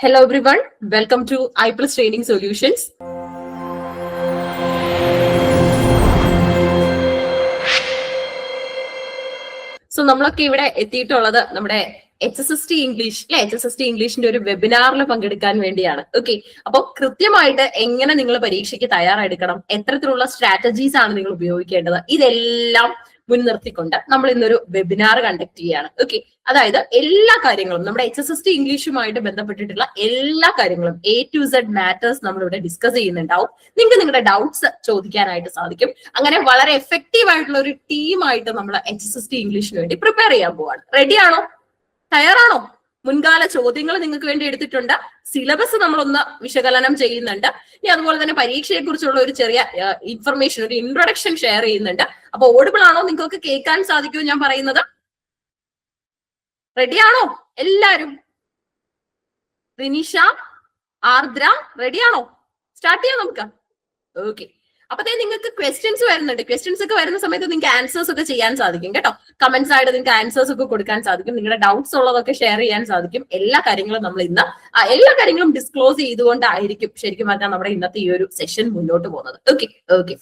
Hello everyone, welcome to iPlus Training Solutions. So നമ്മളൊക്കെ ഇവിടെ എത്തിയിട്ടുള്ളത് നമ്മുടെ HSST ഇംഗ്ലീഷ് അല്ലെ HSST ഇംഗ്ലീഷിന്റെ ഒരു വെബിനാറിൽ പങ്കെടുക്കാൻ വേണ്ടിയാണ്. ഓക്കെ, അപ്പോൾ കൃത്യമായിട്ട് എങ്ങനെ നിങ്ങൾ പരീക്ഷയ്ക്ക് തയ്യാറെടുക്കണം, എത്തരത്തിലുള്ള സ്ട്രാറ്റജീസ് ആണ് നിങ്ങൾ ഉപയോഗിക്കേണ്ടത്, ഇതെല്ലാം മുൻനിർത്തിക്കൊണ്ട് നമ്മൾ ഇന്നൊരു വെബിനാർ കണ്ടക്ട് ചെയ്യാണ്. ഓക്കെ, അതായത് എല്ലാ കാര്യങ്ങളും നമ്മുടെ HSST ഇംഗ്ലീഷുമായിട്ട് ബന്ധപ്പെട്ടിട്ടുള്ള എല്ലാ കാര്യങ്ങളും A to Z മാറ്റേഴ്സ് നമ്മളിവിടെ ഡിസ്കസ് ചെയ്യുന്നുണ്ടാവും. നിങ്ങൾക്ക് നിങ്ങളുടെ ഡൗട്ട്സ് ചോദിക്കാനായിട്ട് സാധിക്കും. അങ്ങനെ വളരെ എഫക്റ്റീവ് ആയിട്ടുള്ള ഒരു ടീമായിട്ട് നമ്മൾ HSST ഇംഗ്ലീഷിന് വേണ്ടി പ്രിപ്പയർ ചെയ്യാൻ പോവാണ്. റെഡിയാണോ? തയ്യാറാണോ? മുൻകാല ചോദ്യങ്ങൾ നിങ്ങൾക്ക് വേണ്ടി എടുത്തിട്ടുണ്ട്. സിലബസ് നമ്മളൊന്ന് വിശകലനം ചെയ്യുന്നുണ്ട്. ഇനി അതുപോലെ തന്നെ പരീക്ഷയെ കുറിച്ചുള്ള ഒരു ചെറിയ ഇൻഫർമേഷൻ, ഒരു ഇൻട്രൊഡക്ഷൻ ഷെയർ ചെയ്യുന്നുണ്ട്. അപ്പൊ ഓഡിബിൾ ആണോ? നിങ്ങൾക്ക് കേൾക്കാൻ സാധിക്കുമോ ഞാൻ പറയുന്നത്? റെഡിയാണോ എല്ലാരും? റിനിഷ, ആർദ്ര, റെഡിയാണോ? സ്റ്റാർട്ട് ചെയ്യാം നമുക്ക്. ഓക്കെ, അപ്പത്തേ നിങ്ങൾക്ക് ക്വസ്റ്റ്യൻസ് വരുന്നുണ്ട്. ക്വസ്റ്റ്യൻസ് ഒക്കെ വരുന്ന സമയത്ത് നിങ്ങൾക്ക് ആൻസേഴ്സ് ഒക്കെ ചെയ്യാൻ സാധിക്കും കേട്ടോ. കമന്റ്സ് ആയിട്ട് നിങ്ങൾക്ക് ആൻസേഴ്സ് ഒക്കെ കൊടുക്കാൻ സാധിക്കും. നിങ്ങളുടെ ഡൗട്ട്സ് ഉള്ളതൊക്കെ ഷെയർ ചെയ്യാൻ സാധിക്കും. എല്ലാ കാര്യങ്ങളും നമ്മൾ ഇന്ന് എല്ലാ കാര്യങ്ങളും ഡിസ്ക്ലോസ് ചെയ്തുകൊണ്ടായിരിക്കും ശരിക്കും പറഞ്ഞാൽ നമ്മുടെ ഇന്നത്തെ ഈ ഒരു സെഷൻ മുന്നോട്ട് പോകുന്നത്. Okay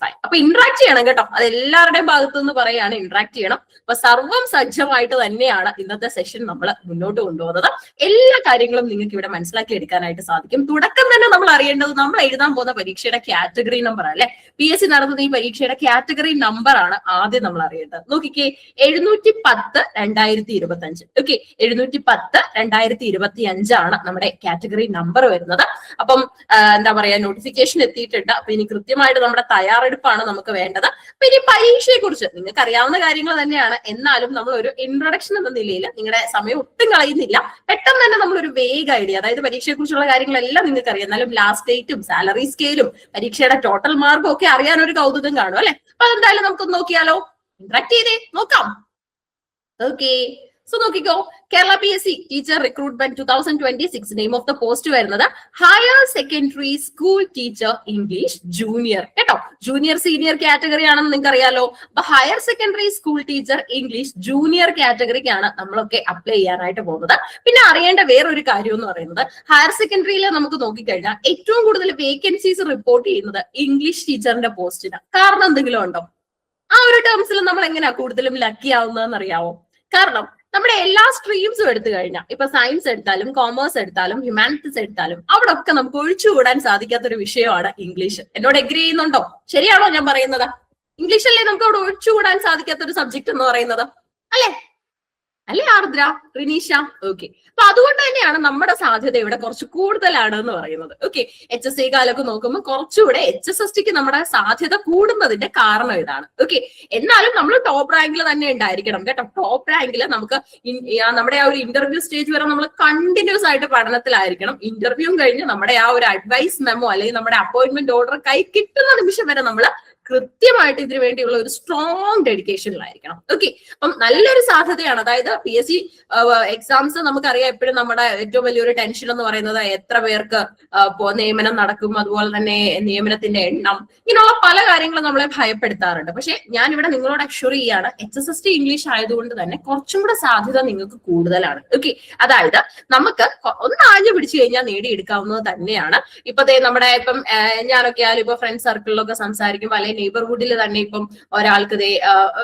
fine. അപ്പൊ ഇന്ററാക്ട് ചെയ്യണം കേട്ടോ. അത് എല്ലാവരുടെയും ഭാഗത്തു നിന്ന് പറയാണ്, ഇന്ററാക്ട് ചെയ്യണം. അപ്പൊ സർവ്വം സജ്ജമായിട്ട് തന്നെയാണ് ഇന്നത്തെ സെഷൻ നമ്മൾ മുന്നോട്ട് കൊണ്ടുപോകുന്നത്. എല്ലാ കാര്യങ്ങളും നിങ്ങൾക്ക് ഇവിടെ മനസ്സിലാക്കി എടുക്കാനായിട്ട് സാധിക്കും. തുടക്കം തന്നെ നമ്മൾ അറിയേണ്ടത് നമ്മൾ എഴുതാൻ പോകുന്ന പരീക്ഷയുടെ കാറ്റഗറി നമ്പർ അല്ലെ. PSC നടത്തുന്ന ഈ പരീക്ഷയുടെ കാറ്റഗറി നമ്പർ ആണ് ആദ്യം നമ്മൾ അറിയേണ്ടത്. നോക്കിക്കേ, 710/2025. ഓക്കെ, 710/2025 ആണ് നമ്മുടെ കാറ്റഗറി നമ്പർ വരുന്നത്. അപ്പം എന്താ പറയാ, നോട്ടിഫിക്കേഷൻ എത്തിയിട്ടുണ്ട്. അപ്പൊ ഇനി കൃത്യമായിട്ട് നമ്മുടെ തയ്യാറെടുപ്പാണ് നമുക്ക് വേണ്ടത്. അപ്പൊ ഇനി പരീക്ഷയെ കുറിച്ച് നിങ്ങൾക്ക് അറിയാവുന്ന കാര്യങ്ങൾ തന്നെയാണ്. എന്നാലും നമ്മൾ ഒരു ഇൻട്രൊഡക്ഷൻ എന്ന നിലയിൽ നിങ്ങളുടെ സമയം ഒട്ടും കളയുന്നില്ല. പെട്ടെന്ന് തന്നെ നമ്മളൊരു വേഗ ഐഡിയ, അതായത് പരീക്ഷയെ കുറിച്ചുള്ള കാര്യങ്ങളെല്ലാം നിങ്ങൾക്ക് അറിയാം. എന്നാലും ലാസ്റ്റ് ഡേറ്റും സാലറി സ്കെയിലും പരീക്ഷയുടെ ടോട്ടൽ മാർക്കും ഒക്കെ അറിയാൻ ഒരു കൗതുകം കാണും അല്ലെ. അപ്പൊ അതെന്തായാലും നമുക്കൊന്ന് നോക്കിയാലോ? ഇന്ററാക്ട് ചെയ്തേ നോക്കാം. ഓക്കെ, സോ നോക്കിക്കോ, Kerala PSC teacher recruitment 2026. Name of the post വരുന്നത് higher secondary school teacher English junior കേട്ടോ. ജൂനിയർ സീനിയർ കാറ്റഗറി ആണെന്ന് നിങ്ങൾക്ക് അറിയാലോ. അപ്പൊ higher secondary school teacher English junior കാറ്റഗറിക്കാണ് നമ്മളൊക്കെ അപ്ലൈ ചെയ്യാനായിട്ട് പോകുന്നത്. പിന്നെ അറിയേണ്ട വേറൊരു കാര്യം എന്ന് പറയുന്നത്, ഹയർ സെക്കൻഡറിയിൽ നമുക്ക് നോക്കിക്കഴിഞ്ഞാൽ ഏറ്റവും കൂടുതൽ വേക്കൻസീസ് റിപ്പോർട്ട് ചെയ്യുന്നത് ഇംഗ്ലീഷ് ടീച്ചറിന്റെ പോസ്റ്റിന്. കാരണം എന്തെങ്കിലും ഉണ്ടോ? ആ ഒരു ടേംസിൽ നമ്മൾ എങ്ങനെയാ കൂടുതലും ലക്കി ആവുന്നതെന്ന് അറിയാവോ? കാരണം നമ്മുടെ എല്ലാ സ്ട്രീംസും എടുത്തു കഴിഞ്ഞാൽ, ഇപ്പൊ സയൻസ് എടുത്താലും കോമേഴ്സ് എടുത്താലും ഹ്യൂമാനിറ്റീസ് എടുത്താലും അവിടെ ഒക്കെ നമുക്ക് ഒഴിച്ചുകൂടാൻ സാധിക്കാത്തൊരു വിഷയമാണ് ഇംഗ്ലീഷ്. എന്നോട് എഗ്രി ചെയ്യുന്നുണ്ടോ? ശരിയാണോ ഞാൻ പറയുന്നത്? ഇംഗ്ലീഷ് അല്ലേ നമുക്ക് അവിടെ ഒഴിച്ചുകൂടാൻ സാധിക്കാത്തൊരു സബ്ജക്ട് എന്ന് പറയുന്നത്, അല്ലേ? അല്ലേ ആർദ്ര, റിനീഷ? ഓക്കെ, അപ്പൊ അതുകൊണ്ട് തന്നെയാണ് നമ്മുടെ സാധ്യത ഇവിടെ കുറച്ച് കൂടുതലാണ് എന്ന് പറയുന്നത്. ഓക്കെ, HSC കാലൊക്കെ നോക്കുമ്പോൾ കുറച്ചുകൂടെ HSSTക്ക് നമ്മുടെ സാധ്യത കൂടുന്നതിന്റെ കാരണം ഇതാണ്. ഓക്കെ, എന്നാലും നമ്മൾ ടോപ്പ് റാങ്കിൽ തന്നെ ഉണ്ടായിരിക്കണം കേട്ടോ. ടോപ്പ് റാങ്കിൽ നമുക്ക് നമ്മുടെ ആ ഒരു ഇന്റർവ്യൂ സ്റ്റേജ് വരെ നമ്മൾ കണ്ടിന്യൂസ് ആയിട്ട് പഠനത്തിലായിരിക്കണം. ഇന്റർവ്യൂ കഴിഞ്ഞ് നമ്മുടെ ആ ഒരു അഡ്വൈസ് മെമ്മോ അല്ലെങ്കിൽ നമ്മുടെ അപ്പോയിന്റ്മെന്റ് ഓർഡർ കൈ കിട്ടുന്ന നിമിഷം വരെ നമ്മൾ കൃത്യമായിട്ട് ഇതിനു വേണ്ടിയുള്ള ഒരു സ്ട്രോങ് ഡെഡിക്കേഷനിലായിരിക്കണം. ഓക്കെ, അപ്പം നല്ലൊരു സാധ്യതയാണ്. അതായത് PSC എക്സാംസ് നമുക്കറിയാം, എപ്പോഴും നമ്മുടെ ഏറ്റവും വലിയൊരു ടെൻഷൻ എന്ന് പറയുന്നത് എത്ര പേർക്ക് നിയമനം നടക്കും, അതുപോലെ തന്നെ നിയമനത്തിന്റെ എണ്ണം, ഇങ്ങനെയുള്ള പല കാര്യങ്ങളും നമ്മളെ ഭയപ്പെടുത്താറുണ്ട്. പക്ഷെ ഞാൻ ഇവിടെ നിങ്ങളോട് അഷ്വർ ചെയ്യാണ്, HSST ഇംഗ്ലീഷ് ആയതുകൊണ്ട് തന്നെ കുറച്ചും കൂടെ സാധ്യത നിങ്ങൾക്ക് കൂടുതലാണ്. ഓക്കെ, അതായത് നമുക്ക് ഒന്ന് ആഞ്ഞു പിടിച്ചു കഴിഞ്ഞാൽ നേടിയെടുക്കാവുന്നത് തന്നെയാണ്. നമ്മുടെ ഇപ്പം ഞാനൊക്കെ ആയാലും ഇപ്പൊ ഫ്രണ്ട് സർക്കിളിലൊക്കെ സംസാരിക്കുമ്പോൾ അല്ലെങ്കിൽ നെയ്ബർഹുഡിൽ തന്നെ ഇപ്പം ഒരാൾക്ക്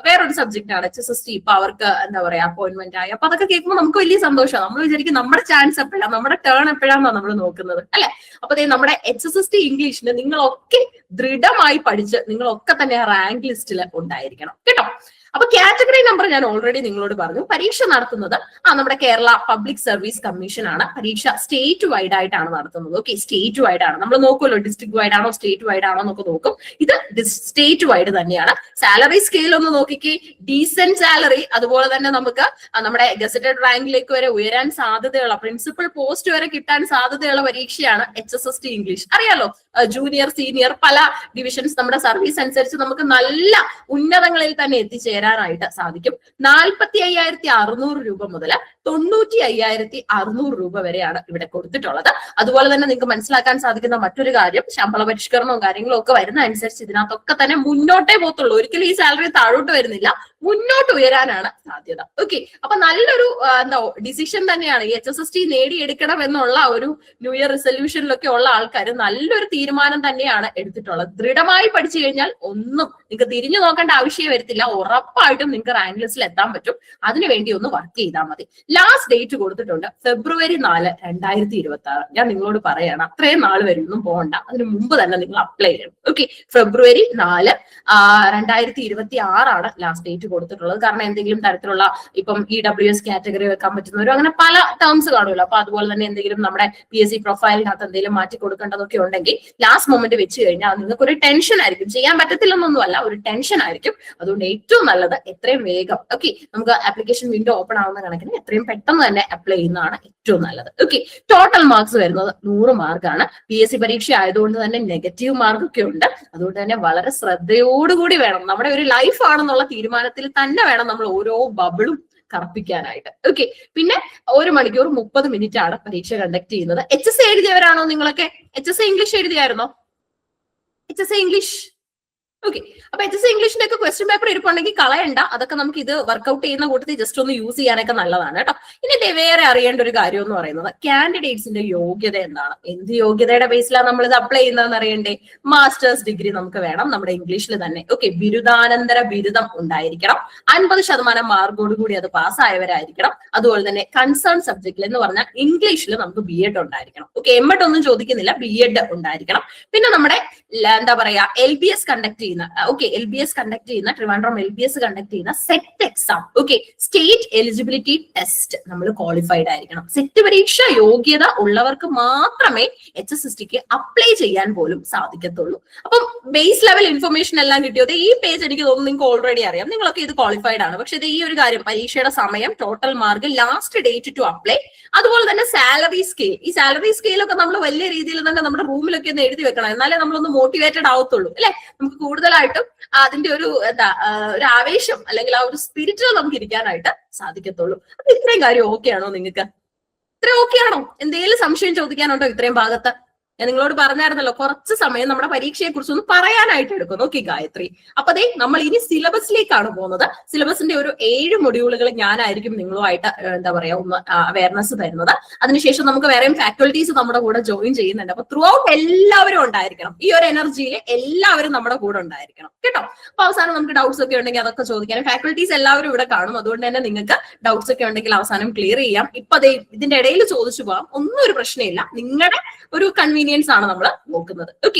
വേറൊരു സബ്ജക്ട് ആണ് HSST, ഇപ്പൊ അവർക്ക് എന്താ പറയാ അപ്പോയിന്റ്മെന്റ് ആയി. അപ്പൊ അതൊക്കെ കേൾക്കുമ്പോൾ നമുക്ക് വലിയ സന്തോഷമാണ്. നമ്മൾ വിചാരിക്കും നമ്മുടെ ചാൻസ് എപ്പോഴാണ്, നമ്മുടെ ടേൺ എപ്പോഴാണെന്നാണ് നമ്മൾ നോക്കുന്നത് അല്ലെ. അപ്പൊ നമ്മുടെ HSST ഇംഗ്ലീഷിന് നിങ്ങളൊക്കെ ദൃഢമായി പഠിച്ച് നിങ്ങളൊക്കെ തന്നെ റാങ്ക് ലിസ്റ്റിൽ ഉണ്ടായിരിക്കണം കേട്ടോ. അപ്പൊ കാറ്റഗറി നമ്പർ ഞാൻ ഓൾറെഡി നിങ്ങളോട് പറഞ്ഞു. പരീക്ഷ നടത്തുന്നത് നമ്മുടെ കേരള പബ്ലിക് സർവീസ് കമ്മീഷൻ ആണ്. പരീക്ഷ സ്റ്റേറ്റ് വൈഡ് ആയിട്ടാണ് നടത്തുന്നത്. ഓക്കെ, സ്റ്റേറ്റ് വൈഡ് ആണ്. നമ്മൾ നോക്കുമല്ലോ, ഡിസ്ട്രിക്ട് വൈഡ് ആണോ സ്റ്റേറ്റ് വൈഡ് ആണോ എന്നൊക്കെ നോക്കും. ഇത് സ്റ്റേറ്റ് വൈഡ് തന്നെയാണ്. സാലറി സ്കെയിൽ ഒന്ന് നോക്കിക്കേ, ഡീസെന്റ് സാലറി, അതുപോലെ തന്നെ നമുക്ക് നമ്മുടെ ഗസറ്റഡ് റാങ്കിലേക്ക് വരെ ഉയരാൻ സാധ്യതയുള്ള, പ്രിൻസിപ്പൽ പോസ്റ്റ് വരെ കിട്ടാൻ സാധ്യതയുള്ള പരീക്ഷയാണ് HSST ഇംഗ്ലീഷ്. അറിയാലോ, ജൂനിയർ സീനിയർ പല ഡിവിഷൻസ് നമ്മുടെ സർവീസ് അനുസരിച്ച് നമുക്ക് നല്ല ഉന്നതങ്ങളിൽ തന്നെ എത്തിച്ചേരാനായിട്ട് സാധിക്കും. 45,600 രൂപ മുതൽ 95,600 രൂപ വരെയാണ് ഇവിടെ കൊടുത്തിട്ടുള്ളത്. അതുപോലെ തന്നെ നിങ്ങൾക്ക് മനസ്സിലാക്കാൻ സാധിക്കുന്ന മറ്റൊരു കാര്യം, ശമ്പള പരിഷ്കരണവും കാര്യങ്ങളും ഒക്കെ വരുന്ന അനുസരിച്ച് ഇതിനകത്തൊക്കെ തന്നെ മുന്നോട്ടേ പോകത്തുള്ളൂ. ഒരിക്കലും ഈ സാലറി താഴോട്ട് വരുന്നില്ല, മുന്നോട്ട് ഉയരാനാണ് സാധ്യത. ഓക്കെ, അപ്പൊ നല്ലൊരു ഡിസിഷൻ തന്നെയാണ് ഈ HSST നേടിയെടുക്കണം എന്നുള്ള ഒരു ന്യൂ ഇയർ റിസൊല്യൂഷനിലൊക്കെ ഉള്ള ആൾക്കാർ നല്ലൊരു തീരുമാനം തന്നെയാണ് എടുത്തിട്ടുള്ളത്. ദൃഢമായി പഠിച്ചു കഴിഞ്ഞാൽ ഒന്നും നിങ്ങൾക്ക് തിരിഞ്ഞു നോക്കേണ്ട ആവശ്യം വരത്തില്ല. ഉറപ്പായിട്ടും നിങ്ങൾക്ക് റാങ്ക് ലിസ്റ്റിൽ എത്താൻ പറ്റും. അതിനുവേണ്ടി ഒന്ന് വർക്ക് ചെയ്താൽ മതി. ലാസ്റ്റ് ഡേറ്റ് കൊടുത്തിട്ടുണ്ട് February 4, 2026. ഞാൻ നിങ്ങളോട് പറയാണ്, അത്രയും നാൾ വരെ ഒന്നും പോകണ്ട, അതിന് മുമ്പ് തന്നെ നിങ്ങൾ അപ്ലൈ ചെയ്യണം. ഓക്കെ, February 4, 2026 ലാസ്റ്റ് ഡേറ്റ് കൊടുത്തിട്ടുള്ളത്. കാരണം എന്തെങ്കിലും തരത്തിലുള്ള ഇപ്പം EWS കാറ്റഗറി വെക്കാൻ പറ്റുന്നവരും അങ്ങനെ പല ടേംസ് കാണുമല്ലോ. അപ്പൊ അതുപോലെ തന്നെ എന്തെങ്കിലും നമ്മുടെ PSC പ്രൊഫൈലിനകത്ത് എന്തെങ്കിലും മാറ്റി കൊടുക്കേണ്ടതൊക്കെ ഉണ്ടെങ്കിൽ ലാസ്റ്റ് മൊമെന്റ് വെച്ച് കഴിഞ്ഞാൽ നിങ്ങൾക്ക് ഒരു ടെൻഷൻ ആയിരിക്കും. ചെയ്യാൻ പറ്റത്തില്ലെന്നൊന്നുമല്ല, ഒരു ടെൻഷൻ ആയിരിക്കും. അതുകൊണ്ട് ഏറ്റവും നല്ലത് എത്രയും വേഗം നമുക്ക് ആപ്ലിക്കേഷൻ വിൻഡോ ഓപ്പൺ ആവുന്ന കണക്കിന് എത്രയും പെട്ടെന്ന് തന്നെ അപ്ലൈ ചെയ്യുന്നതാണ് ഏറ്റവും നല്ലത്. ടോട്ടൽ മാർക്സ് വരുന്നത് 100 മാർക്കാണ്. PSC പരീക്ഷ ആയതുകൊണ്ട് തന്നെ നെഗറ്റീവ് മാർക്കൊക്കെ ഉണ്ട്. അതുകൊണ്ട് തന്നെ വളരെ ശ്രദ്ധയോടുകൂടി വേണം, നമ്മുടെ ഒരു ലൈഫ് ആണെന്നുള്ള തീരുമാനത്തിൽ തന്നെ വേണം നമ്മൾ ഓരോ ബബിളും കറപ്പിക്കാനായിട്ട്. പിന്നെ 1 മണിക്കൂർ 30 മിനിറ്റ് ആണ് പരീക്ഷ കണ്ടക്ട് ചെയ്യുന്നത്. HSA എഴുതിയവരാണോ നിങ്ങളൊക്കെ? HSA ഇംഗ്ലീഷ് എഴുതിയായിരുന്നോ? HSA ഇംഗ്ലീഷ് അപ്പൊ HSA ഇംഗ്ലീഷിന്റെ ഒക്കെ ക്വസ്റ്റ്യൻ പേപ്പർ ഇരിപ്പുണ്ടെങ്കിൽ കളയണ്ട. അതൊക്കെ നമുക്ക് ഇത് വർക്ക്ഔട്ട് ചെയ്യുന്ന കൂട്ടത്തിൽ ജസ്റ്റ് ഒന്ന് യൂസ് ചെയ്യാനൊക്കെ നല്ലതാണ് കേട്ടോ. ഇനി വേറെ അറിയേണ്ട ഒരു കാര്യം എന്ന് പറയുന്നത് കാൻഡിഡേറ്റ്സിന്റെ യോഗ്യത എന്താണ്, എന്ത് യോഗ്യതയുടെ ബേസിലാണ് നമ്മൾ ഇത് അപ്ലൈ ചെയ്യുന്നതെന്ന് അറിയണ്ടേ? മാസ്റ്റേഴ്സ് ഡിഗ്രി നമുക്ക് വേണം, നമ്മുടെ ഇംഗ്ലീഷിൽ തന്നെ. ബിരുദാനന്തര ബിരുദം ഉണ്ടായിരിക്കണം. 50% മാർക്കോട് കൂടി അത് പാസ്സായവരായിരിക്കണം. അതുപോലെ തന്നെ കൺസേൺ സബ്ജക്റ്റിൽ എന്ന് പറഞ്ഞാൽ ഇംഗ്ലീഷിൽ നമുക്ക് BEd ഉണ്ടായിരിക്കണം. M.Ed ഒന്നും ചോദിക്കുന്നില്ല, BEd ഉണ്ടായിരിക്കണം. പിന്നെ നമ്മുടെ എന്താ പറയാ LBS കണ്ടക്ട് ചെയ്യുന്ന ട്രിവാൻഡ്രം LBS കണ്ടക്ട് ചെയ്യുന്ന set exam, state eligibility test നമ്മൾ ക്വാളിഫൈഡ് ആയിരിക്കണം. സെറ്റ് പരീക്ഷ യോഗ്യത ഉള്ളവർക്ക് മാത്രമേ HSSTക്ക് അപ്ലൈ ചെയ്യാൻ പോലും സാധിക്കത്തുള്ളൂ. അപ്പം ബേസ് ലെവൽ ഇൻഫർമേഷൻ എല്ലാം കിട്ടിയത് ഈ പേജ് എനിക്ക് തോന്നുന്നു നിങ്ങൾക്ക് ഓൾറെഡി അറിയാം, നിങ്ങളൊക്കെ ഇത് ക്വാളിഫൈഡ് ആണ്. പക്ഷെ ഇത് ഈ ഒരു കാര്യം, പരീക്ഷയുടെ സമയം, total mark, last date to apply, അതുപോലെ തന്നെ സാലറി സ്കെയിൽ. ഈ സാലറി സ്കെയിലൊക്കെ നമ്മൾ വലിയ രീതിയിൽ തന്നെ നമ്മുടെ റൂമിലൊക്കെ ഒന്ന് എഴുതി വെക്കണം, എന്നാലേ നമ്മളൊന്ന് മോട്ടിവേറ്റഡ് ആവത്തുള്ളൂ അല്ലെ. നമുക്ക് കൂടുതലായിട്ടും അതിന്റെ ഒരു ഒരു ആവേശം അല്ലെങ്കിൽ ആ ഒരു സ്പിരിറ്റിൽ നമുക്ക് ഇരിക്കാനായിട്ട് സാധിക്കത്തുള്ളൂ. അപ്പൊ ഇത്രയും കാര്യം ഓക്കെ ആണോ നിങ്ങൾക്ക്? ഇത്രയും ഓക്കെ ആണോ? എന്തെങ്കിലും സംശയം ചോദിക്കാനുണ്ടോ ഇത്രയും ഭാഗത്ത്? ഞാൻ നിങ്ങളോട് പറഞ്ഞായിരുന്നല്ലോ, കുറച്ച് സമയം നമ്മുടെ പരീക്ഷയെ കുറിച്ച് ഒന്ന് പറയാനായിട്ട് എടുക്കും. ഗായത്രി, അപ്പൊ നമ്മൾ ഇനി സിലബസിലേക്കാണ് പോകുന്നത്. സിലബസിന്റെ ഒരു 7 മൊഡ്യൂളുകൾ ഞാനായിരിക്കും നിങ്ങളുമായിട്ട് എന്താ പറയാ ഒന്ന് അവയർനെസ് തരുന്നത്. അതിനുശേഷം നമുക്ക് വേറെയും ഫാക്കൽറ്റീസ് നമ്മുടെ കൂടെ ജോയിൻ ചെയ്യുന്നുണ്ട്. അപ്പൊ ത്രൂ ഔട്ട് എല്ലാവരും ഉണ്ടായിരിക്കണം. ഈ ഒരു എനർജിയിൽ എല്ലാവരും നമ്മുടെ കൂടെ ഉണ്ടായിരിക്കണം കേട്ടോ. അപ്പൊ അവസാനം നമുക്ക് ഡൗട്ട്സ് ഒക്കെ ഉണ്ടെങ്കിൽ അതൊക്കെ ചോദിക്കാനും ഫാക്കൽറ്റീസ് എല്ലാവരും ഇവിടെ കാണും. അതുകൊണ്ട് തന്നെ നിങ്ങൾക്ക് ഡൗട്ട്സ് ഒക്കെ ഉണ്ടെങ്കിൽ അവസാനം ക്ലിയർ ചെയ്യാം. ഇപ്പൊ ഇതിന്റെ ഇടയിൽ ചോദിച്ചു പോകാം, ഒന്നും ഒരു പ്രശ്നമില്ല. നിങ്ങളുടെ ഒരു കൺവീനിയൻസ് ആണ് നമ്മൾ നോക്കുന്നത്.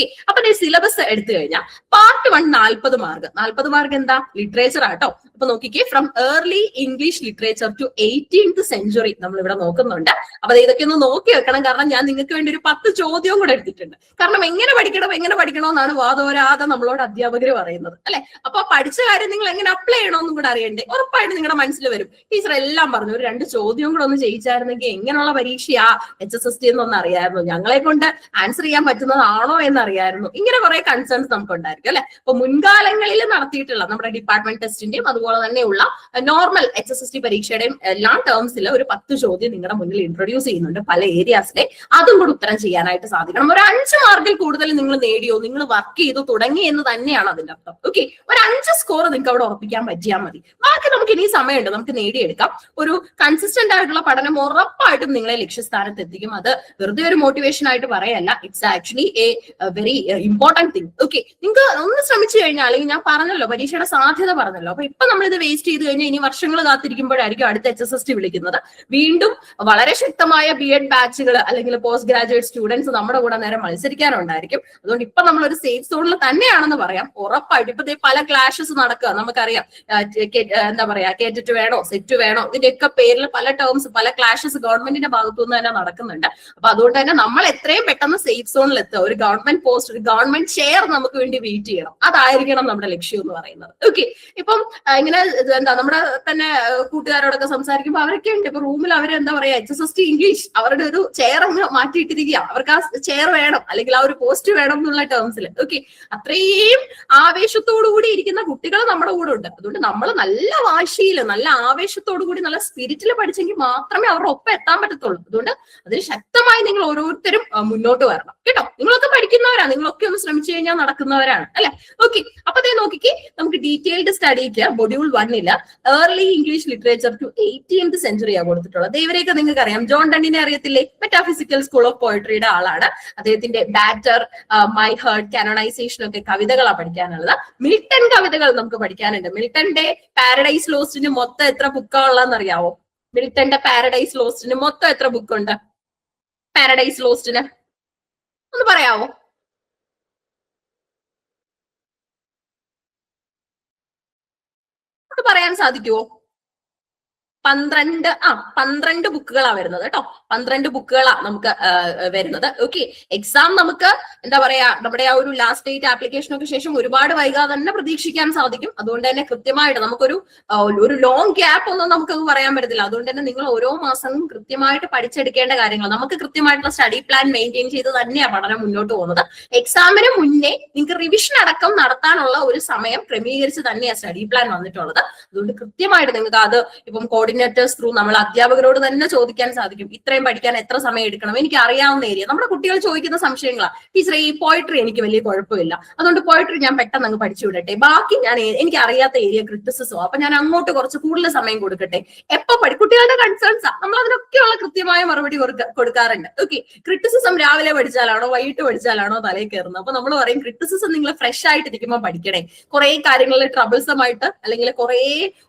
അപ്പൊ സിലബസ് എടുത്തു കഴിഞ്ഞാൽ പാർട്ട് 1 40 മാർക്ക്. 40 മാർക്ക് എന്താ? ലിറ്ററേച്ചർ ആട്ടോ. അപ്പൊ നോക്കിക്കേ, from early English literature to 18th century നമ്മൾ ഇവിടെ നോക്കുന്നുണ്ട്. അപ്പൊ ഇതൊക്കെ ഒന്ന് നോക്കി വെക്കണം, കാരണം ഞാൻ നിങ്ങൾക്ക് വേണ്ടി ഒരു 10 ചോദ്യവും കൂടെ എടുത്തിട്ടുണ്ട്. കാരണം എങ്ങനെ പഠിക്കണമെന്നാണ് വാദോരാതെ നമ്മളോട് അധ്യാപകർ പറയുന്നത് അല്ലെ. അപ്പൊ പഠിച്ച കാര്യം നിങ്ങൾ എങ്ങനെ അപ്ലൈ ചെയ്യണമെന്നും കൂടെ അറിയണ്ടേ? ഉറപ്പായിട്ട് നിങ്ങളുടെ മനസ്സിൽ വരും, ടീച്ചർ എല്ലാം പറഞ്ഞു, ഒരു 2 ചോദ്യവും കൂടെ ഒന്ന് ചെയ്യിച്ചായിരുന്നെങ്കിൽ എങ്ങനെയുള്ള പരീക്ഷയാ HSST എന്നൊന്ന് അറിയായിരുന്നു, ഞങ്ങളെ കൊണ്ട് ആൻസർ ചെയ്യാൻ പറ്റുന്നതാണോ എന്നറിയായിരുന്നു. ഇങ്ങനെ കുറെ കൺസേൺസ് നമുക്ക് ഉണ്ടായിരിക്കും അല്ലെ. അപ്പൊ മുൻകാലങ്ങളിൽ നടത്തിയിട്ടുള്ള നമ്മുടെ ഡിപ്പാർട്ട്മെന്റ് ടെസ്റ്റിന്റെയും അതുപോലെ തന്നെയുള്ള നോർമൽ HSST പരീക്ഷയുടെയും എല്ലാ ടേംസിൽ ഒരു 10 ചോദ്യം നിങ്ങളുടെ മുന്നിൽ ഇൻട്രൊഡ്യൂസ് ചെയ്യുന്നുണ്ട്, പല ഏരിയാസിലെ. അതും കൂടെ ഉത്തരം ചെയ്യാനായിട്ട് സാധിക്കണം. ഒരു 5 മാർക്കിൽ കൂടുതൽ നിങ്ങൾ നേടിയോ, നിങ്ങൾ വർക്ക് ചെയ്തു തുടങ്ങി എന്ന് തന്നെയാണ് അതിന്റെ അർത്ഥം. ഒരു 5 സ്കോർ നിങ്ങൾക്ക് അവിടെ ഉറപ്പിക്കാൻ പറ്റിയാൽ മതി. ബാക്കി നമുക്ക് ഇനി സമയമുണ്ട്, നമുക്ക് നേടിയെടുക്കാം. ഒരു കൺസിസ്റ്റന്റ് ആയിട്ടുള്ള പഠനം ഉറപ്പായിട്ടും നിങ്ങളെ ലക്ഷ്യസ്ഥാനത്ത് എത്തിക്കും. അത് വെറുതെ ഒരു മോട്ടിവേഷൻ ആയിട്ട് പറയല്ല, it's actually A very important thing. നിങ്ങൾക്ക് ഒന്ന് ശ്രമിച്ചു കഴിഞ്ഞാൽ, അല്ലെങ്കിൽ ഞാൻ പറഞ്ഞല്ലോ പരീക്ഷയുടെ സാധ്യത പറഞ്ഞല്ലോ, അപ്പൊ ഇപ്പൊ നമ്മളിത് വേസ്റ്റ് ചെയ്ത് കഴിഞ്ഞാൽ ഇനി വർഷങ്ങൾ കാത്തിരിക്കുമ്പോഴായിരിക്കും അടുത്ത HSST വിളിക്കുന്നത്. വീണ്ടും വളരെ ശക്തമായ BEd ബാച്ചുകൾ അല്ലെങ്കിൽ പോസ്റ്റ് ഗ്രാജുവേറ്റ് സ്റ്റുഡൻസ് നമ്മുടെ കൂടെ നേരെ മത്സരിക്കാനുണ്ടായിരിക്കും. അതുകൊണ്ട് ഇപ്പൊ നമ്മൾ ഒരു സേഫ് സോണിൽ തന്നെയാണെന്ന് പറയാം. ഉറപ്പായിട്ടും ഇപ്പൊ പല ക്ലാഷസ് നടക്കുക, നമുക്കറിയാം. എന്താ പറയാ, കേറ്റിട്ട് വേണോ സെറ്റ് വേണോ, ഇതിന്റെയൊക്കെ പേരിൽ പല ടേംസ്, പല ക്ലാഷസ് ഗവൺമെന്റിന്റെ ഭാഗത്തുനിന്ന് തന്നെ നടക്കുന്നുണ്ട്. അപ്പൊ അതുകൊണ്ട് തന്നെ നമ്മൾ എത്രയും പെട്ടെന്ന് സേഫ് സോണിൽ എത്തുക, ഒരു ഗവൺമെന്റ് പോസ്റ്റ്, ഒരു ഗവൺമെന്റ് ഷെയർ നമുക്ക് വേണ്ടി വെയിറ്റ് ചെയ്യണം. അതായിരിക്കണം നമ്മുടെ ലക്ഷ്യം എന്ന് പറയുന്നത്. ഇപ്പം ഇങ്ങനെ എന്താ നമ്മുടെ തന്നെ കൂട്ടുകാരോടൊക്കെ സംസാരിക്കുമ്പോൾ അവരൊക്കെ ഉണ്ട്, ഇപ്പൊ റൂമിൽ അവർ എന്താ പറയാ HSST ഇംഗ്ലീഷ് അവരുടെ ഒരു ചെയർ അങ്ങ് മാറ്റിയിട്ടിരിക്കുക, അവർക്ക് ആ ചെയർ വേണം അല്ലെങ്കിൽ ആ ഒരു പോസ്റ്റ് വേണം എന്നുള്ള ടേംസിൽ. അത്രയും ആവേശത്തോടു കൂടി ഇരിക്കുന്ന കുട്ടികൾ നമ്മുടെ കൂടെ ഉണ്ട്. അതുകൊണ്ട് നമ്മൾ നല്ല വാശിയിൽ, നല്ല ആവേശത്തോടു കൂടി, നല്ല സ്പിരിറ്റിൽ പഠിച്ചെങ്കിൽ മാത്രമേ അവരുടെ ഒപ്പം എത്താൻ പറ്റത്തുള്ളൂ. അതുകൊണ്ട് അതിന് ശക്തമായി നിങ്ങൾ ഓരോരുത്തരും മുന്നോട്ട് വരണം കേട്ടോ. നിങ്ങളൊക്കെ പഠിക്കുന്നവരാണ്, നിങ്ങളൊക്കെ ഒന്ന് ശ്രമിച്ചു കഴിഞ്ഞാൽ നടക്കുന്നവരാണ് അല്ലെ. ഓക്കെ, അപ്പൊ അതേ നോക്കിക്കേ, നമുക്ക് ഡീറ്റെയിൽഡ് സ്റ്റഡിക്ക് module 1 early English literature to 18th സെഞ്ചുറിയാണ് കൊടുത്തിട്ടുള്ളത്. ഇവരെയൊക്കെ നിങ്ങൾക്ക് അറിയാം. ജോൺ ഡണ്ണിനെ അറിയത്തില്ലേ? മെറ്റാഫിസിക്കൽ സ്കൂൾ ഓഫ് പോയട്രിയുടെ ആളാണ്. അദ്ദേഹത്തിന്റെ ബാറ്റർ, മൈ ഹേർട്ട്, കാനോണൈസേഷൻ ഒക്കെ കവിതകളാണ് പഠിക്കാനുള്ളത്. മിൽട്ടൺ കവിതകൾ നമുക്ക് പഠിക്കാനുണ്ട്. മിൽട്ടന്റെ പാരഡൈസ് ലോസ്റ്റിന് മൊത്തം എത്ര ബുക്കാ ഉള്ളതെന്ന് അറിയാവോ? മിൽട്ടന്റെ പാരഡൈസ് ലോസ്റ്റിന് മൊത്തം എത്ര ബുക്കുണ്ട്? പാരഡൈസ് ലോസ്റ്റിന് ഒന്ന് പറയാവോ? അത് പറയാൻ സാധിക്കുവോ? 12 ബുക്കുകളാണ് വരുന്നത് കേട്ടോ. 12 ബുക്കുകളാണ് നമുക്ക് വരുന്നത്. ഓക്കെ, എക്സാം നമുക്ക് എന്താ പറയാ, നമ്മുടെ ആ ഒരു ലാസ്റ്റ് ഡേറ്റ് ആപ്ലിക്കേഷനൊക്കെ ശേഷം ഒരുപാട് വൈകാതെ തന്നെ പ്രതീക്ഷിക്കാൻ സാധിക്കും. അതുകൊണ്ട് തന്നെ കൃത്യമായിട്ട് നമുക്കൊരു ലോങ് ഗ്യാപ്പ് ഒന്നും നമുക്കത് പറയാൻ പറ്റത്തില്ല. അതുകൊണ്ട് തന്നെ നിങ്ങൾ ഓരോ മാസവും കൃത്യമായിട്ട് പഠിച്ചെടുക്കേണ്ട കാര്യങ്ങൾ, നമുക്ക് കൃത്യമായിട്ടുള്ള സ്റ്റഡി പ്ലാൻ മെയിൻറ്റെയിൻ ചെയ്ത് തന്നെയാണ് പഠനം മുന്നോട്ട് പോകുന്നത്. എക്സാമിന് മുന്നേ നിങ്ങൾക്ക് റിവിഷൻ അടക്കം നടത്താനുള്ള ഒരു സമയം ക്രമീകരിച്ച് തന്നെയാണ് സ്റ്റഡി പ്ലാൻ വന്നിട്ടുള്ളത്. അതുകൊണ്ട് കൃത്യമായിട്ട് നിങ്ങൾക്ക് അത് ഇപ്പം കോർഡിനേറ്റേഴ്സ് ത്രൂ നമ്മൾ അധ്യാപകരോട് തന്നെ ചോദിക്കാൻ സാധിക്കും. ഇത്രയും പഠിക്കാൻ എത്ര സമയം എടുക്കണം? എനിക്ക് അറിയാവുന്ന ഏരിയ, നമ്മുടെ കുട്ടികൾ ചോദിക്കുന്ന സംശയങ്ങളാണ്. ടീച്ചറെ, ഈ പോയിട്രി എനിക്ക് വലിയ കുഴപ്പമില്ല, അതുകൊണ്ട് പോയിട്രി ഞാൻ പെട്ടെന്ന് അങ്ങ് പഠിച്ചു വിടട്ടെ, ബാക്കി ഞാൻ എനിക്ക് അറിയാത്ത ഏരിയ ക്രിറ്റിസിസോ, അപ്പൊ ഞാൻ അങ്ങോട്ട് കുറച്ച് കൂടുതൽ സമയം കൊടുക്കട്ടെ. കുട്ടികളുടെ കൺസേൺസാ, നമ്മൾ അതിനൊക്കെയുള്ള കൃത്യമായ മറുപടി കൊടുക്കാറുണ്ട്. ഓക്കെ, ക്രിറ്റിസിസം രാവിലെ പഠിച്ചാലാണോ വൈകിട്ട് പഠിച്ചാലാണോ തലയിൽ കയറുന്നത്? അപ്പൊ നമ്മൾ പറയും ക്രിറ്റിസിസം നിങ്ങൾ ഫ്രഷ് ആയിട്ട് ഇരിക്കുമ്പോൾ പഠിക്കണേ. കുറെ കാര്യങ്ങളിൽ ട്രബിൾസം ആയിട്ട് അല്ലെങ്കിൽ കുറെ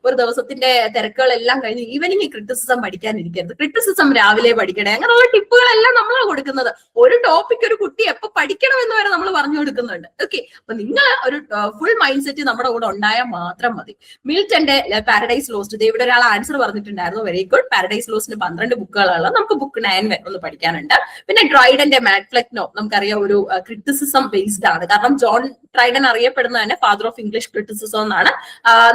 ഒരു ദിവസത്തിന്റെ തിരക്കുകളെല്ലാം കഴിഞ്ഞ് ഈവനിങ് ക്രിറ്റിസിസം പഠിക്കാനിരിക്കരുത്. ക്രിറ്റിസിസം രാവിലെ പഠിക്കണേ. അങ്ങനെയുള്ള ടിപ്പുകളെല്ലാം നമ്മളാണ് കൊടുക്കുന്നത്. ഒരു ടോപ്പിക് ഒരു കുട്ടി എപ്പോ പഠിക്കണം എന്ന് വരെ നമ്മൾ പറഞ്ഞു കൊടുക്കുന്നുണ്ട്. ഓക്കെ, അപ്പൊ നിങ്ങൾ ഒരു ഫുൾ മൈൻഡ് സെറ്റ് നമ്മുടെ കൂടെ ഉണ്ടായാൽ മാത്രം മതി. മിൽട്ടന്റെ പാരഡൈസ് ലോസ്റ്റ്, ഇവിടെ ഒരാൾ ആൻസർ പറഞ്ഞിട്ടുണ്ടായിരുന്നു. Very good. പാരഡൈസ് ലോസ്റ്റിന് 12 ബുക്കുകളാണ്. നമുക്ക് ബുക്ക് 9 ഒന്ന് പഠിക്കാനുണ്ട്. പിന്നെ ഡ്രൈഡന്റെ മാക്ഫ്ലെക്നോ നമുക്കറിയാം, ഒരു ക്രിറ്റിസിസം ബേസ്ഡ് ആണ്. കാരണം ജോൺ ഡ്രൈഡൻ അറിയപ്പെടുന്ന തന്നെ ഫാദർ ഓഫ് ഇംഗ്ലീഷ് ക്രിറ്റിസിസം എന്നാണ്.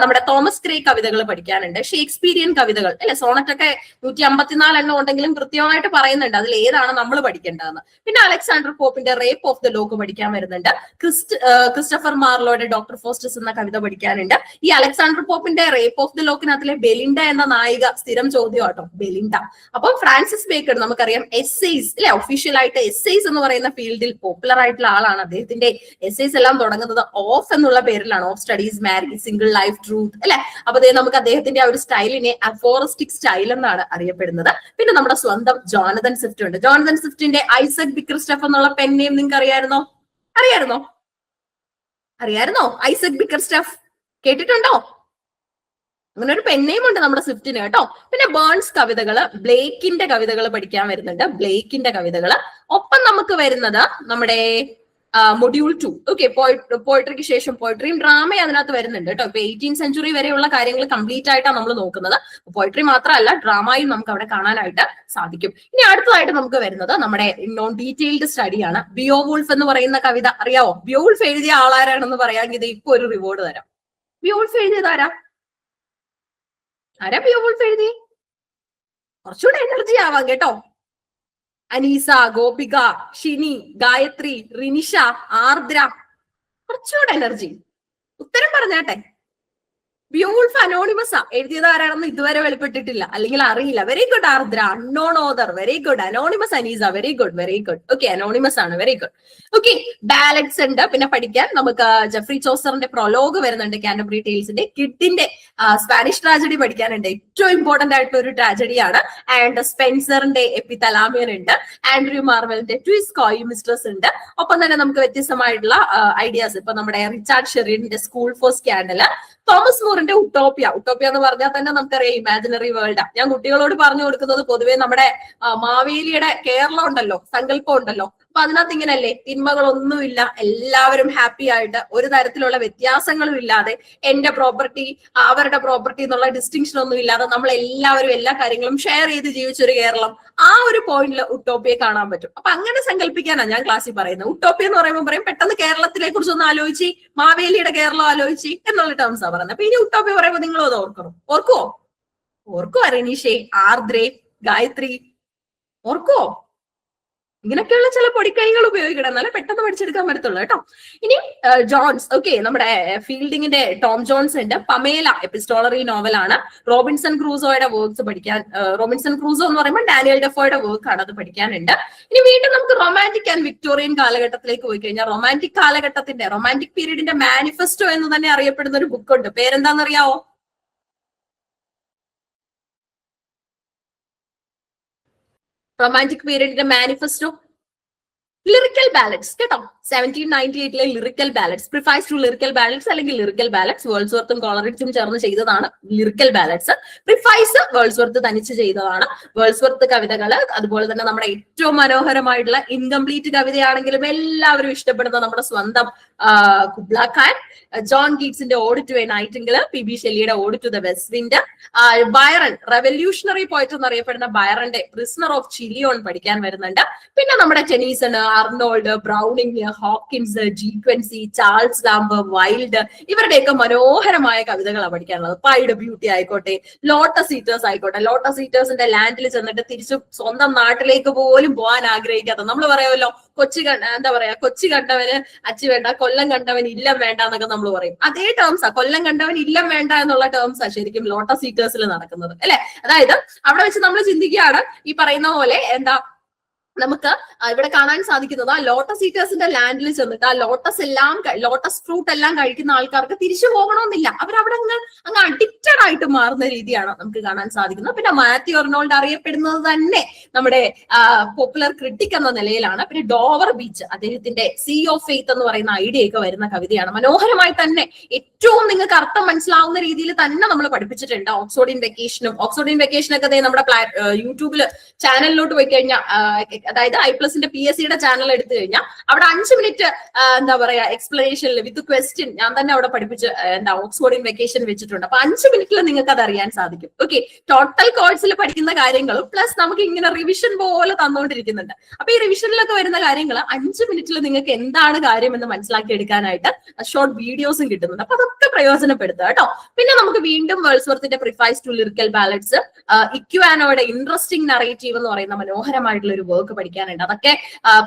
നമ്മുടെ തോമസ് ഗ്രേ കവിതകൾ പഠിക്കാനുണ്ട്. ഷേക്സ്പീരിയൻ കവിതകൾ അല്ലെ, സോണറ്റ് ഒക്കെ 154 എണ്ണം ഉണ്ടെങ്കിലും കൃത്യമായിട്ട് പറയുന്നുണ്ട് അതിൽ ഏതാണ് നമ്മൾ പഠിക്കേണ്ടതെന്ന്. പിന്നെ അലക്സാണ്ടർ പോപ്പിന്റെ റേപ്പ് ഓഫ് ദ ലോക്ക് പഠിക്കാൻ വരുന്നുണ്ട്. ക്രിസ്റ്റഫർ മാർലോയുടെ ഡോക്ടർ ഫോസ്റ്റസ് എന്ന കവിത പഠിക്കാനുണ്ട്. ഈ അലക്സാണ്ടർ പോപ്പിന്റെ റേപ്പ് ഓഫ് ദ ലോക്കിനകത്തിലെ ബെലിൻഡ എന്ന നായിക സ്ഥിരം ചോദ്യം ആട്ടോ, ബെലിൻഡ. അപ്പം ഫ്രാൻസിസ് ബേക്കൺ നമുക്കറിയാം, എസ്സേസ് അല്ലെ, ഒഫീഷ്യൽ ആയിട്ട് എസ്സേസ് എന്ന് പറയുന്ന ഫീൽഡിൽ പോപ്പുലർ ആയിട്ടുള്ള ആളാണ്. അദ്ദേഹത്തിന്റെ എസ്സേസ് എല്ലാം തുടങ്ങുന്നത് ഓഫ് എന്നുള്ള പേരിലാണ്. Of studies, marriage, single life, truth അല്ലെ. അപ്പൊ നമുക്ക് അദ്ദേഹത്തിന്റെ ആ ഒരു സ്റ്റൈലിനെ അഫോറിസ്റ്റിക് സ്റ്റൈൽ എന്നാണ് അറിയപ്പെടുന്നത്. പിന്നെ നമ്മുടെ സ്വന്തം ജോണതൻ സ്വിഫ്റ്റ് ഉണ്ട്. ജോണതൻ സ്വിഫ്റ്റിന്റെ ഐസക് ബിക്കർസ്റ്റഫ് എന്നുള്ള പെൻ നെയിം നിങ്ങൾക്ക് അറിയായിരുന്നോ? ഐസക് ബിക്കർസ്റ്റഫ് കേട്ടിട്ടുണ്ടോ? അങ്ങനെ ഒരു പെൻ നെയിം ഉണ്ട് നമ്മുടെ സ്വിഫ്റ്റിന് കേട്ടോ. പിന്നെ ബേൺസ് കവിതകള്, ബ്ലേക്കിന്റെ കവിതകൾ പഠിക്കാൻ വരുന്നുണ്ട്. ബ്ലേക്കിന്റെ കവിതകള്. ഒപ്പം നമുക്ക് വരുന്നത് നമ്മുടെ മൊഡ്യൂൾ 2. ഓക്കെ, പോയിട്രിക്ക് ശേഷം പോയിട്രിയും ഡ്രാമയും അതിനകത്ത് വരുന്നുണ്ട് കേട്ടോ. ഇപ്പൊ 18th സെഞ്ചുറി വരെയുള്ള കാര്യങ്ങൾ കംപ്ലീറ്റ് ആയിട്ടാണ് നമ്മൾ നോക്കുന്നത്. പോയിട്രി മാത്രമല്ല, ഡ്രാമയും നമുക്ക് അവിടെ കാണാനായിട്ട് സാധിക്കും. ഇനി അടുത്തതായിട്ട് നമുക്ക് വരുന്നത് നമ്മുടെ നോൺ ഡീറ്റെയിൽഡ് സ്റ്റഡിയാണ്. ബിയോവുൾഫ് എന്ന് പറയുന്ന കവിത അറിയാവോ? ബിയോവുൾഫ് എഴുതിയ ആളാരാണെന്ന് പറയാമെങ്കിൽ ഇത് ഇപ്പൊ ഒരു റിവാർഡ് തരാം. ബിയോവുൾഫ് എഴുതിയത് ആരാ ബിയോവുൾഫ് എഴുതി? കുറച്ചുകൂടെ എനർജി ആവാം കേട്ടോ. അനീസ, ഗോപിക, ഷിനി, ഗായത്രി, റിനിഷ, ആർദ്ര, കുറച്ചുകൂടെ എനർജി. ഉത്തരം പറഞ്ഞാട്ടെ. ബിയോവുൾഫ് അനോണിമസ് എഴുതിയത് ആരാണെന്ന് ഇതുവരെ വെളിപ്പെട്ടിട്ടില്ല, അല്ലെങ്കിൽ അറിയില്ല. Very good Ardra. Unknown author, very good. Anonymous Anisa, very good, very good. Okay, anonymous ആണ്, വെരി ഗുഡ്. ഓക്കെ, ബാലൻസ് ഉണ്ട്. പിന്നെ പഠിക്കാൻ നമുക്ക് ജെഫ്രി ചോസറിന്റെ പ്രൊലോഗ് വരുന്നുണ്ട്, കാൻറ്റർബറി ടെയിൽസിന്റെ. കിഡിന്റെ സ്പാനിഷ് ട്രാജഡി പഠിക്കാനുണ്ട്. ഏറ്റവും ഇമ്പോർട്ടന്റ് ആയിട്ടുള്ള ഒരു ട്രാജഡിയാണ്. ആൻഡ് സ്പെൻസറിന്റെ എപ്പിതലാമിയൻ ഉണ്ട്. ആൻഡ്രൂ മാർവലിന്റെ ട്വിസ് കോയി മിസ്ട്രസ് ഉണ്ട്. ഒപ്പം തന്നെ നമുക്ക് വ്യത്യസ്തമായിട്ടുള്ള ഐഡിയാസ്, ഇപ്പൊ നമ്മുടെ Richard ഷെറിഡിന്റെ school for സ്കാൻഡല്, Thomas മൂറിന്റെ utopia എന്ന് പറഞ്ഞാൽ തന്നെ നമുക്കറിയാം ഇമാജിനറി വേൾഡാ. ഞാൻ കുട്ടികളോട് പറഞ്ഞു കൊടുക്കുന്നത് പൊതുവെ നമ്മുടെ മാവേലിയുടെ കേരളം ഉണ്ടല്ലോ, സങ്കല്പം ഉണ്ടല്ലോ. അപ്പൊ അതിനകത്ത് ഇങ്ങനല്ലേ, തിന്മകളൊന്നുമില്ല, എല്ലാവരും ഹാപ്പി ആയിട്ട് ഒരു തരത്തിലുള്ള വ്യത്യാസങ്ങളും ഇല്ലാതെ, എന്റെ പ്രോപ്പർട്ടി അവരുടെ പ്രോപ്പർട്ടി എന്നുള്ള ഡിസ്റ്റിങ്ഷൻ ഒന്നും ഇല്ലാതെ നമ്മൾ എല്ലാവരും എല്ലാ കാര്യങ്ങളും ഷെയർ ചെയ്ത് ജീവിച്ചൊരു കേരളം. ആ ഒരു പോയിന്റിൽ ഉട്ടോപ്യയെ കാണാൻ പറ്റും. അപ്പൊ അങ്ങനെ സങ്കല്പിക്കാനാണ് ഞാൻ ക്ലാസ്സിൽ പറയുന്നത്. ഉട്ടോപ്യ എന്ന് പറയുമ്പോൾ പറയും പെട്ടെന്ന് കേരളത്തിലെ കുറിച്ച് ഒന്ന് ആലോചിച്ച്, മാവേലിയുടെ കേരളം ആലോചിച്ച് എന്നുള്ള ടേംസാ പറയുന്നത്. അപ്പൊ ഇനി ഉട്ടോപ്യ പറയുമ്പോൾ നിങ്ങൾ അത് ഓർക്കുവോ? റിനീഷേ, ആർദ്രേ, ഗായത്രി, ഓർക്കുവോ? ഇങ്ങനെയൊക്കെയുള്ള ചില പൊടിക്കൈകൾ ഉപയോഗിക്കണം, എന്നാലേ പെട്ടെന്ന് പഠിച്ചെടുക്കാൻ പറ്റത്തുള്ളൂ കേട്ടോ. ഇനി ജോൺസ്, ഓക്കെ, നമ്മുടെ ഫീൽഡിങ്ങിന്റെ ടോം ജോൺസിന്റെ പമേല എപ്പിസ്റ്റോളറി നോവലാണ്. റോബിൻസൺ ക്രൂസോയുടെ വർക്ക്സ് പഠിക്കാൻ, റോബിൻസൺ ക്രൂസോ എന്ന് പറയുമ്പോൾ ഡാനിയൽ ഡെഫോയുടെ വർക്ക് ആണ്, അത് പഠിക്കാനുണ്ട്. ഇനി വീണ്ടും നമുക്ക് റൊമാൻറ്റിക് ആൻഡ് വിക്ടോറിയൻ കാലഘട്ടത്തിലേക്ക് പോയി കഴിഞ്ഞാൽ റൊമാൻറ്റിക് കാലഘട്ടത്തിന്റെ, റൊമാൻറ്റിക് പീരീഡിന്റെ മാനിഫെസ്റ്റോ എന്ന് തന്നെ അറിയപ്പെടുന്ന ഒരു ബുക്ക് ഉണ്ട്. പേരെന്താണെന്നറിയാവോ? റൊമാൻറ്റിക് പീരീഡിന്റെ മാനിഫെസ്റ്റോ, ലിറിക്കൽ ബാലൻസ് കേട്ടോ. 1798 lyrical ballads, preface to lyrical ballads അല്ലെങ്കിൽ ലിറിക്കൽ ബാലൻസ്, വേൾഡ്സ്വർത്തും കോളറിഡ്സും ചേർന്ന് ചെയ്തതാണ് ലിറിക്കൽ ബാലൻസ്. പ്രിഫൈസ് വേൾഡ്സ്വർത്ത് തനിച്ച് ചെയ്തതാണ്. വേൾഡ്സ്വർത്ത് കവിതകള്, അതുപോലെ തന്നെ നമ്മുടെ ഏറ്റവും മനോഹരമായിട്ടുള്ള ഇൻകംപ്ലീറ്റ് കവിതയാണെങ്കിലും എല്ലാവരും ഇഷ്ടപ്പെടുന്ന നമ്മുടെ സ്വന്തം കുബ്ല ഖാൻ, ജോൺ കീറ്റ്സിന്റെ ode to a nightingale, P B. ഷെല്ലിയുടെ ode to the west wind, Byron, revolutionary poet എന്നറിയപ്പെടുന്ന ബൈറന്റെ പ്രിസണർ ഓഫ് ചിലിയോൺ പഠിക്കാൻ വരുന്നുണ്ട്. പിന്നെ നമ്മുടെ Tennyson, Arnold, Browning, Hawkins, De Quincey, Charles Lamb, Wilde, ഇവരുടെയൊക്കെ മനോഹരമായ കവിതകളാണ് പഠിക്കാനുള്ളത്. പൈഡ് ബ്യൂട്ടി ആയിക്കോട്ടെ, ലോട്ടസ് ഈറ്റേഴ്സ് ആയിക്കോട്ടെ. ലോട്ടസ് ഈറ്റേഴ്സിന്റെ ലാൻഡിൽ ചെന്നിട്ട് തിരിച്ചു സ്വന്തം നാട്ടിലേക്ക് പോലും പോകാൻ ആഗ്രഹിക്കാത്ത, നമ്മൾ പറയുമല്ലോ എന്താ പറയാ, കൊച്ചി കണ്ടവന് അച്ചി വേണ്ട, കൊല്ലം കണ്ടവൻ ഇല്ലം വേണ്ട എന്നൊക്കെ നമ്മൾ പറയും. അതേ ടേംസാ, കൊല്ലം കണ്ടവൻ ഇല്ലം വേണ്ട എന്നുള്ള ടേംസാ ശരിക്കും ലോട്ടസ് ഈറ്റേഴ്സിൽ നടക്കുന്നത്, അല്ലെ? അതായത് അവിടെ വെച്ച് നമ്മൾ ചിന്തിക്കുകയാണ് ഈ പറയുന്ന പോലെ എന്താ നമുക്ക് ഇവിടെ കാണാൻ സാധിക്കുന്നത്, ആ ലോട്ടസ് ഈറ്റേഴ്സിന്റെ ലാൻഡിൽ ചെന്നിട്ട് ആ ലോട്ടസ് ഫ്രൂട്ട് എല്ലാം കഴിക്കുന്ന ആൾക്കാർക്ക് തിരിച്ചു പോകണമെന്നില്ല, അവരവിടെ അങ്ങ് അഡിക്റ്റഡ് ആയിട്ട് മാറുന്ന രീതിയാണ് നമുക്ക് കാണാൻ സാധിക്കുന്നത്. പിന്നെ മാത്യു അർണോൾഡ് അറിയപ്പെടുന്നത് തന്നെ നമ്മുടെ പോപ്പുലർ ക്രിട്ടിക് എന്ന നിലയിലാണ്. പിന്നെ ഡോവർ ബീച്ച്, അദ്ദേഹത്തിന്റെ സീ ഓഫ് ഫെയ്ത്ത് എന്ന് പറയുന്ന ഐഡിയ ഒക്കെ വരുന്ന കവിതയാണ്. മനോഹരമായി തന്നെ ഏറ്റവും നിങ്ങൾക്ക് അർത്ഥം മനസ്സിലാവുന്ന രീതിയിൽ തന്നെ നമ്മൾ പഠിപ്പിച്ചിട്ടുണ്ട്. ഓക്സ്ഫോർഡിൻ വെക്കേഷനൊക്കെ നമ്മുടെ യൂട്യൂബിൽ ചാനലിലോട്ട് പോയി കഴിഞ്ഞാൽ, അതായത് ഐപ്ലസിന്റെ PSCയുടെ ചാനൽ എടുത്തു കഴിഞ്ഞാൽ അവിടെ 5 മിനിറ്റ് എന്താ പറയാ എക്സ്പ്ലനേഷനിൽ വിത്ത് ക്വസ്റ്റ്യൻ ഞാൻ തന്നെ അവിടെ പഠിപ്പിച്ച് ഓക്സ്ഫോർഡിൻ വെക്കേഷൻ വെച്ചിട്ടുണ്ട്. അപ്പൊ 5 മിനിറ്റിൽ നിങ്ങൾക്ക് അത് അറിയാൻ സാധിക്കും. ഓക്കെ, ടോട്ടൽ കോഴ്സിൽ പഠിക്കുന്ന കാര്യങ്ങളും പ്ലസ് നമുക്ക് ഇങ്ങനെ റിവിഷൻ പോലെ തന്നുകൊണ്ടിരിക്കുന്നുണ്ട്. അപ്പൊ ഈ റിവിഷനിലൊക്കെ വരുന്ന കാര്യങ്ങൾ 5 മിനിറ്റിൽ നിങ്ങൾക്ക് എന്താണ് കാര്യം എന്ന് മനസ്സിലാക്കി എടുക്കാനായിട്ട് ഷോർട്ട് വീഡിയോസും കിട്ടുന്നുണ്ട്. അപ്പൊ അതൊക്കെ പ്രയോജനപ്പെടുത്തുക കേട്ടോ. പിന്നെ നമുക്ക് വീണ്ടും വേൾഡ്സ്വർത്തിന്റെ പ്രിഫൈസ് ടു ലിറിക്കൽ ബാലൻസ്, ഇക്വാനോയുടെ ഇൻട്രസ്റ്റിംഗ് നറേറ്റീവ് എന്ന് പറയുന്ന മനോഹരമായിട്ടുള്ള ഒരു വർക്ക് പഠിക്കാനുണ്ട്. അതൊക്കെ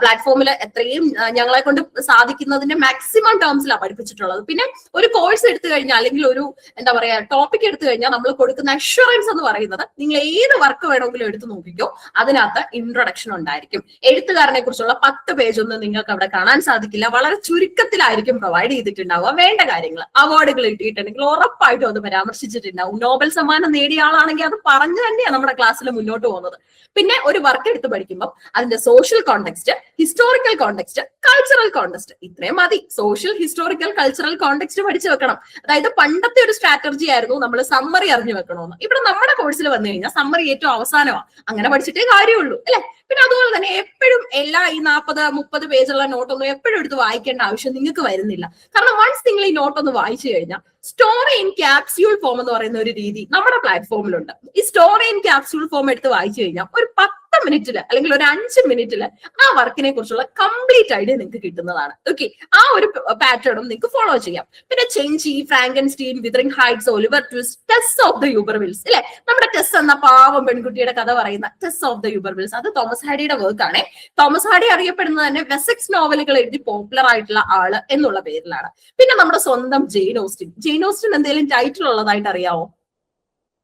പ്ലാറ്റ്ഫോമിൽ എത്രയും ഞങ്ങളെ കൊണ്ട് സാധിക്കുന്നതിന്റെ മാക്സിമം ടേംസിലാണ് പഠിപ്പിച്ചിട്ടുള്ളത്. പിന്നെ ഒരു കോഴ്സ് എടുത്തു കഴിഞ്ഞാൽ അല്ലെങ്കിൽ ഒരു എന്താ പറയാ ടോപ്പിക് എടുത്തു കഴിഞ്ഞാൽ നമ്മൾ കൊടുക്കുന്ന അഷുറൻസ് എന്ന് പറയുന്നത്, നിങ്ങൾ ഏത് വർക്ക് വേണമെങ്കിലും എടുത്തു നോക്കിക്കോ, അതിനകത്ത് ഇൻട്രൊഡക്ഷൻ ഉണ്ടായിരിക്കും. എഴുത്തുകാരനെ കുറിച്ചുള്ള 10 പേജൊന്നും നിങ്ങൾക്ക് അവിടെ കാണാൻ സാധിക്കില്ല, വളരെ ചുരുക്കത്തിലായിരിക്കും പ്രൊവൈഡ് ചെയ്തിട്ടുണ്ടാവുക. വേണ്ട കാര്യങ്ങൾ, അവാർഡുകൾ കിട്ടിയിട്ടുണ്ടെങ്കിൽ ഉറപ്പായിട്ടും അത് പരാമർശിച്ചിട്ടുണ്ടാവും. നോബൽ സമ്മാനം നേടിയ ആളാണെങ്കിൽ അത് പറഞ്ഞു തന്നെയാണ് നമ്മുടെ ക്ലാസ്സിൽ മുന്നോട്ട് പോകുന്നത്. പിന്നെ ഒരു വർക്ക് എടുത്ത് പഠിക്കുമ്പോൾ അതിന്റെ social context, historical context, cultural context, ഇത്രയും മതി. സോഷ്യൽ, ഹിസ്റ്റോറിക്കൽ, കൾച്ചറൽ കോണ്ടെക്സ്റ്റ് പഠിച്ചു വെക്കണം. അതായത് പണ്ടത്തെ ഒരു സ്ട്രാറ്റജി ആയിരുന്നു നമ്മൾ സമ്മറി അറിഞ്ഞു വെക്കണമെന്ന്. ഇവിടെ നമ്മുടെ കോഴ്സിൽ വന്നു കഴിഞ്ഞാൽ സമ്മറി ഏറ്റവും അവസാനമാണ്, അങ്ങനെ പഠിച്ചിട്ടേ കാര്യമുള്ളൂ, അല്ലെ? പിന്നെ അതുപോലെ തന്നെ എപ്പോഴും എല്ലാ ഈ 40-30 പേജുള്ള നോട്ടൊന്നും എപ്പോഴും എടുത്ത് വായിക്കേണ്ട ആവശ്യം നിങ്ങൾക്ക് വരുന്നില്ല. കാരണം വൺസ് നിങ്ങൾ ഈ നോട്ടൊന്ന് വായിച്ചു കഴിഞ്ഞാൽ സ്റ്റോറി ഇൻ ക്യാപ്സ്യൂൾ ഫോം എന്ന് പറയുന്ന ഒരു രീതി നമ്മുടെ പ്ലാറ്റ്ഫോമിലുണ്ട്. ഈ സ്റ്റോറി ഇൻ ക്യാപ്സ്യൂൾ ഫോം എടുത്ത് വായിച്ചു കഴിഞ്ഞാൽ ഒരു 10 മിനിറ്റില് അല്ലെങ്കിൽ ഒരു 5 മിനിറ്റില് ആ വർക്കിനെ കുറിച്ചുള്ള കംപ്ലീറ്റ് ഐഡിയ നിങ്ങൾക്ക് കിട്ടുന്നതാണ്. ഓക്കെ, ആ ഒരു പാറ്റേണും നിങ്ങൾക്ക് ഫോളോ ചെയ്യാം. പിന്നെ ചെഞ്ചി, Frankenstein, wuthering heights, Oliver Twist, Tess of the Urbervilles, അല്ലെ? നമ്മുടെ ടെസ് എന്ന പാവം പെൺകുട്ടിയുടെ കഥ പറയുന്ന ടെസ് ഓഫ് ദ യൂബർവിൽസ്, അത് തോമസ് ഹാഡിയുടെ വർക്ക് ആണ്. തോമസ് ഹാഡി അറിയപ്പെടുന്നത് തന്നെ വെസെക്സ് നോവലുകൾ എഴുതി പോപ്പുലർ ആയിട്ടുള്ള ആള് എന്നുള്ള പേരിലാണ്. പിന്നെ നമ്മുടെ സ്വന്തം ജെയിൻ ഓസ്റ്റിൻ. ജെയിൻ ഓസ്റ്റിൻ എന്തെങ്കിലും ടൈറ്റിൽ ഉള്ളതായിട്ട് അറിയാവോ?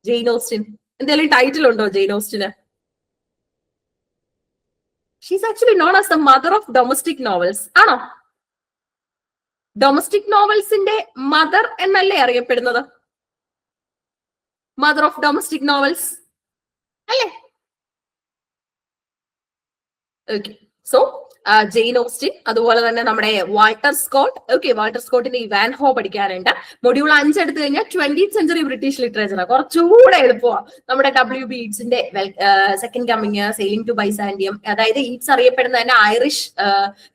ജെയിൻ ഓസ്റ്റിൻ എന്തെങ്കിലും ടൈറ്റിൽ ഉണ്ടോ ജെയിൻ ഓസ്റ്റിന്? She's actually known as the mother of domestic novels. ആണോ? ഡൊമസ്റ്റിക് നോവൽസിന്റെ മദർ എന്നല്ലേ അറിയപ്പെടുന്നത്? മദർ ഓഫ് ഡൊമസ്റ്റിക് നോവൽസ് അല്ലേ? ഓക്കെ, സോ ജെയിൻ ഓസ്റ്റിൻ, അതുപോലെ തന്നെ നമ്മുടെ വാൾട്ടർ സ്കോട്ട്. ഓക്കെ, വാൾട്ടർ സ്കോട്ടിന്റെ ഇവാൻഹോ പഠിക്കാനുണ്ട്. മൊഡ്യൂൾ 5 എടുത്തു കഴിഞ്ഞാൽ 20th സെഞ്ചുറി ബ്രിട്ടീഷ് ലിറ്ററേച്ചർ കുറച്ചുകൂടെ എളുപ്പമാണ്. നമ്മുടെ WB ഈറ്റ്സിന്റെ second coming, sailing to Byzantium, അതായത് ഈറ്റ്സ് അറിയപ്പെടുന്ന തന്നെ ഐറിഷ്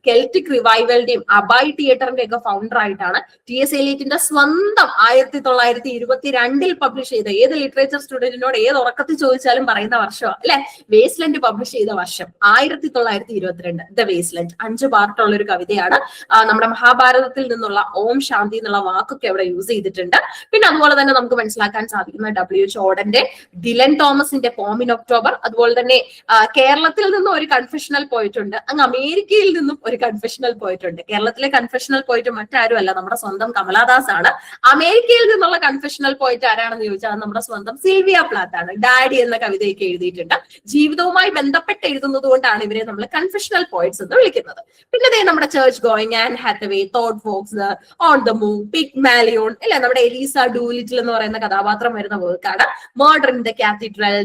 കെൽറ്റിക് റിവൈവലിന്റെയും അബായ് തിയേറ്ററിന്റെ ഒക്കെ ഫൗണ്ടർ ആയിട്ടാണ്. TS എലീറ്റിന്റെ സ്വന്തം 1922 പബ്ലിഷ് ചെയ്ത, ഏത് ലിറ്ററേച്ചർ സ്റ്റുഡന്റിനോട് ഏത് ഉറക്കത്തിൽ ചോദിച്ചാലും പറയുന്ന വർഷമാണ്, അല്ലെ? വേസ്റ്റ്ലൻഡ് പബ്ലിഷ് ചെയ്ത വർഷം 1922, ദ ഗ്രേസ്ലൻഡ്. 5 പാർട്ടുള്ള ഒരു കവിതയാണ്. നമ്മുടെ മഹാഭാരതത്തിൽ നിന്നുള്ള ഓം ശാന്തി എന്നുള്ള വാക്കൊക്കെ അവിടെ യൂസ് ചെയ്തിട്ടുണ്ട്. പിന്നെ അതുപോലെ തന്നെ നമുക്ക് മനസ്സിലാക്കാൻ സാധിക്കുന്ന W.H. ഓഡന്റെ ഡിലൻ തോമസിന്റെ പോം ഇൻ ഒക്ടോബർ, അതുപോലെ തന്നെ കേരളത്തിൽ നിന്നും ഒരു കൺഫെഷണൽ പോയിറ്റ് ഉണ്ട്, അങ്ങ് അമേരിക്കയിൽ നിന്നും ഒരു കൺഫെഷണൽ പോയിറ്റ് ഉണ്ട്. കേരളത്തിലെ കൺഫെഷണൽ പോയിറ്റ് മറ്റാരും അല്ല, നമ്മുടെ സ്വന്തം കമലാദാസ് ആണ്. അമേരിക്കയിൽ നിന്നുള്ള കൺഫെഷണൽ പോയിറ്റ് ആരാണെന്ന് ചോദിച്ചാൽ നമ്മുടെ സ്വന്തം സിൽവിയ പ്ലാത്ത് ആണ്. ഡാഡി എന്ന കവിതയൊക്കെ എഴുതിയിട്ടുണ്ട്. ജീവിതവുമായി ബന്ധപ്പെട്ട് എഴുതുന്നത് കൊണ്ടാണ് ഇവരെ നമ്മൾ കൺഫെഷണൽ പോയിറ്റ്സ് എന്ന് വിളിക്കുന്നത്. പിന്നെ നമ്മുടെ church going, Anne Hathaway, thought fox, on the move, Pygmalion അല്ലെ, നമ്മുടെ എലീസ ഡൂലിറ്റിൽ എന്ന് പറയുന്ന കഥാപാത്രം വരുന്ന വർക്കാണ്. Murder in the cathedral,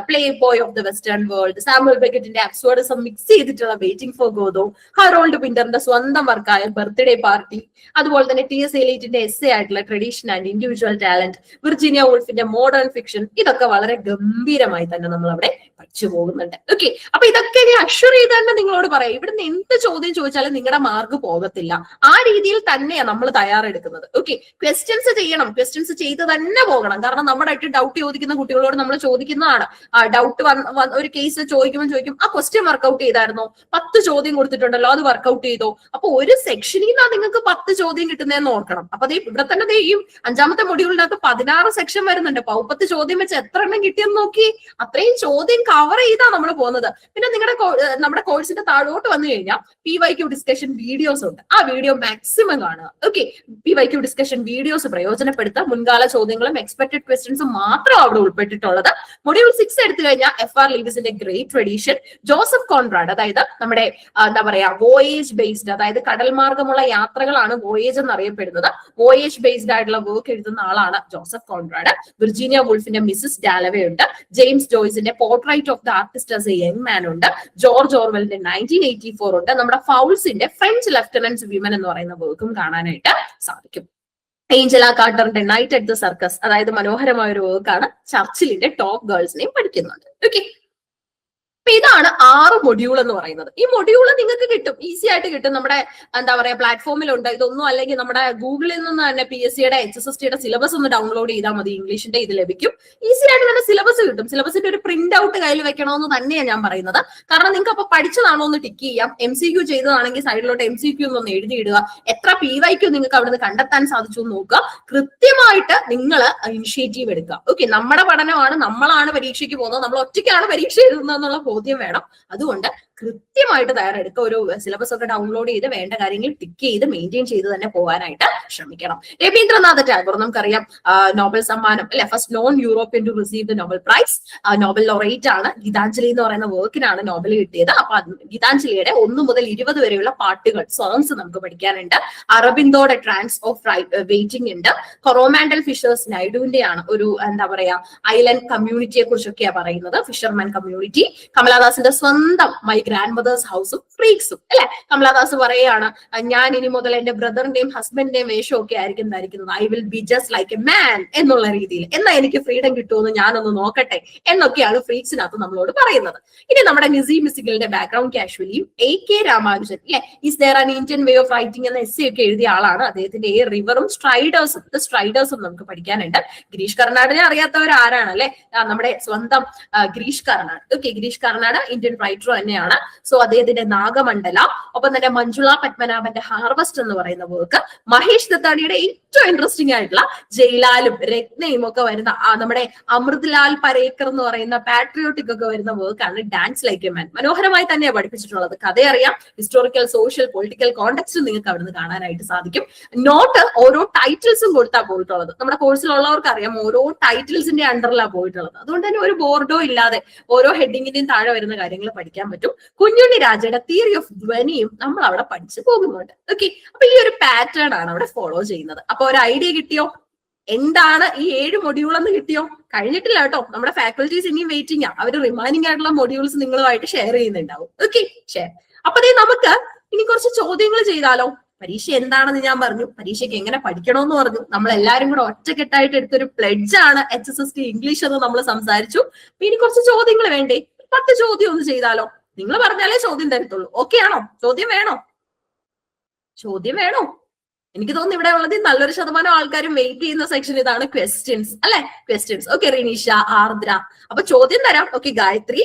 play boy of the western world, Samuel ബെക്കറ്റിന്റെ അബ്സോർഡിസം മിക്സ് ചെയ്തിട്ടുള്ള വെയിറ്റിംഗ് ഫോർ ഗോദോ, ഹറോൾഡ് പിന്ററിന്റെ സ്വന്തം വർക്കായ ബർത്ത്ഡേ പാർട്ടി, അതുപോലെ തന്നെ T.S. എലീറ്റിന്റെ എസ്സേ ആയിട്ടുള്ള tradition and individual talent, Virginia വൂൾഫിന്റെ മോഡേൺ ഫിക്ഷൻ, ഇതൊക്കെ വളരെ ഗംഭീരമായി തന്നെ നമ്മൾ അവിടെ പഠിച്ചു പോകുന്നുണ്ട്. ഓക്കെ, അപ്പൊ ഇതൊക്കെ ഞാൻ അഷ്വർ ചെയ്ത് തന്നെ നിങ്ങളോട് പറയാം. ഇവിടുന്ന് എന്ത് ചോദ്യം ചോദിച്ചാലും നിങ്ങളുടെ മാർക്ക് പോകത്തില്ല. ആ രീതിയിൽ തന്നെയാണ് നമ്മൾ തയ്യാറെടുക്കുന്നത്. ഓക്കെ, ക്വസ്റ്റ്യൻസ് ചെയ്യണം, ക്വസ്റ്റ്യൻസ് ചെയ്ത് തന്നെ പോകണം. കാരണം നമ്മുടെ ആയിട്ട് ഡൗട്ട് ചോദിക്കുന്ന കുട്ടികളോട് നമ്മൾ ചോദിക്കുന്നതാണ്. ഡൗട്ട് ഒരു കേസ് ചോദിക്കും, ആ ക്വസ്റ്റ്യൻ വർക്ക്ഔട്ട് ചെയ്തായിരുന്നോ, 10 ചോദ്യം കൊടുത്തിട്ടുണ്ടല്ലോ, അത് വർക്ക്ഔട്ട് ചെയ്തോ. അപ്പൊ ഒരു സെക്ഷനിൽ നിന്നാണ് നിങ്ങൾക്ക് 10 ചോദ്യം കിട്ടുന്നതെന്ന് ഓർക്കണം. അപ്പൊ ഇവിടെ തന്നെ ഈ 5ാമത്തെ മൊഡ്യൂളിനകത്ത് 16 സെക്ഷൻ വരുന്നുണ്ട്. 10 ചോദ്യം വെച്ച് എത്ര എണ്ണം കിട്ടിയെന്ന് നോക്കി. അത്രയും ചോദ്യം കവർ ചെയ്താ നമ്മൾ പോകുന്നത്. പിന്നെ നമ്മുടെ കോഴ്സിന്റെ താഴോട്ട് വന്നു കഴിഞ്ഞാൽ PYQ ഡിസ്കഷൻ വീഡിയോസ് ഉണ്ട്. ആ വീഡിയോ മാക്സിമം കാണുക. ഓക്കെ, PYQ ഡിസ്കഷൻ വീഡിയോസ് പ്രയോജനപ്പെടുത്തുക. മുൻകാല ചോദ്യങ്ങളും എക്സ്പെക്ടഡ് ക്വസ്റ്റ്യൻസും മാത്രം അവിടെ ഉൾപ്പെട്ടിട്ടുള്ളത്. മൊഡ്യൂൾ 6 എടുത്തു കഴിഞ്ഞാൽ FR ലീവിസിന്റെ ഗ്രേറ്റ് ട്രഡീഷൻ, ജോസഫ് കോൺറാഡ്, അതായത് നമ്മുടെ എന്താ പറയാ വോയേജ് ബേസ്ഡ്, അതായത് കടൽ മാർഗമുള്ള യാത്രകളാണ് വോയേജ് എന്നറിയപ്പെടുന്നത്. വോയേജ് ബേസ്ഡ് ആയിട്ടുള്ള വർക്ക് എഴുതുന്ന ആളാണ് ജോസഫ് കോൺറാഡ്. വിർജീനിയ വൂൾഫിന്റെ മിസ്സസ് ഡാലവേ ഉണ്ട്. ജെയിംസ് ജോയ്സിന്റെ portrait of the artist as a young man ഉണ്ട്. ജോർജ് ഓർവെലിന്റെ 1984 ഉണ്ട്. നമ്മുടെ ഫൗൾസിന്റെ ഫ്രഞ്ച് ലെഫ്റ്റനൻറ്റ്സ് വിമൻ എന്ന് പറയുന്ന വർക്കും കാണാനായിട്ട് സാധിക്കും. ഏഞ്ചല കാർട്ടറിന്റെ നൈറ്റ് അറ്റ് ദ സർക്കസ്, അതായത് മനോഹരമായ ഒരു വർക്കാണ്. ചർച്ചിലിന്റെ ടോപ്പ് ഗേൾസിനെയും പഠിക്കുന്നുണ്ട്. ഓക്കെ, അപ്പൊ ഇതാണ് 6 മൊഡ്യൂൾ എന്ന് പറയുന്നത്. ഈ മൊഡ്യൂൾ നിങ്ങൾക്ക് കിട്ടും, ഈസി ആയിട്ട് കിട്ടും. നമ്മുടെ എന്താ പറയാ പ്ലാറ്റ്ഫോമിലുണ്ട്. ഇതൊന്നും അല്ലെങ്കിൽ നമ്മുടെ ഗൂഗിളിൽ നിന്ന് തന്നെ PSCയുടെ HSSTയുടെ സിലബസ് ഒന്ന് ഡൗൺലോഡ് ചെയ്താൽ മതി. ഇംഗ്ലീഷിന്റെ ഇത് ലഭിക്കും. ഈസി ആയിട്ട് തന്നെ സിലബസ് കിട്ടും. സിലബസിന്റെ ഒരു പ്രിന്റ് ഔട്ട് കയ്യിൽ വെക്കണമെന്ന് തന്നെയാണ് ഞാൻ പറയുന്നത്. കാരണം നിങ്ങൾക്ക് അപ്പൊ പഠിച്ചതാണോ എന്ന് ടിക്ക് ചെയ്യാം. MCQ ചെയ്തതാണെങ്കിൽ സൈഡിലോട്ട് MCQ എന്നൊന്ന് എഴുതിയിടുക. എത്ര PYQ നിങ്ങൾക്ക് അവിടുന്ന് കണ്ടെത്താൻ സാധിച്ചു എന്ന് നോക്കുക. കൃത്യമായിട്ട് നിങ്ങൾ ഇനിഷ്യേറ്റീവ് എടുക്കുക. ഓക്കെ, നമ്മുടെ പഠനമാണ്, നമ്മളാണ് പരീക്ഷയ്ക്ക് പോകുന്നത്, നമ്മൾ ഒറ്റയ്ക്കാണ് പരീക്ഷ എഴുതുന്നതെന്നുള്ള ബോധ്യം വേണം. അതുകൊണ്ട് കൃത്യമായിട്ട് തയ്യാറെടുക്കുക. ഒരു സിലബസ് ഒക്കെ ഡൗൺലോഡ് ചെയ്ത് വേണ്ട കാര്യങ്ങൾ ടിക്ക് ചെയ്ത് മെയിൻറ്റെയിൻ ചെയ്ത് തന്നെ പോകാനായിട്ട് ശ്രമിക്കണം. രവീന്ദ്രനാഥ ടാഗോർ നമുക്കറിയാം, നോബൽ സമ്മാനം അല്ലെ, first non European to receive the Nobel prize, Nobel laureate ആണ്. ഗീതാഞ്ജലി എന്ന് പറയുന്ന വർക്കിനാണ് നോബൽ കിട്ടിയത്. അപ്പൊ ഗീതാഞ്ജലിയുടെ 1 മുതൽ 20 വരെയുള്ള പാട്ടുകൾ, സോങ്സ് നമുക്ക് പഠിക്കാനുണ്ട്. അറബിന്ദോയുടെ ട്രാൻസ് ഓഫ് വെയിറ്റിംഗ് ഉണ്ട്. കൊറോമാൻഡൽ ഫിഷേഴ്സ് നൈഡുവിന്റെ ആണ് ഒരു എന്താ പറയാ ഐലൻഡ് കമ്മ്യൂണിറ്റിയെ കുറിച്ചൊക്കെയാണ് പറയുന്നത്, ഫിഷർമാൻ കമ്മ്യൂണിറ്റി. കമലാദാസിന്റെ സ്വന്തം മൈ ഗ്രാൻഡ് മദേഴ്സ് ഹൗസും ഫ്രീക്സും അല്ലെ. കമലാദാസ് പറയുകയാണ്, ഞാൻ ഇനി മുതൽ എന്റെ ബ്രദറിന്റെയും ഹസ്ബൻഡിന്റെയും വേഷമൊക്കെ ആയിരിക്കും ധരിക്കുന്നത്. I will be just like a man എന്നുള്ള രീതിയിൽ. എന്നാ എനിക്ക് ഫ്രീഡം കിട്ടുമെന്ന് ഞാനൊന്ന് നോക്കട്ടെ എന്നൊക്കെയാണ് ഫ്രീക്സിനകത്ത് നമ്മളോട് പറയുന്നത്. ഇനി നമ്മുടെ നിസി മിസിക്കലിന്റെ ബാക്ക്ഗ്രൗണ്ട് കാഷ്വലിയും AK രാമാനുജൻ അല്ലെ, is there an Indian way of writing എന്ന എസ്സേ ഒക്കെ എഴുതിയ ആളാണ്. അദ്ദേഹത്തിന്റെ റിവറും സ്ട്രൈഡേഴ്സും നമുക്ക് പഠിക്കാനുണ്ട്. ഗിരീഷ് കർണാടിനെ അറിയാത്തവർ ആരാണ് അല്ലെ, നമ്മുടെ സ്വന്തം Girish Karnad. Okay, Girish Karnad Indian writer തന്നെയാണ്. സോ അദ്ദേഹത്തിന്റെ നാഗമണ്ഡല, ഒപ്പം തന്നെ മഞ്ജുള പത്മനാഭന്റെ ഹാർവസ്റ്റ് എന്ന് പറയുന്ന വർക്ക്, മഹേഷ് ദത്താടിയുടെ ഏറ്റവും ഇൻട്രസ്റ്റിംഗ് ആയിട്ടുള്ള ജയിലാലും രത്നയും ഒക്കെ വരുന്ന നമ്മുടെ അമൃത്ലാൽ പരേക്കർ എന്ന് പറയുന്ന പാട്രിയോട്ടിക് ഒക്കെ വരുന്ന വർക്കാണ് ഡാൻസ് ലൈക്ക് എ മാൻ. മനോഹരമായി തന്നെയാണ് പഠിപ്പിച്ചിട്ടുള്ളത്. കഥയറിയാം, ഹിസ്റ്റോറിക്കൽ സോഷ്യൽ പൊളിറ്റിക്കൽ കോണ്ടെക്സ്റ്റ് നിങ്ങൾക്ക് അവിടുന്ന് കാണാനായിട്ട് സാധിക്കും. നോട്ട് ഓരോ ടൈറ്റിൽസും കൊടുത്താൽ പോയിട്ടുള്ളത്. നമ്മുടെ കോഴ്സിലുള്ളവർക്ക് അറിയാം, ഓരോ ടൈറ്റിൽസിന്റെ അണ്ടറിലാണ് പോയിട്ടുള്ളത്. അതുകൊണ്ട് തന്നെ ഒരു ബോർഡോ ഇല്ലാതെ ഓരോ ഹെഡിങ്ങിന്റെയും താഴെ വരുന്ന കാര്യങ്ങൾ പഠിക്കാൻ പറ്റും. കുഞ്ഞുണ്ണി രാജയുടെ തിയറി ഓഫ് ധ്വനിയും നമ്മൾ അവിടെ പഠിച്ചു പോകുന്നുണ്ട്. ഓക്കെ, അപ്പൊ ഈ ഒരു പാറ്റേൺ ആണ് അവിടെ ഫോളോ ചെയ്യുന്നത്. അപ്പൊ ഒരു ഐഡിയ കിട്ടിയോ? എന്താണ് ഈ 7 മൊഡ്യൂൾ എന്ന് കിട്ടിയോ? കഴിഞ്ഞിട്ടില്ല കേട്ടോ, നമ്മുടെ ഫാക്കൽറ്റീസ് ഇനിയും വെയിറ്റിംഗ് ആ. അവർ റിമൈനിങ് ആയിട്ടുള്ള മൊഡ്യൂൾസ് നിങ്ങളുമായിട്ട് ഷെയർ ചെയ്യുന്നുണ്ടാവും. Okay, share. അപ്പൊ നമുക്ക് ഇനി കുറച്ച് ചോദ്യങ്ങൾ ചെയ്താലോ? പരീക്ഷ എന്താണെന്ന് ഞാൻ പറഞ്ഞു, പരീക്ഷയ്ക്ക് എങ്ങനെ പഠിക്കണമെന്ന് പറഞ്ഞു. നമ്മൾ എല്ലാവരും കൂടെ ഒറ്റക്കെട്ടായിട്ട് എടുത്തൊരു പ്ലെഡ്ജ് ആണ് HSST ഇംഗ്ലീഷ് എന്ന് നമ്മൾ സംസാരിച്ചു. ഇനി കുറച്ച് ചോദ്യങ്ങൾ വേണ്ടേ? 10 ചോദ്യം ഒന്ന് ചെയ്താലോ? നിങ്ങൾ പറഞ്ഞാലേ ചോദ്യം തരത്തുള്ളൂ. ഓക്കെ ആണോ? ചോദ്യം വേണോ? ചോദ്യം വേണോ? എനിക്ക് തോന്നുന്നു ഇവിടെ ഉള്ളത് നല്ലൊരു ശതമാനം ആൾക്കാരും വെയിറ്റ് ചെയ്യുന്ന സെക്ഷൻ ഇതാണ്, ക്വസ്റ്റ്യൻസ് അല്ലെ. ക്വസ്റ്റ്യൻസ്. ഓക്കെ, റിനീഷ, ആർദ്ര. അപ്പൊ ചോദ്യം തരാം. ഓക്കെ, ഗായത്രി,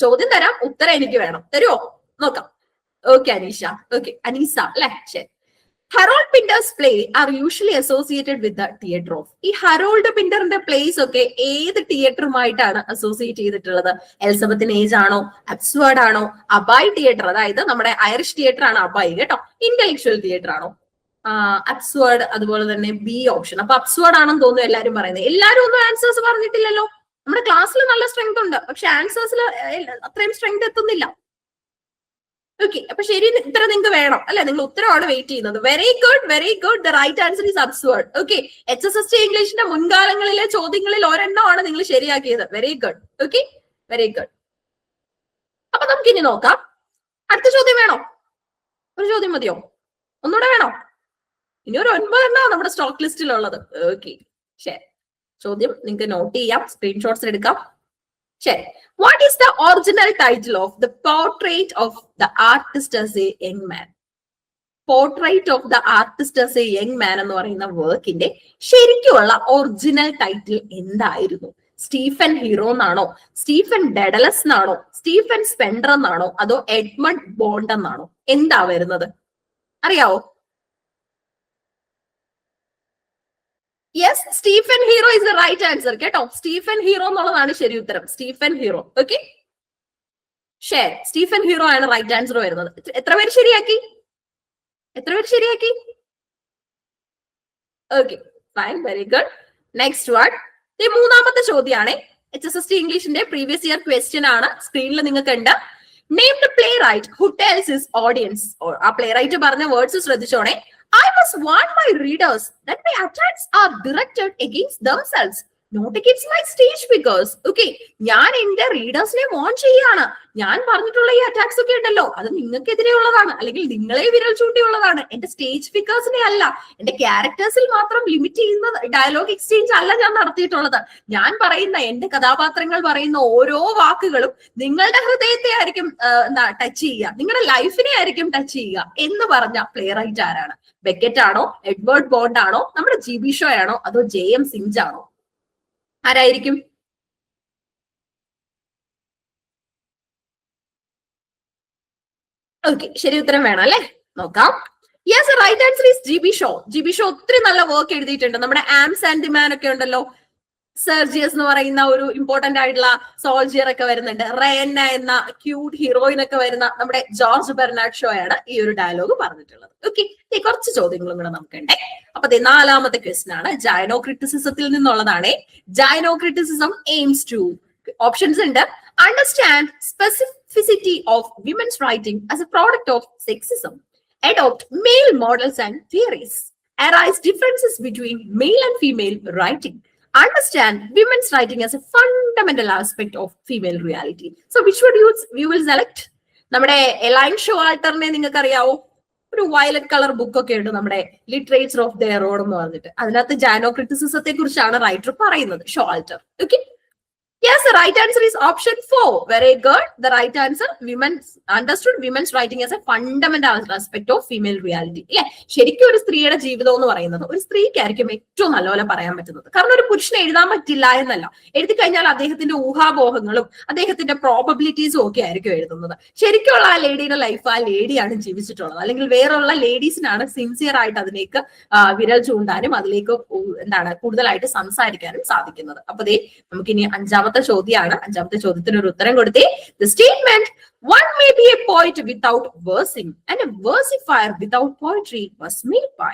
ചോദ്യം തരാം, ഉത്തരം എനിക്ക് വേണം. തരുമോ? നോക്കാം. ഓക്കെ അനീഷ, ഓക്കെ അനീസ അല്ലെ, ശരി. Harold Pinter's play are usually associated with the theatre of. ഈ ഹറോൾഡ് പിന്ററിന്റെ പ്ലേസ് ഒക്കെ ഏത് തിയേറ്ററുമായിട്ടാണ് അസോസിയേറ്റ് ചെയ്തിട്ടുള്ളത്? എലിസബത്തിന് ഏജ് ആണോ, അബ്സ്വേർഡ് ആണോ, അബായ് തിയേറ്റർ, അതായത് നമ്മുടെ ഐറിഷ് തിയേറ്റർ ആണ് അബായ് കേട്ടോ, ഇന്റലക്ച്വൽ തിയേറ്റർ ആണോ? അബ്സ്വേർഡ്, അതുപോലെ തന്നെ ബി ഓപ്ഷൻ. അപ്പൊ അബ്സ്വേർഡ് ആണെന്ന് തോന്നുന്നു എല്ലാരും പറയുന്നത്. എല്ലാരും ഒന്നും ആൻസേഴ്സ് പറഞ്ഞിട്ടില്ലല്ലോ. നമ്മുടെ ക്ലാസ്സിൽ നല്ല സ്ട്രെങ്ത് ഉണ്ട്, പക്ഷെ ആൻസേഴ്സിൽ അത്രയും സ്ട്രെങ്ത് എത്തുന്നില്ല. ഓക്കെ, അപ്പൊ ശരി, ഉത്തരം നിങ്ങൾക്ക് വേണം അല്ലെ? നിങ്ങൾ ഉത്തരമാണ് വെയിറ്റ് ചെയ്യുന്നത്. Very good, very good. The right answer is absurd. Okay, HSST ഇംഗ്ലീഷിന്റെ മുൻകാലങ്ങളിലെ ചോദ്യങ്ങളിൽ ഒരെണ്ണമാണ് നിങ്ങൾ ശരിയാക്കിയത്. Very good. Okay, very good. അപ്പൊ നമുക്ക് ഇനി നോക്കാം. അടുത്ത ചോദ്യം വേണോ? ഒരു ചോദ്യം മതിയോ? ഒന്നുകൂടെ വേണോ? ഇനി ഒരു 9 എണ്ണമാണ് നമ്മുടെ സ്റ്റോക്ക് ലിസ്റ്റിലുള്ളത്. ഓക്കെ, ശരി. ചോദ്യം നിങ്ങൾക്ക് നോട്ട് ചെയ്യാം, സ്ക്രീൻഷോട്ട്സ് എടുക്കാം. ശരി. What is the original title of the portrait of the artist as a young man? Portrait of the artist as a young മാൻ എന്ന് പറയുന്ന വർക്കിന്റെ ശരിക്കുള്ള ഒറിജിനൽ ടൈറ്റിൽ എന്തായിരുന്നു? സ്റ്റീഫൻ ഹീറോ എന്നാണോ, സ്റ്റീഫൻ ഡെഡലസ് എന്നാണോ, സ്റ്റീഫൻ സ്പെൻഡർ എന്നാണോ, അതോ എഡ്മണ്ട് ബോണ്ട് എന്നാണോ? എന്താ വരുന്നത്? അറിയാവോ? Yes, Stephen Hero is the right answer കേട്ടോ. സ്റ്റീഫൻ ഹീറോ എന്നുള്ളതാണ് ശരി ഉത്തരം. Stephen Hero. ഓക്കെ, ശരി, സ്റ്റീഫൻ ഹീറോ ആണ് റൈറ്റ് ആൻസർ വരുന്നത്. എത്ര പേര് ശരിയാക്കി? എത്ര പേര് ശരിയാക്കി? Okay, fine, very good. Next one, ഈ മൂന്നാമത്തെ ചോദ്യമാണ്. HSST ഇംഗ്ലീഷിന്റെ പ്രീവിയസ് ഇയർ ക്വസ്റ്റ്യൻ ആണ്. സ്ക്രീനിൽ നിങ്ങൾക്ക് ഉണ്ട്. Name the playwright who tells his audience. ആ പ്ലേ റൈറ്റ് പറഞ്ഞ വേർഡ്സ് ശ്രദ്ധിച്ചോണേ. I must warn my readers that my attacks are directed against themselves, not against my stage figures. Okay, ഞാൻ എന്റെ റീഡേഴ്സിനെ warn ചെയ്യാണ്. ഞാൻ പറഞ്ഞിട്ടുള്ള ഈ അറ്റാക്സ് ഒക്കെ ഉണ്ടല്ലോ, അത് നിങ്ങൾക്കെതിരെയുള്ളതാണ്, അല്ലെങ്കിൽ നിങ്ങളെ വിരൽ ചൂണ്ടിയുള്ളതാണ്. എന്റെ സ്റ്റേജ് ഫിഗേഴ്സിനെ അല്ല, എന്റെ ക്യാരക്ടേഴ്സിൽ മാത്രം ലിമിറ്റ് ചെയ്യുന്ന ഡയലോഗ് എക്സ്ചേഞ്ച് അല്ല ഞാൻ നടത്തിയിട്ടുള്ളത്. ഞാൻ പറയുന്ന, എന്റെ കഥാപാത്രങ്ങൾ പറയുന്ന ഓരോ വാക്കുകളും നിങ്ങളുടെ ഹൃദയത്തെ ആയിരിക്കും ടച്ച് ചെയ്യുക, നിങ്ങളുടെ ലൈഫിനെ ആയിരിക്കും ടച്ച് ചെയ്യുക എന്ന് പറഞ്ഞ പ്ലേ റൈറ്റ് ആരാണ്? ബെക്കറ്റ് ആണോ, എഡ്വേർഡ് ബോണ്ട് ആണോ, നമ്മുടെ GB ഷോ ആണോ, അതോ JM സിഞ്ച് ആണോ? ആരായിരിക്കും? ഓക്കെ, ശരി ഉത്തരം വേണം അല്ലെ? നോക്കാം. Yes, right answer is GB Shaw. GB Shaw ഒത്തിരി നല്ല വർക്ക് എഴുതിയിട്ടുണ്ട്. നമ്മുടെ ആംസ് ആൻഡ് ദി മാൻ ഒക്കെ ഉണ്ടല്ലോ, സെർജിയസ് എന്ന് പറയുന്ന ഒരു ഇമ്പോർട്ടന്റ് ആയിട്ടുള്ള സോൾജിയർ ഒക്കെ വരുന്നുണ്ട്. റയന്ന എന്ന ക്യൂട്ട് ഹീറോയിൻ ഒക്കെ വരുന്ന നമ്മുടെ ജോർജ് ബെർണാഡ് ഷോ ആണ് ഈ ഒരു ഡയലോഗ് പറഞ്ഞിട്ടുള്ളത്. ഓക്കെ, കുറച്ച് ചോദ്യങ്ങളും കൂടെ നമുക്കുണ്ട്. അപ്പൊ നാലാമത്തെ ക്വസ്റ്റ്യൻ ആണ്, ജൈനോ ക്രിറ്റിസിസത്തിൽ നിന്നുള്ളതാണ്. ജൈനോ ക്രിറ്റിസിസം എയിംസ് ടു, ഓപ്ഷൻസ് ഉണ്ട്. Understand specificity of women's writing as A product of sexism, adopt male models and theories, arise differences between male and female writing, understand women's writing as a fundamental aspect of female reality. So which would you will select? നമ്മുടെ A-line ഷോവാൾട്ടറിനെ നിങ്ങൾക്ക് അറിയാവോ? ഒരു violet colour book ഒക്കെ ഉണ്ട്, നമ്മുടെ literature of their road എന്ന് പറഞ്ഞിട്ട്. അതിനകത്ത് ജൈനോ ക്രിറ്റിസിസത്തെ കുറിച്ചാണ് റൈറ്റർ പറയുന്നത്, Showalter. Okay, yes, the right answer is option 4. Very good. The right answer, women understood women's writing as a fundamental aspect of female reality. അല്ലെ, ശരിക്കും ഒരു സ്ത്രീയുടെ ജീവിതം എന്ന് പറയുന്നത് ഒരു സ്ത്രീക്കായിരിക്കും ഏറ്റവും നല്ലപോലെ പറയാൻ പറ്റുന്നത്. കാരണം ഒരു പുരുഷന് എഴുതാൻ പറ്റില്ല എന്നല്ല, എഴുതി കഴിഞ്ഞാൽ അദ്ദേഹത്തിന്റെ ഊഹാപോഹങ്ങളും അദ്ദേഹത്തിന്റെ പ്രോബബിലിറ്റീസും ഒക്കെ ആയിരിക്കും എഴുതുന്നത്. ശരിക്കുള്ള ആ ലേഡിയുടെ ലൈഫ് ആ ലേഡിയാണ് ജീവിച്ചിട്ടുള്ളത്, അല്ലെങ്കിൽ വേറെയുള്ള ലേഡീസിനാണ് സിൻസിയർ ആയിട്ട് അതിലേക്ക് വിരൽ ചൂണ്ടാനും അതിലേക്ക് കൂടുതലായിട്ട് സംസാരിക്കാനും സാധിക്കുന്നത്. അപ്പൊ നമുക്കിനി അഞ്ചാമത്തെ ചോദ്യമാണ്. അഞ്ചാമത്തെ ചോദ്യത്തിന് ഒരു ഉത്തരം കൊടുത്തേ. The statement, one may be a poet without versing and a versifier without poetry was made by.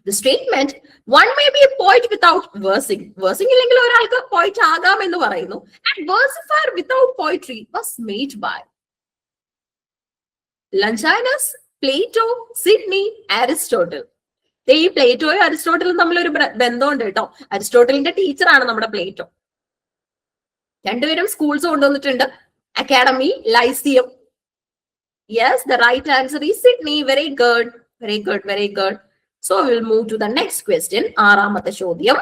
The statement, one may be a poet without versing, versing ഇല്ലെങ്കിൽ ഒരാൾക്ക് പോയിറ്റ് ആകാം എന്ന് പറയുന്നു, and versifier without poetry was made by Longinus, Plato, Sidney, Aristotle. ഈ പ്ലേറ്റോയും അരിസ്റ്റോട്ടലും തമ്മിൽ ഒരു ബന്ധമുണ്ട് കേട്ടോ. അരിസ്റ്റോട്ടലിന്റെ ടീച്ചറാണ് നമ്മുടെ പ്ലേറ്റോ. രണ്ടുപേരും സ്കൂൾസ് കൊണ്ടുവന്നിട്ടുണ്ട്, academy, lyceum. Yes, the right answer is Sidney. Very good, very good, very good. So will move to the next question. ആറാമത്തെ ചോദ്യം.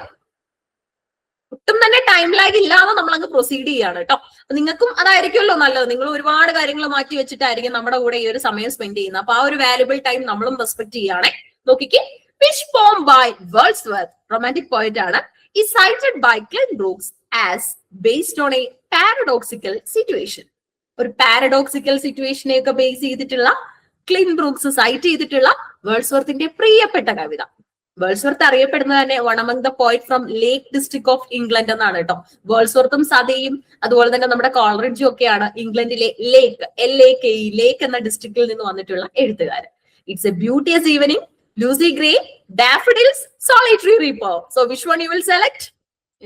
ഒട്ടും തന്നെ ടൈം ലാഗ് ഇല്ലാതെ നമ്മൾ അങ്ങ് പ്രൊസീഡ് ചെയ്യാണ് കേട്ടോ. നിങ്ങൾക്കും അതായിരിക്കുമല്ലോ നല്ലത്. നിങ്ങൾ ഒരുപാട് കാര്യങ്ങൾ മാറ്റി വെച്ചിട്ടായിരിക്കും നമ്മുടെ കൂടെ ഈ ഒരു സമയം സ്പെൻഡ് ചെയ്യുന്നത്. അപ്പൊ ആ ഒരു വാല്യുബിൾ ടൈം നമ്മളും റെസ്പെക്ട് ചെയ്യുകയാണെ. നോക്കിക്കേ, which poem by Wordsworth, romantic poet ആണ്, is cited by Glenn Brooks as based on a paradoxical situation. ഒരു പാരഡോക്സിക്കൽ സിറ്റുവേഷനെയൊക്കെ ബേസ് ചെയ്തിട്ടുള്ള ക്ലിൻ ബ്രൂക്സ് സൈറ്റ് ചെയ്തിട്ടുള്ള വേൾഡ്സ്വർത്തിന്റെ പ്രിയപ്പെട്ട കവിത. വേൾഡ്സ്വർത്ത് അറിയപ്പെടുന്നത് തന്നെ one among the poet from lake district of England എന്നാണ് കേട്ടോ. വേൾഡ്സ്വർത്തും സതയും അതുപോലെ തന്നെ നമ്മുടെ കോളറിഡ്ജും ഒക്കെയാണ് ഇംഗ്ലണ്ടിലെ ലേക്ക് ലേക്ക് എന്ന ഡിസ്ട്രിക്റ്റിൽ നിന്ന് വന്നിട്ടുള്ള എഴുത്തുകാരൻ. It's a beauteous evening, Lucy Gray, daffodils, solitary reaper. So which one you will select?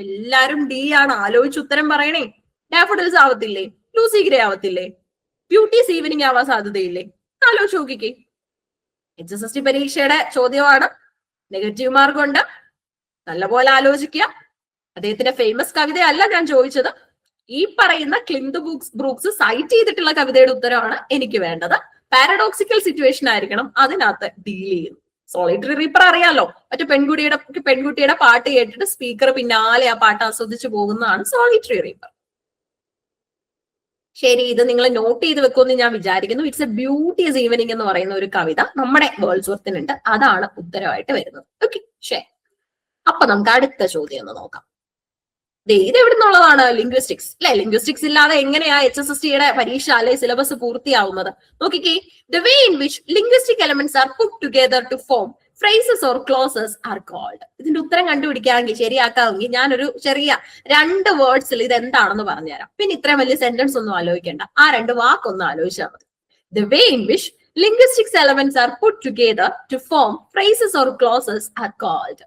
എല്ലാരും ഡി ആണ്. ആലോചിച്ച് ഉത്തരം പറയണേ. ഡാഫഡിൽസ് ആവത്തില്ലേ? ലൂസി ഗ്രേ ആവത്തില്ലേ? ബ്യൂട്ടിയസ് ഈവനിങ് ആവാൻ സാധ്യതയില്ലേ? ആലോചിച്ച് നോക്കിക്കേ. HSST പരീക്ഷയുടെ ചോദ്യമാണ്. നെഗറ്റീവ് മാർക്ക് ഉണ്ട്. നല്ലപോലെ ആലോചിക്കുക. അദ്ദേഹത്തിന്റെ ഫേമസ് കവിതയല്ല ഞാൻ ചോദിച്ചത്. ഈ പറയുന്ന ക്ലിൻത് ബ്രൂക്സ് സൈറ്റ് ചെയ്തിട്ടുള്ള കവിതയുടെ ഉത്തരമാണ് എനിക്ക് വേണ്ടത്. പാരഡോക്സിക്കൽ സിറ്റുവേഷൻ ആയിരിക്കണം അതിനകത്ത് ഡീൽ ചെയ്യുന്നു. സോളിറ്ററി റീപ്പർ അറിയാലോ, മറ്റു പെൺകുട്ടിയുടെ പാട്ട് കേട്ടിട്ട് സ്പീക്കർ പിന്നാലെ ആ പാട്ട് ആസ്വദിച്ചു പോകുന്നതാണ് സോളിറ്ററി റീപ്പർ. ശരി, ഇത് നിങ്ങൾ നോട്ട് ചെയ്ത് വെക്കുമെന്ന് ഞാൻ വിചാരിക്കുന്നു. ഇറ്റ്സ് എ ബ്യൂട്ടിയസ് ഈവനിങ് എന്ന് പറയുന്ന ഒരു കവിത നമ്മുടെ വേൾഡ്സ്വർത്തിനുണ്ട്. അതാണ് ഉത്തരവായിട്ട് വരുന്നത്. ഓക്കെ, ശരി. അപ്പൊ നമുക്ക് അടുത്ത ചോദ്യം ഒന്ന് നോക്കാം. ഇത് എവിടെ നിന്നുള്ളതാണ്? ലിംഗ്വിസ്റ്റിക്സ് അല്ലെ? ലിംഗ്വിസ്റ്റിക്സ് ഇല്ലാതെ എങ്ങനെയാ HSSTയുടെ പരീക്ഷ അല്ലെ സിലബസ് പൂർത്തിയാവുന്നത്? നോക്കിക്കേ. The way in which linguistic elements are put together to form phrases or clauses are called. ഇതിന്റെ ഉത്തരം കണ്ടുപിടിക്കാമെങ്കിൽ ശരിയാക്കാമെങ്കിൽ ഞാനൊരു ചെറിയ 2 വേർഡ്സിൽ ഇത് എന്താണെന്ന് പറഞ്ഞുതരാം. പിന്നെ ഇത്രയും വലിയ സെന്റൻസ് ഒന്നും ആലോചിക്കേണ്ട. ആ 2 വാക്കൊന്നും ആലോചിച്ചാൽ മതി. The way in which linguistics elements are put together to form phrases or clauses are called.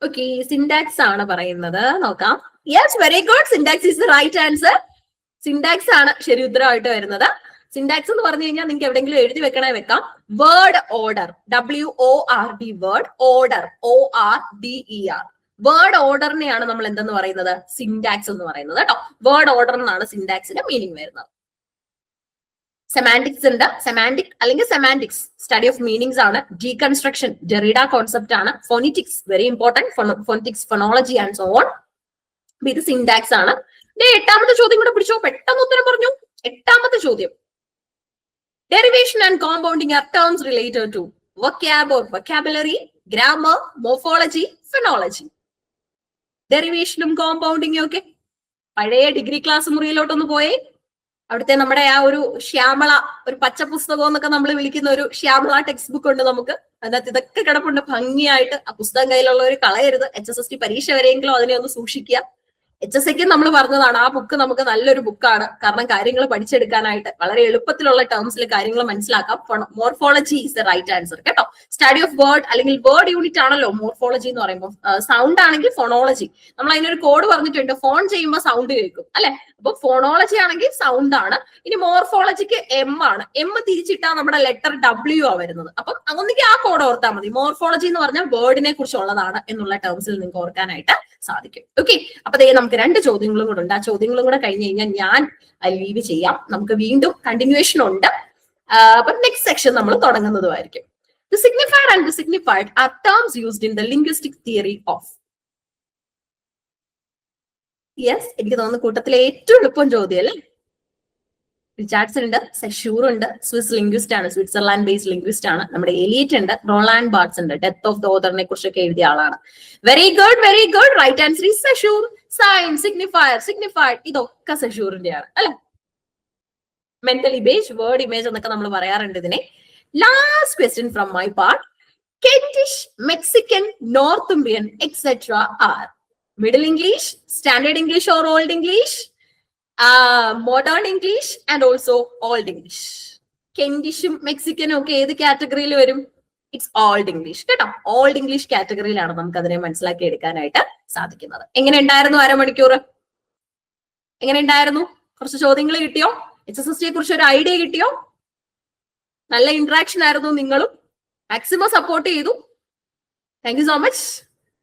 Okay, syntax ആണ് പറയുന്നത്. നോക്കാം. Yes, very good. Syntax is the right answer. Syntax ആണ് ശരി ഉത്തരമായിട്ട് വരുന്നത്. സിൻടാക്സ് എന്ന് പറഞ്ഞു കഴിഞ്ഞാൽ നിങ്ങൾക്ക് എവിടെയെങ്കിലും എഴുതി വെക്കാം. Word order, WORD, word order, ORDER. Word ഓർഡറിനെയാണ് നമ്മൾ എന്തെന്ന് പറയുന്നത്? സിൻടാക്സ് എന്ന് പറയുന്നത് കേട്ടോ. വേർഡ് ഓർഡർ എന്നാണ് സിൻടാക്സിന്റെ മീനിങ് വരുന്നത്. സെമാന്റിക്സ് ഉണ്ട്. സെമാന്റിക് അല്ലെങ്കിൽ സെമാന്റിക്സ് സ്റ്റഡി ഓഫ് മീനിങ്സ് ആണ്. ഡീകൺസ്ട്രക്ഷൻ ഡെറിഡ കോൺസെപ്റ്റ് ആണ്. Phonetics very important. Phonetics, phonology and so on. ഇത് സിൻടാക്സ് ആണ്. 8ാമത്തെ ചോദ്യം കൂടെ പിടിച്ചോ. പെട്ടെന്ന് ഉത്തരം പറഞ്ഞു. 8ാമത്തെ ചോദ്യം. Derivation and compounding are terms related to vocab or vocabulary, grammar, morphology, phonology. ഡെറിവേഷനും കോമ്പൗണ്ടിങ്ങും ഒക്കെ പഴയ ഡിഗ്രി ക്ലാസ് മുറിയിലോട്ടൊന്ന് പോയേ. അവിടുത്തെ നമ്മുടെ ആ ഒരു ശ്യാമള, ഒരു പച്ച പുസ്തകം എന്നൊക്കെ നമ്മൾ വിളിക്കുന്ന ഒരു ശ്യാമള ടെക്സ്റ്റ് ബുക്ക് ഉണ്ട് നമുക്ക്. അതിനകത്ത് ഇതൊക്കെ കിടപ്പുണ്ട് ഭംഗിയായിട്ട്. ആ പുസ്തകം കയ്യിലുള്ളവർ കളയരുത്. HSST പരീക്ഷ വരെയെങ്കിലും അതിനെ ഒന്ന് സൂക്ഷിക്കുക. HSK നമ്മൾ പറഞ്ഞതാണ് ആ ബുക്ക് നമുക്ക് നല്ലൊരു ബുക്കാണ്. കാരണം കാര്യങ്ങൾ പഠിച്ചെടുക്കാനായിട്ട് വളരെ എളുപ്പത്തിലുള്ള ടേംസിൽ കാര്യങ്ങൾ മനസ്സിലാക്കാം. Morphology is the right answer കേട്ടോ. സ്റ്റഡി ഓഫ് വേർഡ് അല്ലെങ്കിൽ വേർഡ് യൂണിറ്റ് ആണല്ലോ മോർഫോളജി എന്ന് പറയുമ്പോൾ. സൗണ്ട് ആണെങ്കിൽ ഫോണോളജി. നമ്മൾ അതിനൊരു കോഡ് പറഞ്ഞിട്ടുണ്ട്. ഫോൺ ചെയ്യുമ്പോൾ സൗണ്ട് കേൾക്കും അല്ലെ? അപ്പൊ ഫോണോളജി ആണെങ്കിൽ സൗണ്ട് ആണ്. ഇനി മോർഫോളജിക്ക് M ആണ്. M തിരിച്ചിട്ടാ നമ്മുടെ ലെറ്റർ W ആ വരുന്നത്. അപ്പം ഒന്നെങ്കിൽ ആ കോഡ് ഓർത്താൽ മതി. മോർഫോളജി എന്ന് പറഞ്ഞാൽ വേർഡിനെ കുറിച്ചുള്ളതാണ് എന്നുള്ള ടേംസിൽ നിങ്ങൾക്ക് ഓർക്കാനായിട്ട് സാധിക്കും. ഓക്കെ, അപ്പൊ നമുക്ക് 2 ചോദ്യങ്ങളും കൂടെ ഉണ്ട്. ആ ചോദ്യങ്ങളും കൂടെ കഴിഞ്ഞ് കഴിഞ്ഞാൽ ഞാൻ ലീവ് ചെയ്യാം. നമുക്ക് വീണ്ടും കണ്ടിന്യൂവേഷൻ ഉണ്ട്. അപ്പൊ നെക്സ്റ്റ് സെക്ഷൻ നമ്മൾ തുടങ്ങുന്നതുമായിരിക്കും. The signifier and the signified are terms used in the linguistic theory of. Yes, എനിക്ക് തോന്നുന്നു കൂട്ടത്തിലെ ഏറ്റവും എളുപ്പം ചോദ്യം അല്ലേ? റിച്ചാർഡ്സൺ ഉണ്ട്, സെഷൂർ ഉണ്ട്, സ്വിസ് ലിംഗ്വിസ്റ്റ് ആണ്, സ്വിറ്റ്സർലാൻഡ് ബേസ്ഡ് ലിംഗ്വിസ്റ്റ് ആണ്. നമ്മുടെ എലിയറ്റ് ഉണ്ട്, റോളാൻഡ് ബാർട്സ് ഉണ്ട്, ഡെത്ത് ഓഫ് ദ ഓതറിനെ കുറിച്ചൊക്കെ എഴുതിയ ആളാണ്. Very good, very good. Right answer is Saussure. Sign, signifier, signified ഇതൊക്കെ സെഷൂറിന്റെയാണ് അല്ലെ? മെന്റലി ബേസ്ഡ്, വേർഡ് ഇമേജ് എന്നൊക്കെ നമ്മൾ പറയാറുണ്ട് ഇതിനെ. Last question from my part. Kentish, Mexican, Northumbrian etcetera are Middle English, Standard English or Old English, Modern English and also Old English. കെന്റിഷും മെക്സിക്കനും ഒക്കെ ഏത് കാറ്റഗറിയിൽ വരും? ഇറ്റ്സ് ഓൾഡ് ഇംഗ്ലീഷ് കേട്ടോ. ഓൾഡ് ഇംഗ്ലീഷ് കാറ്റഗറിയിലാണ് നമുക്ക് അതിനെ മനസ്സിലാക്കി എടുക്കാനായിട്ട് സാധിക്കുന്നത്. എങ്ങനെ ഉണ്ടായിരുന്നു അരമണിക്കൂർ? എങ്ങനെ ഉണ്ടായിരുന്നു? കുറച്ച് ചോദ്യങ്ങൾ കിട്ടിയോ? HSSTയെ കുറിച്ച് ഒരു ഐഡിയ കിട്ടിയോ? നല്ല ഇന്ററാക്ഷൻ ആയിരുന്നു. നിങ്ങളും മാക്സിമം സപ്പോർട്ട് ചെയ്തു. Thank you so much.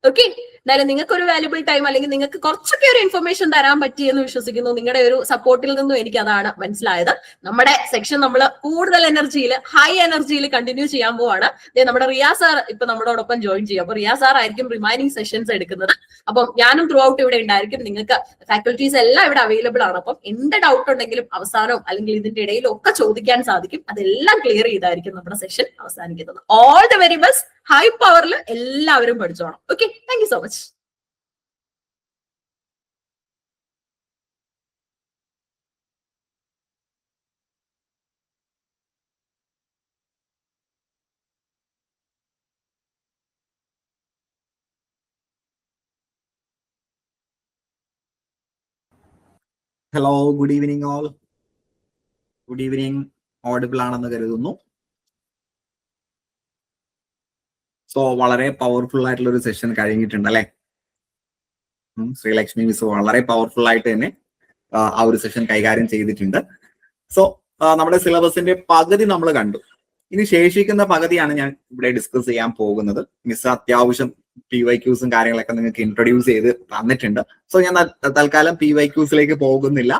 Okay, എന്തായാലും നിങ്ങൾക്ക് ഒരു വാല്യുബിൾ ടൈം അല്ലെങ്കിൽ നിങ്ങൾക്ക് കുറച്ചൊക്കെ ഒരു ഇൻഫർമേഷൻ തരാൻ പറ്റിയെന്ന് വിശ്വസിക്കുന്നു. നിങ്ങളുടെ ഒരു സപ്പോർട്ടിൽ നിന്നും എനിക്ക് അതാണ് മനസ്സിലായത്. നമ്മുടെ സെക്ഷൻ നമ്മൾ കൂടുതൽ എനർജിയിൽ, ഹൈ എനർജിയിൽ കണ്ടിന്യൂ ചെയ്യാൻ പോവാണ്. നമ്മുടെ റിയ സാർ ഇപ്പൊ നമ്മളോടൊപ്പം ജോയിൻ ചെയ്യും. അപ്പൊ റിയ സാർ ആയിരിക്കും റിമൈനിങ് സെഷൻസ് എടുക്കുന്നത്. അപ്പം ഞാനും ത്രൂ ഔട്ട് ഇവിടെ ഉണ്ടായിരിക്കും. നിങ്ങൾക്ക് ഫാക്കൽറ്റീസ് എല്ലാം ഇവിടെ അവൈലബിൾ ആണ്. അപ്പം എന്ത് ഡൗട്ട് ഉണ്ടെങ്കിലും അവസാനവും അല്ലെങ്കിൽ ഇതിന്റെ ഇടയിലും ഒക്കെ ചോദിക്കാൻ സാധിക്കും. അതെല്ലാം ക്ലിയർ ചെയ്തായിരിക്കും നമ്മുടെ സെഷൻ അവസാനിക്കുന്നത്. All the very best. High പവറിൽ എല്ലാവരും പഠിച്ചോണം. Okay, thank you so much. Hello, good evening all. Good evening. Audible ആണെന്ന് കരുതുന്നു. സോ വളരെ പവർഫുൾ ആയിട്ടുള്ള ഒരു സെഷൻ കഴിഞ്ഞിട്ടുണ്ട് അല്ലെ. ശ്രീലക്ഷ്മി മിസ് വളരെ പവർഫുൾ ആയിട്ട് തന്നെ ആ ഒരു സെഷൻ കൈകാര്യം ചെയ്തിട്ടുണ്ട്. സോ നമ്മുടെ സിലബസിന്റെ പകുതി നമ്മൾ കണ്ടു. ഇനി ശേഷിക്കുന്ന പകുതിയാണ് ഞാൻ ഇവിടെ ഡിസ്കസ് ചെയ്യാൻ പോകുന്നത്. മിസ് അത്യാവശ്യം PYQs കാര്യങ്ങളൊക്കെ നിങ്ങൾക്ക് ഇൻട്രൊഡ്യൂസ് ചെയ്ത് തന്നിട്ടുണ്ട്. സോ ഞാൻ തൽക്കാലം PYQസിലേക്ക് പോകുന്നില്ല.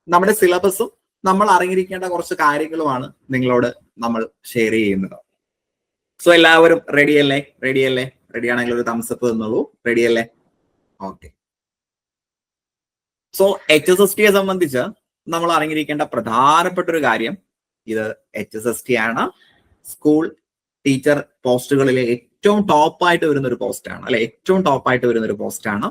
നമ്മുടെ സിലബസും നമ്മൾ അറിഞ്ഞിരിക്കേണ്ട കുറച്ച് കാര്യങ്ങളുമാണ് നിങ്ങളോട് നമ്മൾ ഷെയർ ചെയ്യുന്നത്. സോ എല്ലാവരും റെഡിയല്ലേ? റെഡി ആണെങ്കിൽ ഒരു തംസപ്പ് തന്നോളൂ. റെഡിയല്ലേ? ഓക്കെ. സോ HSST സംബന്ധിച്ച് നമ്മൾ അറിഞ്ഞിരിക്കേണ്ട പ്രധാനപ്പെട്ട ഒരു കാര്യം, ഇത് HSST ആണ്. സ്കൂൾ ടീച്ചർ പോസ്റ്റുകളിലെ ഏറ്റവും ടോപ്പായിട്ട് വരുന്ന ഒരു പോസ്റ്റാണ് അല്ലെ, ഏറ്റവും ടോപ്പായിട്ട് വരുന്ന ഒരു പോസ്റ്റാണ്.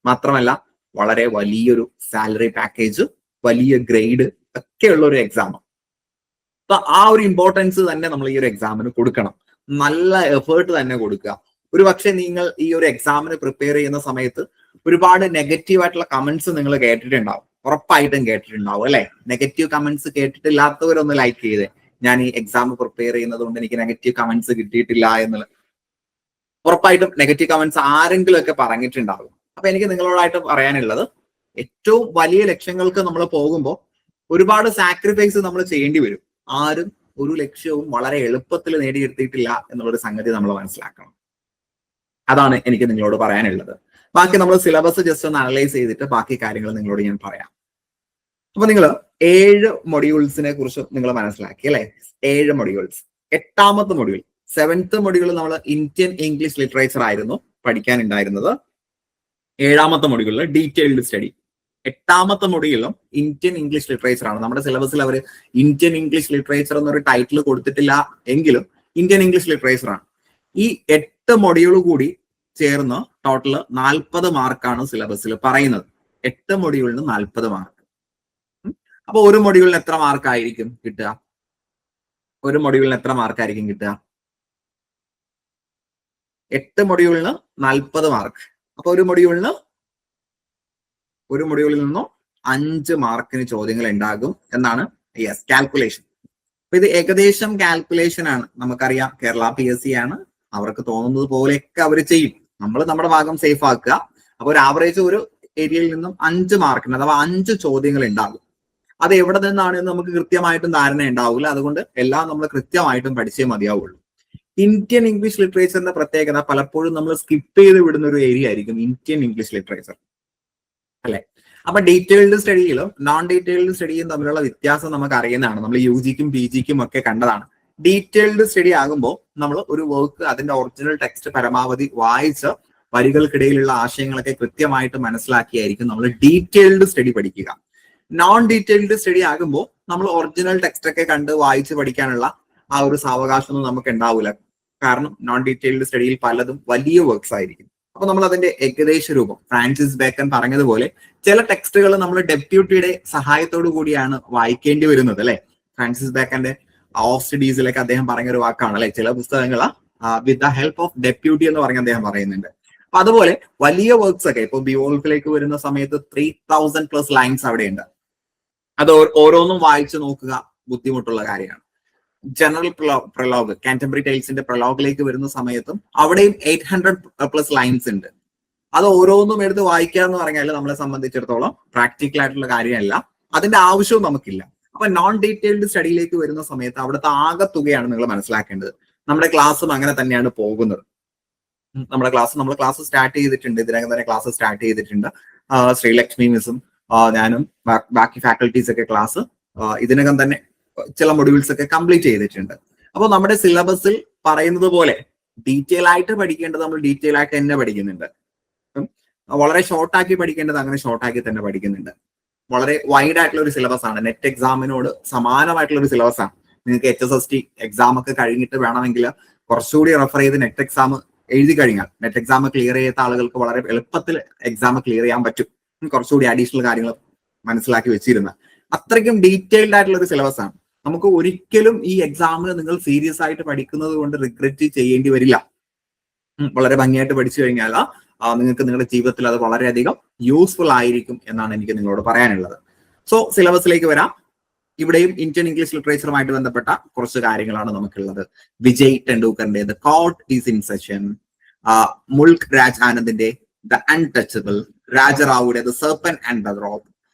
മാത്രമല്ല വളരെ വലിയൊരു സാലറി പാക്കേജ്, വലിയ ഗ്രേഡ് ഒക്കെ ഉള്ള ഒരു എക്സാം. അപ്പൊ ആ ഒരു ഇമ്പോർട്ടൻസ് തന്നെ നമ്മൾ ഈ ഒരു എക്സാമിന് കൊടുക്കണം. നല്ല എഫേർട്ട് തന്നെ കൊടുക്കുക. ഒരു പക്ഷെ നിങ്ങൾ ഈ ഒരു എക്സാമിന് പ്രിപ്പയർ ചെയ്യുന്ന സമയത്ത് ഒരുപാട് നെഗറ്റീവ് ആയിട്ടുള്ള കമന്റ്സ് നിങ്ങൾ കേട്ടിട്ടുണ്ടാവും, ഉറപ്പായിട്ടും കേട്ടിട്ടുണ്ടാവും അല്ലെ. നെഗറ്റീവ് കമന്റ്സ് കേട്ടിട്ടില്ലാത്തവരൊന്ന് ലൈക്ക് ചെയ്തേ. ഞാൻ ഈ എക്സാം പ്രിപ്പയർ ചെയ്യുന്നത് കൊണ്ട് എനിക്ക് നെഗറ്റീവ് കമന്റ്സ് കിട്ടിയിട്ടില്ല എന്നുള്ള. ഉറപ്പായിട്ടും നെഗറ്റീവ് കമന്റ്സ് ആരെങ്കിലും ഒക്കെ പറഞ്ഞിട്ടുണ്ടാകും. അപ്പൊ എനിക്ക് നിങ്ങളോടായിട്ട് പറയാനുള്ളത്, ഏറ്റവും വലിയ ലക്ഷ്യങ്ങൾക്ക് നമ്മൾ പോകുമ്പോൾ ഒരുപാട് സാക്രിഫൈസ് നമ്മൾ ചെയ്യേണ്ടി വരും. ആരും ഒരു ലക്ഷ്യവും വളരെ എളുപ്പത്തിൽ നേടിയെടുത്തിട്ടില്ല എന്നുള്ളൊരു സംഗതി നമ്മൾ മനസ്സിലാക്കണം. അതാണ് എനിക്ക് നിങ്ങളോട് പറയാനുള്ളത്. ബാക്കി നമ്മൾ സിലബസ് ജസ്റ്റ് ഒന്ന് അനലൈസ് ചെയ്തിട്ട് ബാക്കി കാര്യങ്ങൾ നിങ്ങളോട് ഞാൻ പറയാം. അപ്പൊ നിങ്ങൾ 7 മൊഡ്യൂൾസിനെ കുറിച്ച് നിങ്ങൾ മനസ്സിലാക്കി അല്ലെ. 7 മൊഡ്യൂൾസ്. 8ാമത്തെ മൊഡ്യൂൾ, 7th മൊഡ്യൂൾ നമ്മൾ ഇന്ത്യൻ ഇംഗ്ലീഷ് ലിറ്ററേച്ചർ ആയിരുന്നു പഠിക്കാനുണ്ടായിരുന്നത്. 7ാമത്തെ മൊഡ്യൂളിൽ ഡീറ്റെയിൽഡ് സ്റ്റഡി. 8ാമത്തെ മൊഡ്യൂളിലും ഇന്ത്യൻ ഇംഗ്ലീഷ് ലിറ്ററേച്ചർ ആണ്. നമ്മുടെ സിലബസിൽ അവർ ഇന്ത്യൻ ഇംഗ്ലീഷ് ലിറ്ററേച്ചർ എന്നൊരു ടൈറ്റിൽ കൊടുത്തിട്ടില്ല എങ്കിലും ഇന്ത്യൻ ഇംഗ്ലീഷ് ലിറ്ററേച്ചർ ആണ്. ഈ 8 മൊഡ്യൂൾ കൂടി ചേർന്ന് ടോട്ടൽ 40 മാർക്കാണ് സിലബസിൽ പറയുന്നത്. 8 മൊഡ്യൂളിന് 40 മാർക്ക്. അപ്പൊ ഒരു മൊഡ്യൂളിന് എത്ര മാർക്ക് ആയിരിക്കും കിട്ടുക? ഒരു മൊഡ്യൂളിന് എത്ര മാർക്കായിരിക്കും കിട്ടുക? 8 മൊഡ്യൂളിന് 40 മാർക്ക്. അപ്പൊ ഒരു മൊഡ്യൂളിൽ നിന്നും 5 മാർക്കിന് ചോദ്യങ്ങൾ ഉണ്ടാകും എന്നാണ് കാൽക്കുലേഷൻ. അപ്പൊ ഇത് ഏകദേശം കാൽക്കുലേഷൻ ആണ്. നമുക്കറിയാം കേരള PSC ആണ്. അവർക്ക് തോന്നുന്നത് പോലെയൊക്കെ അവർ ചെയ്യും. നമ്മൾ നമ്മുടെ ഭാഗം സേഫ് ആക്കുക. അപ്പൊ ഒരു ആവറേജ് ഒരു ഏരിയയിൽ നിന്നും 5 മാർക്കിന് അഥവാ 5 ചോദ്യങ്ങൾ ഉണ്ടാകും. അത് എവിടെ നിന്നാണ് എന്ന് നമുക്ക് കൃത്യമായിട്ടും ധാരണ ഉണ്ടാവില്ല. അതുകൊണ്ട് എല്ലാം നമ്മൾ കൃത്യമായിട്ടും പഠിച്ചേ മതിയാവുള്ളൂ. ഇന്ത്യൻ ഇംഗ്ലീഷ് ലിറ്ററേച്ചറിന്റെ പ്രത്യേകത പലപ്പോഴും നമ്മൾ സ്കിപ്പ് ചെയ്ത് വിടുന്ന ഒരു ഏരിയ ആയിരിക്കും ഇന്ത്യൻ ഇംഗ്ലീഷ് ലിറ്ററേച്ചർ അല്ലെ. അപ്പൊ ഡീറ്റെയിൽഡ് സ്റ്റഡിയിലും നോൺ ഡീറ്റെയിൽഡ് സ്റ്റഡിയും തമ്മിലുള്ള വ്യത്യാസം നമുക്ക് അറിയുന്നതാണ്. നമ്മൾ UGക്കും PGക്കും ഒക്കെ കണ്ടതാണ്. ഡീറ്റെയിൽഡ് സ്റ്റഡി ആകുമ്പോൾ നമ്മൾ ഒരു വർക്ക് അതിന്റെ ഒറിജിനൽ ടെക്സ്റ്റ് പരമാവധി വായിച്ച് വരികൾക്കിടയിലുള്ള ആശയങ്ങളൊക്കെ കൃത്യമായിട്ട് മനസ്സിലാക്കിയായിരിക്കും നമ്മൾ ഡീറ്റെയിൽഡ് സ്റ്റഡി പഠിക്കുക. നോൺ ഡീറ്റെയിൽഡ് സ്റ്റഡി ആകുമ്പോൾ നമ്മൾ ഒറിജിനൽ ടെക്സ്റ്റ് ഒക്കെ കണ്ട് വായിച്ച് പഠിക്കാനുള്ള ആ ഒരു സാവകാശമൊന്നും നമുക്ക് ഉണ്ടാവില്ല. കാരണം നോൺ ഡീറ്റെയിൽഡ് സ്റ്റഡിയിൽ പലതും വലിയ വർക്ക്സ് ആയിരിക്കും. അപ്പൊ നമ്മൾ അതിന്റെ ഏകദേശ രൂപം, ഫ്രാൻസിസ് ബേക്കൺ പറഞ്ഞതുപോലെ ചില ടെക്സ്റ്റുകൾ നമ്മൾ ഡെപ്യൂട്ടിയുടെ സഹായത്തോടു കൂടിയാണ് വായിക്കേണ്ടി വരുന്നത് അല്ലെ. ഫ്രാൻസിസ് ബേക്കന്റെ ഓഫ് സ്റ്റഡീസിലൊക്കെ അദ്ദേഹം പറഞ്ഞൊരു വാക്കാണ് അല്ലെ, ചില പുസ്തകങ്ങൾ with the help of deputy എന്ന് പറഞ്ഞ് അദ്ദേഹം പറയുന്നുണ്ട്. അപ്പൊ അതുപോലെ വലിയ വർക്ക്സ് ഒക്കെ ഇപ്പൊ ബിവോൾഫിലേക്ക് വരുന്ന സമയത്ത് 3000+ ലൈൻസ് അവിടെയുണ്ട്. അത് ഓരോന്നും വായിച്ചു നോക്കുക ബുദ്ധിമുട്ടുള്ള കാര്യമാണ്. ജനറൽ പ്രൊലോഗ്, കാന്റംബറി ടൈൽസിന്റെ പ്രൊലോഗിലേക്ക് വരുന്ന സമയത്തും അവിടെയും 800+ ലൈൻസ് ഉണ്ട്. അത് ഓരോന്നും എടുത്ത് വായിക്കുക എന്ന് പറഞ്ഞാൽ നമ്മളെ സംബന്ധിച്ചിടത്തോളം പ്രാക്ടിക്കൽ ആയിട്ടുള്ള കാര്യമല്ല, അതിന്റെ ആവശ്യവും നമുക്കില്ല. അപ്പൊ നോൺ ഡീറ്റെയിൽഡ് സ്റ്റഡിയിലേക്ക് വരുന്ന സമയത്ത് അവിടുത്തെ ആകെ തുകയാണ് നിങ്ങൾ മനസ്സിലാക്കേണ്ടത്. നമ്മുടെ ക്ലാസ്സും അങ്ങനെ തന്നെയാണ് പോകുന്നത്. നമ്മൾ ക്ലാസ് സ്റ്റാർട്ട് ചെയ്തിട്ടുണ്ട്, ഇതിനകം തന്നെ ക്ലാസ് സ്റ്റാർട്ട് ചെയ്തിട്ടുണ്ട്. ശ്രീലക്ഷ്മി മിസ്സും ഞാനും ബാക്കി ഫാക്കൽറ്റീസ് ഒക്കെ ക്ലാസ് ഇതിനകം തന്നെ ചില മൊഡ്യൂൾസ് ഒക്കെ കംപ്ലീറ്റ് ചെയ്തിട്ടുണ്ട്. അപ്പോൾ നമ്മുടെ സിലബസിൽ പറയുന്നത് പോലെ ഡീറ്റെയിൽ ആയിട്ട് പഠിക്കേണ്ടത് നമ്മൾ ഡീറ്റെയിൽ ആയിട്ട് തന്നെ പഠിക്കുന്നുണ്ട്. വളരെ ഷോർട്ടാക്കി പഠിക്കേണ്ടത് അങ്ങനെ ഷോർട്ടാക്കി തന്നെ പഠിക്കുന്നുണ്ട്. വളരെ വൈഡ് ആയിട്ടുള്ള ഒരു സിലബസ് ആണ്. നെറ്റ് എക്സാമിനോട് സമാനമായിട്ടുള്ള ഒരു സിലബസ് ആണ്. നിങ്ങൾക്ക് HSST എക്സാം ഒക്കെ കഴിഞ്ഞിട്ട് വേണമെങ്കിൽ കുറച്ചുകൂടി റെഫർ ചെയ്ത് നെറ്റ് എക്സാം എഴുതി കഴിഞ്ഞാൽ നെറ്റ് എക്സാം ക്ലിയർ ചെയ്യാത്ത ആളുകൾക്ക് വളരെ എളുപ്പത്തിൽ എക്സാം ക്ലിയർ ചെയ്യാൻ പറ്റും. കുറച്ചുകൂടി അഡീഷണൽ കാര്യങ്ങൾ മനസ്സിലാക്കി വെച്ചിരുന്ന അത്രയ്ക്കും ഡീറ്റെയിൽഡ് ആയിട്ടുള്ള ഒരു സിലബസ് ആണ്. നമുക്ക് ഒരിക്കലും ഈ എക്സാമിന് നിങ്ങൾ സീരിയസ് ആയിട്ട് പഠിക്കുന്നത് കൊണ്ട് റിഗ്രറ്റ് ചെയ്യേണ്ടി വരില്ല. വളരെ ഭംഗിയായിട്ട് പഠിച്ചു കഴിഞ്ഞാൽ നിങ്ങൾക്ക് നിങ്ങളുടെ ജീവിതത്തിൽ അത് വളരെയധികം യൂസ്ഫുൾ ആയിരിക്കും എന്നാണ് എനിക്ക് നിങ്ങളോട് പറയാനുള്ളത്. സോ സിലബസിലേക്ക് വരാം. ഇവിടെയും ഇന്ത്യൻ ഇംഗ്ലീഷ് ലിറ്ററേച്ചറുമായിട്ട് ബന്ധപ്പെട്ട കുറച്ച് കാര്യങ്ങളാണ് നമുക്കുള്ളത്. വിജയ് ടെണ്ടുൽക്കറിന്റെ the court is in session, Mulk Raj ആനന്ദിന്റെ ദ അൺടച്ചബിൾ, രാജറാവുയുടെ the serpent and the rope,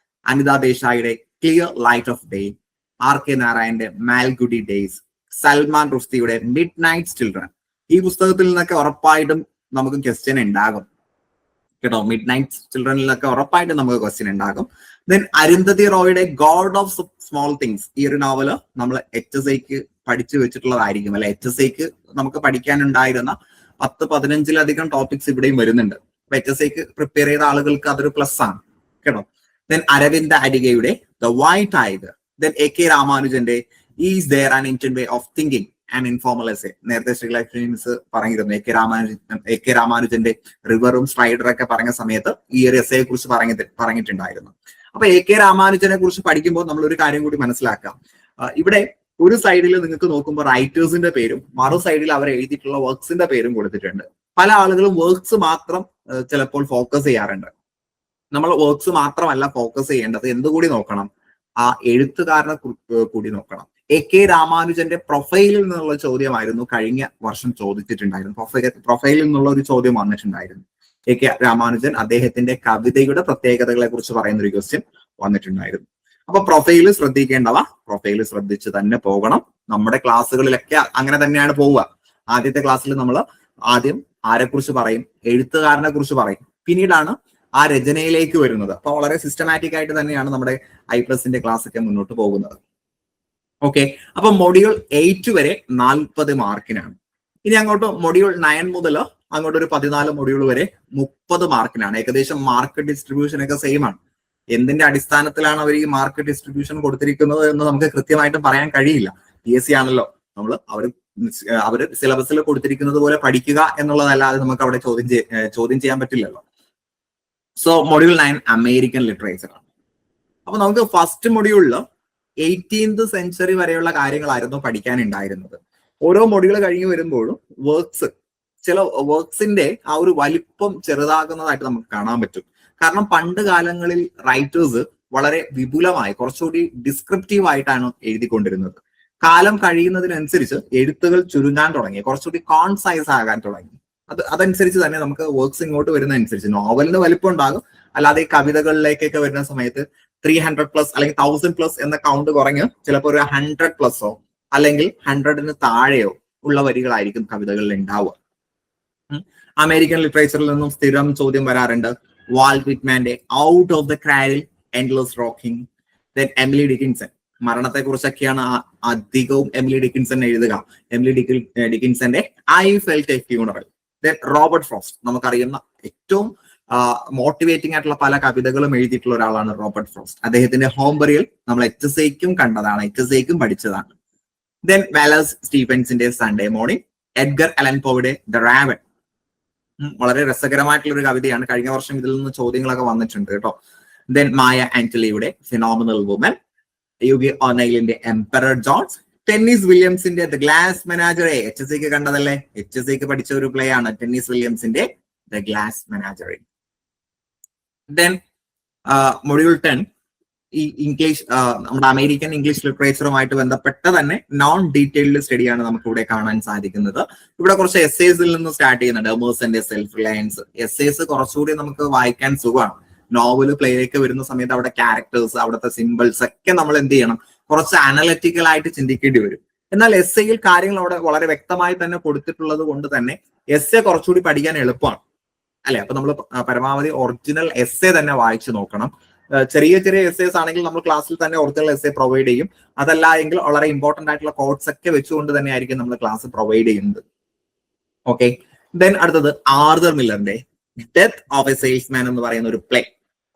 Anita ദേശായിയുടെ clear light of day, RK നാരായണന്റെ മാൽഗുഡി ഡേയ്സ്, സൽമാൻ റുഷ്ദിയുടെ മിഡ് നൈറ്റ് ചിൽഡ്രൻ. ഈ പുസ്തകത്തിൽ നിന്നൊക്കെ ഉറപ്പായിട്ടും നമുക്ക് ക്വസ്റ്റ്യൻ ഉണ്ടാകും കേട്ടോ. മിഡ് നൈറ്റ് ചിൽഡ്രനിലൊക്കെ ഉറപ്പായിട്ടും നമുക്ക് ക്വസ്റ്റ്യൻ ഉണ്ടാകും. ദെൻ അരുന്ധതി റോയുടെ ഗോഡ് ഓഫ് സ്മോൾ തിങ്സ്, ഈ ഒരു നോവല് നമ്മൾ HSIക്ക് പഠിച്ചു വെച്ചിട്ടുള്ളതായിരിക്കും അല്ലെ. HSIക്ക് നമുക്ക് പഠിക്കാനുണ്ടായിരുന്ന 10-15 ടോപ്പിക്സ് ഇവിടെയും വരുന്നുണ്ട്. അപ്പൊ HSIക്ക് പ്രിപ്പയർ ചെയ്ത ആളുകൾക്ക് അതൊരു പ്ലസ് ആണ് കേട്ടോ. ദെൻ അരവിന്ദ അരികയുടെ the white tiger, then AK രാമാനുജന്റെ is there an Indian way of thinking and informal essay. നേരത്തെ ശ്രീലക്ഷ്മി മിസ് പറഞ്ഞിരുന്നു AK രാമാനുജന്റെ റിവറും സ്ട്രൈഡറും ഒക്കെ പറഞ്ഞ സമയത്ത് ഈ ഒരു എസ്സേയെ കുറിച്ച് പറഞ്ഞിട്ടുണ്ടായിരുന്നു. അപ്പൊ AK രാമാനുജനെ കുറിച്ച് പഠിക്കുമ്പോൾ നമ്മൾ ഒരു കാര്യം കൂടി മനസ്സിലാക്കാം. ഇവിടെ ഒരു സൈഡിൽ നിങ്ങൾക്ക് നോക്കുമ്പോൾ റൈറ്റേഴ്സിന്റെ പേരും മറു സൈഡിൽ അവർ എഴുതിയിട്ടുള്ള വർക്ക്സിന്റെ പേരും കൊടുത്തിട്ടുണ്ട്. പല ആളുകളും വർക്ക്സ് മാത്രം ചിലപ്പോൾ ഫോക്കസ് ചെയ്യാറുണ്ട്. നമ്മൾ വർക്ക്സ് മാത്രമല്ല ഫോക്കസ് ചെയ്യേണ്ടത്, എന്തുകൂടി നോക്കണം, ആ എഴുത്തുകാരനെ കൂടി നോക്കണം. AK രാമാനുജന്റെ പ്രൊഫൈലിൽ നിന്നുള്ള ചോദ്യമായിരുന്നു കഴിഞ്ഞ വർഷം ചോദിച്ചിട്ടുണ്ടായിരുന്നു. പ്രൊഫൈലിൽ നിന്നുള്ള ഒരു ചോദ്യം വന്നിട്ടുണ്ടായിരുന്നു. AK രാമാനുജൻ അദ്ദേഹത്തിന്റെ കവിതയുടെ പ്രത്യേകതകളെ കുറിച്ച് പറയുന്ന ഒരു ക്വസ്റ്റ്യൻ വന്നിട്ടുണ്ടായിരുന്നു. അപ്പൊ പ്രൊഫൈല് ശ്രദ്ധിക്കേണ്ടവ പ്രൊഫൈല് ശ്രദ്ധിച്ച് തന്നെ പോകണം. നമ്മുടെ ക്ലാസ്സുകളിലൊക്കെ അങ്ങനെ തന്നെയാണ് പോവുക. ആദ്യത്തെ ക്ലാസ്സിൽ നമ്മൾ ആദ്യം ആരെക്കുറിച്ച് പറയും, എഴുത്തുകാരനെ കുറിച്ച് പറയും, പിന്നീടാണ് ആ രചനയിലേക്ക് വരുന്നത്. അപ്പൊ വളരെ സിസ്റ്റമാറ്റിക് ആയിട്ട് തന്നെയാണ് നമ്മുടെ I+ന്റെ ക്ലാസ് ഒക്കെ മുന്നോട്ട് പോകുന്നത്. ഓക്കെ, അപ്പൊ മൊഡ്യൂൾ 8 വരെ 40 മാർക്കിനാണ്. ഇനി അങ്ങോട്ട് മൊഡ്യൂൾ 9 മുതൽ അങ്ങോട്ട് ഒരു 14 മൊഡ്യൂൾ വരെ 30 മാർക്കിനാണ്. ഏകദേശം മാർക്ക് ഡിസ്ട്രിബ്യൂഷൻ ഒക്കെ സെയിം ആണ്. എന്തിന്റെ അടിസ്ഥാനത്തിലാണ് അവർ ഈ മാർക്ക് ഡിസ്ട്രിബ്യൂഷൻ കൊടുത്തിരിക്കുന്നത് എന്ന് നമുക്ക് കൃത്യമായിട്ട് പറയാൻ കഴിയില്ല. PSC ആണല്ലോ, അവര് സിലബസിൽ കൊടുത്തിരിക്കുന്നത് പോലെ പഠിക്കുക എന്നുള്ളതല്ലാതെ നമുക്ക് അവിടെ ചോദ്യം ചെയ്യാൻ പറ്റില്ലല്ലോ. സോ മൊഡ്യൂൾ 9 അമേരിക്കൻ ലിറ്ററേച്ചർ ആണ്. അപ്പൊ നമുക്ക് ഫസ്റ്റ് മൊഡ്യൂളിൽ 18th സെഞ്ചുറി വരെയുള്ള കാര്യങ്ങളായിരുന്നു പഠിക്കാനുണ്ടായിരുന്നത്. ഓരോ മൊഡ്യൂൾ കഴിഞ്ഞ് വരുമ്പോഴും ചില വർക്ക്സിന്റെ ആ ഒരു വലിപ്പം ചെറുതാകുന്നതായിട്ട് നമുക്ക് കാണാൻ പറ്റും. കാരണം പണ്ട് കാലങ്ങളിൽ റൈറ്റേഴ്സ് വളരെ വിപുലമായി കുറച്ചുകൂടി ഡിസ്ക്രിപ്റ്റീവ് ആയിട്ടാണ് എഴുതിക്കൊണ്ടിരുന്നത്. കാലം കഴിയുന്നതിനനുസരിച്ച് എഴുത്തുകൾ ചുരുങ്ങാൻ തുടങ്ങി, കുറച്ചുകൂടി കോൺസൈസ് ആകാൻ തുടങ്ങി. അതനുസരിച്ച് തന്നെ നമുക്ക് വർക്ക്സ് ഇങ്ങോട്ട് വരുന്നതനുസരിച്ച് നോവലിന് വലിപ്പം ഉണ്ടാകും. അല്ലാതെ ഈ കവിതകളിലേക്കൊക്കെ വരുന്ന സമയത്ത് 300+ അല്ലെങ്കിൽ 1000+ എന്ന കൗണ്ട് കുറഞ്ഞ് ചിലപ്പോൾ ഒരു 100+ഓ അല്ലെങ്കിൽ 100ന് താഴെയോ ഉള്ള വരികളായിരിക്കും കവിതകളിൽ ഉണ്ടാവുക. അമേരിക്കൻ ലിറ്ററേച്ചറിൽ നിന്നും സ്ഥിരം ചോദ്യം വരാറുണ്ട്. വാൾട്ട് വിറ്റ്മാന്റെ out of the cradle endless rocking. Then Emily Dickinson, മരണത്തെ കുറിച്ചൊക്കെയാണ് അധികവും എമിലി ഡിക്കിൻസൺ എഴുതുക. എമിലി ഡിക്കിൻസന്റെ I felt a funeral. Then Robert Frost, നമുക്കറിയുന്ന ഏറ്റവും മോട്ടിവേറ്റിംഗ് ആയിട്ടുള്ള പല കവിതകളും എഴുതിയിട്ടുള്ള ഒരാളാണ് റോബർട്ട് ഫ്രോസ്റ്റ്. അദ്ദേഹത്തിന്റെ ഹോം ബറിയൽ നമ്മൾ HSIക്കും കണ്ടതാണ്, HSIക്കും പഠിച്ചതാണ്. ദെൻ വാലസ് സ്റ്റീഫൻസിന്റെ സൺഡേ മോർണിംഗ്, എഡ്ഗർ അലൻ പോയുടെ ദ റാവൻ, വളരെ രസകരമായിട്ടുള്ള ഒരു കവിതയാണ്. കഴിഞ്ഞ വർഷം ഇതിൽ നിന്ന് ചോദ്യങ്ങളൊക്കെ വന്നിട്ടുണ്ട് കേട്ടോ. ദെൻ മായ ആന്റലിയുടെ ഫിനോമിനൽ വുമൻ, യുഗി ഒനൈലിന്റെ എംപറർ ജോൺസ്, ടെന്നീസ് വില്യംസിന്റെ ദ ഗ്ലാസ് മെനാജറെ. HSIക്ക് കണ്ടതല്ലേ, HSIക്ക് പഠിച്ച ഒരു പ്ലേ ആണ് ടെന്നീസ് വില്യംസിന്റെ the glass menagerie. Then module 10 ഈ ഇംഗ്ലീഷ്, നമ്മുടെ അമേരിക്കൻ ഇംഗ്ലീഷ് ലിറ്ററേച്ചറുമായിട്ട് ബന്ധപ്പെട്ട തന്നെ നോൺ ഡീറ്റെയിൽഡ് സ്റ്റഡിയാണ് നമുക്ക് ഇവിടെ കാണാൻ സാധിക്കുന്നത്. ഇവിടെ കുറച്ച് എസ്സേസിൽ നിന്ന് സ്റ്റാർട്ട് ചെയ്യുന്നുണ്ട്. എമേഴ്സന്റെ സെൽഫ് റിലയൻസ്. എസ്സേസ് കുറച്ചുകൂടി നമുക്ക് വായിക്കാൻ സുഖമാണ്. നോവല് പ്ലേയിലേക്ക് വരുന്ന സമയത്ത് അവിടെ ക്യാരക്ടേഴ്സ്, അവിടുത്തെ സിമ്പിൾസ് ഒക്കെ നമ്മൾ എന്ത് ചെയ്യണം, കുറച്ച് അനലിറ്റിക്കൽ ആയിട്ട് ചിന്തിക്കേണ്ടി വരും. എന്നാൽ എസ്സേയിൽ കാര്യങ്ങൾ അവിടെ വളരെ വ്യക്തമായി തന്നെ കൊടുത്തിട്ടുള്ളത് കൊണ്ട് തന്നെ എസ്സേ കുറച്ചുകൂടി പഠിക്കാൻ എളുപ്പമാണ് അല്ലെ. അപ്പൊ നമ്മൾ പരമാവധി ഒറിജിനൽ എസ്സേ തന്നെ വായിച്ചു നോക്കണം. ചെറിയ ചെറിയ എസ്സേസ് ആണെങ്കിൽ നമ്മൾ ക്ലാസ്സിൽ തന്നെ ഒറിജിനൽ എസ്സേ പ്രൊവൈഡ് ചെയ്യും. അതല്ല എങ്കിൽ വളരെ ഇമ്പോർട്ടന്റ് ആയിട്ടുള്ള കോഡ്സ് ഒക്കെ വെച്ചുകൊണ്ട് തന്നെ ആയിരിക്കും നമ്മൾ ക്ലാസ് പ്രൊവൈഡ് ചെയ്യുന്നത്. ഓക്കെ, ദെൻ അടുത്തത് ആർതർ മില്ലറിന്റെ ഡെത്ത് ഓഫ് എ സെയിൽസ്മാൻ എന്ന് പറയുന്ന ഒരു പ്ലേ.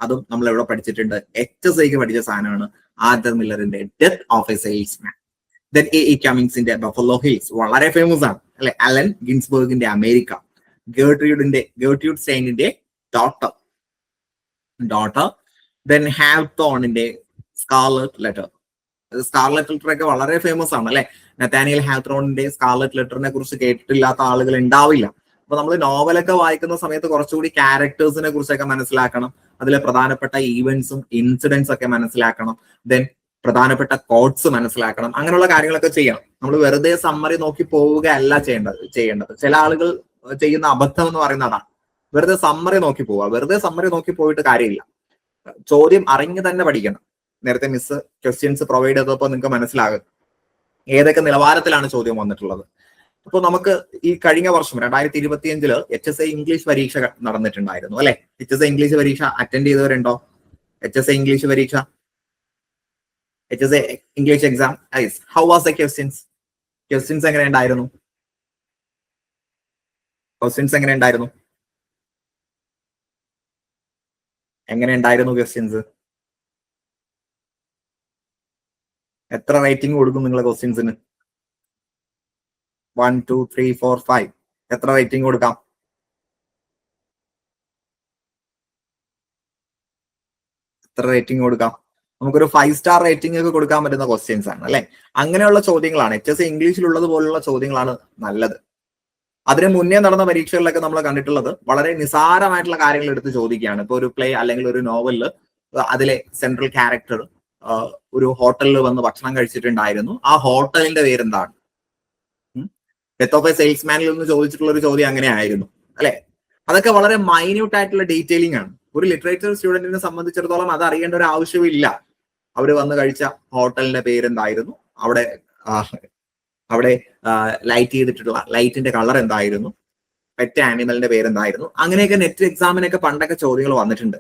അതും നമ്മൾ എവിടെ പഠിച്ചിട്ടുണ്ട്? HSIക്ക് പഠിച്ച സാധനമാണ് ആർതർ മില്ലറിന്റെ death of a salesman. Then A.E. കമ്മിങ്സിന്റെ ബഫലോ ഹിൽസ് വളരെ ഫേമസ് ആണ് അല്ലെ. അലൻ ഗിൻസ്ബർഗിന്റെ അമേരിക്ക, ഗേർട്രൂഡ് സ്റ്റൈനിന്റെ ഡോട്ടർ, ദെൻ ഹാവ്തോണിന്റെ സ്കാർലറ്റ് ലെറ്റർ. സ്കാർലറ്റ് ലെറ്റർ ഒക്കെ വളരെ ഫേമസ് ആണ് അല്ലെ. നഥാനിയൽ ഹാവ്തോണിന്റെ സ്കാർലറ്റ് ലെറ്ററിനെ കുറിച്ച് കേട്ടിട്ടില്ലാത്ത ആളുകൾ ഉണ്ടാവില്ല. അപ്പൊ നമ്മൾ നോവലൊക്കെ വായിക്കുന്ന സമയത്ത് കുറച്ചുകൂടി ക്യാരക്ടേഴ്സിനെ കുറിച്ചൊക്കെ മനസ്സിലാക്കണം, അതിലെ പ്രധാനപ്പെട്ട ഈവന്റ്സും ഇൻസിഡൻസ് ഒക്കെ മനസ്സിലാക്കണം, ദെൻ പ്രധാനപ്പെട്ട കോഡ്സ് മനസ്സിലാക്കണം. അങ്ങനെയുള്ള കാര്യങ്ങളൊക്കെ ചെയ്യണം. നമ്മൾ വെറുതെ സമ്മറി നോക്കി പോവുകയല്ല ചെയ്യേണ്ടത്. ചില ആളുകൾ ചെയ്യുന്ന അബദ്ധം എന്ന് പറയുന്നത് അതാണ്. വെറുതെ സമ്മറി നോക്കി പോവുക. വെറുതെ സമ്മറി നോക്കി പോയിട്ട് കാര്യമില്ല. ചോദ്യം അറിഞ്ഞു തന്നെ പഠിക്കണം. നേരത്തെ മിസ് ക്വസ്റ്റ്യൻസ് പ്രൊവൈഡ് ചെയ്തപ്പോൾ നിങ്ങൾക്ക് മനസ്സിലാകും ഏതൊക്കെ നിലവാരത്തിലാണ് ചോദ്യം വന്നിട്ടുള്ളത്. അപ്പോൾ നമുക്ക് ഈ കഴിഞ്ഞ വർഷം 2025 HSI ഇംഗ്ലീഷ് പരീക്ഷ നടന്നിട്ടുണ്ടായിരുന്നു അല്ലെ. HSI ഇംഗ്ലീഷ് പരീക്ഷ അറ്റൻഡ് ചെയ്തവരുണ്ടോ? HSI ഇംഗ്ലീഷ് പരീക്ഷ, HSI English exam. How was the questions? Questions എങ്ങനെ ഉണ്ടായിരുന്നു? എങ്ങനെ ഉണ്ടായിരുന്നു ക്വസ്റ്റ്യൻസ്? എത്ര റേറ്റിംഗ് കൊടുക്കും നിങ്ങൾ ക്വസ്റ്റ്യൻസിന്? 1 2 3 4 5 എത്ര റേറ്റിംഗ് കൊടുക്കാം? നമുക്കൊരു 5 സ്റ്റാർ റേറ്റിംഗ് ഒക്കെ കൊടുക്കാൻ പറ്റുന്ന ക്വസ്റ്റ്യൻസ് ആണ് അല്ലെ. അങ്ങനെയുള്ള ചോദ്യങ്ങളാണ് HSI ഇംഗ്ലീഷിലുള്ളത് പോലുള്ള ചോദ്യങ്ങളാണ് നല്ലത്. അതിന് മുന്നേ നടന്ന പരീക്ഷകളിലൊക്കെ നമ്മൾ കണ്ടിട്ടുള്ളത് വളരെ നിസാരമായിട്ടുള്ള കാര്യങ്ങൾ എടുത്ത് ചോദിക്കുകയാണ്. ഇപ്പൊ ഒരു പ്ലേ അല്ലെങ്കിൽ ഒരു നോവലില് അതിലെ സെൻട്രൽ ക്യാരക്ടർ ഒരു ഹോട്ടലിൽ വന്ന് ഭക്ഷണം കഴിച്ചിട്ടുണ്ടായിരുന്നു. ആ ഹോട്ടലിന്റെ പേരെന്താണ്? ഡെത്ത് ഓഫ് എ സെയിൽസ്മാനിൽ നിന്ന് ചോദിച്ചിട്ടുള്ള ഒരു ചോദ്യം അങ്ങനെ ആയിരുന്നു അല്ലെ. അതൊക്കെ വളരെ മൈന്യൂട്ട് ആയിട്ടുള്ള ഡീറ്റെയിലിംഗ് ആണ്. ഒരു ലിറ്ററേച്ചർ സ്റ്റുഡന്റിനെ സംബന്ധിച്ചിടത്തോളം അത് അറിയേണ്ട ഒരു ആവശ്യമില്ല. അവർ വന്ന് കഴിച്ച ഹോട്ടലിന്റെ പേരെന്തായിരുന്നു, അവിടെ ലൈറ്റ് ചെയ്തിട്ടുള്ള ലൈറ്റിന്റെ കളർ എന്തായിരുന്നു, പെറ്റ് ആനിമലിന്റെ പേരെന്തായിരുന്നു, അങ്ങനെയൊക്കെ നെറ്റ് എക്സാമിനൊക്കെ പണ്ടൊക്കെ ചോദ്യങ്ങൾ വന്നിട്ടുണ്ട്.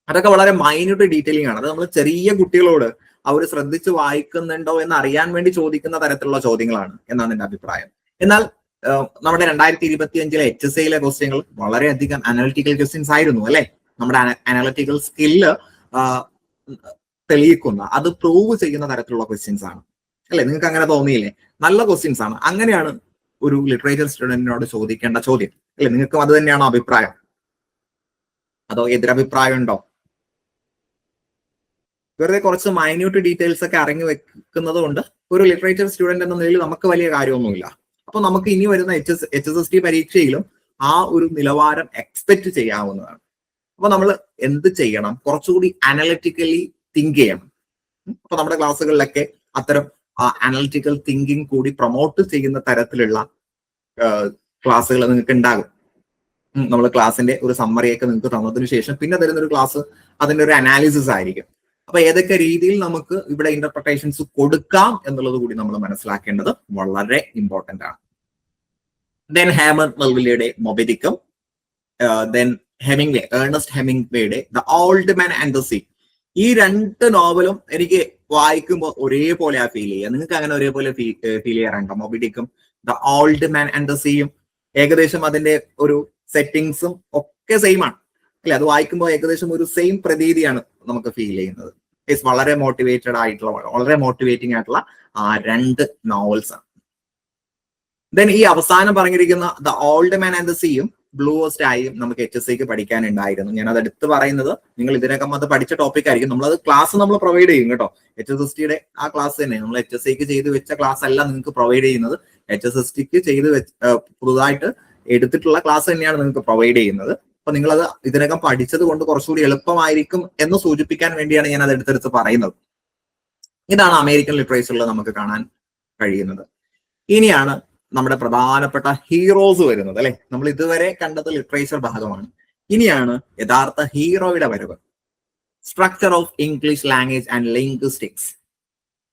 അതൊക്കെ വളരെ മൈന്യൂട്ട് ഡീറ്റെയിലിംഗ് ആണ്. അത് നമ്മൾ ചെറിയ കുട്ടികളോട് അവർ ശ്രദ്ധിച്ച് വായിക്കുന്നുണ്ടോ എന്ന് അറിയാൻ വേണ്ടി ചോദിക്കുന്ന തരത്തിലുള്ള ചോദ്യങ്ങളാണ് എന്നാണ് എന്റെ അഭിപ്രായം. എന്നാൽ നമ്മുടെ 2025 HSIയിലെ ക്വസ്റ്റ്യങ്ങൾ വളരെയധികം അനലിറ്റിക്കൽ ക്വസ്റ്റ്യൻസ് ആയിരുന്നു അല്ലെ. നമ്മുടെ അനലിറ്റിക്കൽ സ്കില്ല് തെളിയിക്കുന്ന, അത് പ്രൂവ് ചെയ്യുന്ന തരത്തിലുള്ള ക്വസ്റ്റ്യൻസ് ആണ് അല്ലെ. നിങ്ങൾക്ക് അങ്ങനെ തോന്നിയില്ലേ? നല്ല ക്വസ്റ്റ്യൻസ് ആണ്. അങ്ങനെയാണ് ഒരു ലിറ്ററേച്ചർ സ്റ്റുഡന്റിനോട് ചോദിക്കേണ്ട ചോദ്യം അല്ലെ. നിങ്ങൾക്കും അത് തന്നെയാണോ അഭിപ്രായം? അതോ എതിരഭിപ്രായം ഉണ്ടോ? വെറുതെ കുറച്ച് മൈന്യൂട്ട് ഡീറ്റെയിൽസ് ഒക്കെ അറിഞ്ഞു വെക്കുന്നത് കൊണ്ട് ഒരു ലിറ്ററേച്ചർ സ്റ്റുഡന്റ് എന്ന നിലയിൽ നമുക്ക് വലിയ കാര്യമൊന്നുമില്ല. അപ്പൊ നമുക്ക് ഇനി വരുന്ന HSST പരീക്ഷയിലും ആ ഒരു നിലവാരം എക്സ്പെക്ട് ചെയ്യാവുന്നതാണ്. അപ്പൊ നമ്മൾ എന്ത് ചെയ്യണം? കുറച്ചുകൂടി അനലിറ്റിക്കലി തിങ്ക് ചെയ്യണം. അപ്പൊ നമ്മുടെ ക്ലാസ്സുകളിലൊക്കെ അത്തരം അനലിറ്റിക്കൽ തിങ്കിങ് കൂടി പ്രൊമോട്ട് ചെയ്യുന്ന തരത്തിലുള്ള ക്ലാസ്സുകൾ നിങ്ങൾക്ക് ഉണ്ടാകും. നമ്മൾ ക്ലാസ്സിന്റെ ഒരു സമ്മറിയൊക്കെ നിങ്ങൾക്ക് തന്നതിന് ശേഷം പിന്നെ തരുന്ന ഒരു ക്ലാസ് അതിന്റെ ഒരു അനാലിസിസ് ആയിരിക്കും. അപ്പൊ ഏതൊക്കെ രീതിയിൽ നമുക്ക് ഇവിടെ ഇന്റർപ്രിട്ടേഷൻസ് കൊടുക്കാം എന്നുള്ളത് കൂടി നമ്മൾ മനസ്സിലാക്കേണ്ടത് വളരെ ഇമ്പോർട്ടന്റ് ആണ്. ദെൻ ഹെർമൻ മെൽവില്ലയുടെ മൊബി-ഡിക്കും, ദെൻ ഏർണസ്റ്റ് ഹെമിംഗ്വേയുടെ the old man and the sea. ഈ രണ്ട് നോവലും എനിക്ക് വായിക്കുമ്പോൾ ഒരേപോലെ ഫീൽ ചെയ്യുക. നിങ്ങൾക്ക് അങ്ങനെ ഒരേപോലെ ഫീൽ ചെയ്യാറുണ്ടോ? മൊബി-ഡിക്കും the old man and the സീയും ഏകദേശം അതിന്റെ ഒരു സെറ്റിങ്സും ഒക്കെ സെയിം ആണ് അല്ലെ. അത് വായിക്കുമ്പോൾ ഏകദേശം ഒരു സെയിം പ്രതീതിയാണ് നമുക്ക് ഫീൽ ചെയ്യുന്നത്. വളരെ വളരെ മോട്ടിവേറ്റിംഗ് ആയിട്ടുള്ള രണ്ട് നോവൽസ് ആണ്. ദെൻ ഈ അവസാനം പറഞ്ഞിരിക്കുന്ന the old man and the സീയും ബ്ലൂ സ്റ്റായും നമുക്ക് HSIക്ക് പഠിക്കാനുണ്ടായിരുന്നു. ഞാൻ അത് എടുത്ത് പറയുന്നത് നിങ്ങൾ ഇതിനകം അത് പഠിച്ച ടോപ്പിക് ആയിരിക്കും. നമ്മളത് ക്ലാസ് നമ്മൾ പ്രൊവൈഡ് ചെയ്യും കേട്ടോ. HSSTയുടെ ആ ക്ലാസ് തന്നെ നമ്മൾ HSIക്ക് ചെയ്ത് വെച്ച ക്ലാസ് അല്ല നിങ്ങൾക്ക് പ്രൊവൈഡ് ചെയ്യുന്നത്. HSSTക്ക് ചെയ്ത് പുതുതായിട്ട് എടുത്തിട്ടുള്ള ക്ലാസ് തന്നെയാണ് നിങ്ങൾക്ക് പ്രൊവൈഡ് ചെയ്യുന്നത്. അപ്പൊ നിങ്ങളത് ഇതിനകം പഠിച്ചത് കൊണ്ട് കുറച്ചുകൂടി എളുപ്പമായിരിക്കും എന്ന് സൂചിപ്പിക്കാൻ വേണ്ടിയാണ് ഞാൻ അത് എടുത്തെടുത്ത് പറയുന്നത്. ഇതാണ് അമേരിക്കൻ ലിറ്ററേച്ചറിൽ നമുക്ക് കാണാൻ കഴിയുന്നത്. ഇനിയാണ് നമ്മുടെ പ്രധാനപ്പെട്ട ഹീറോസ് വരുന്നത് അല്ലെ. നമ്മൾ ഇതുവരെ കണ്ടത് ലിറ്ററേച്ചർ ഭാഗമാണ്. ഇനിയാണ് യഥാർത്ഥ ഹീറോയുടെ വരവ്. Structure of English language and linguistics.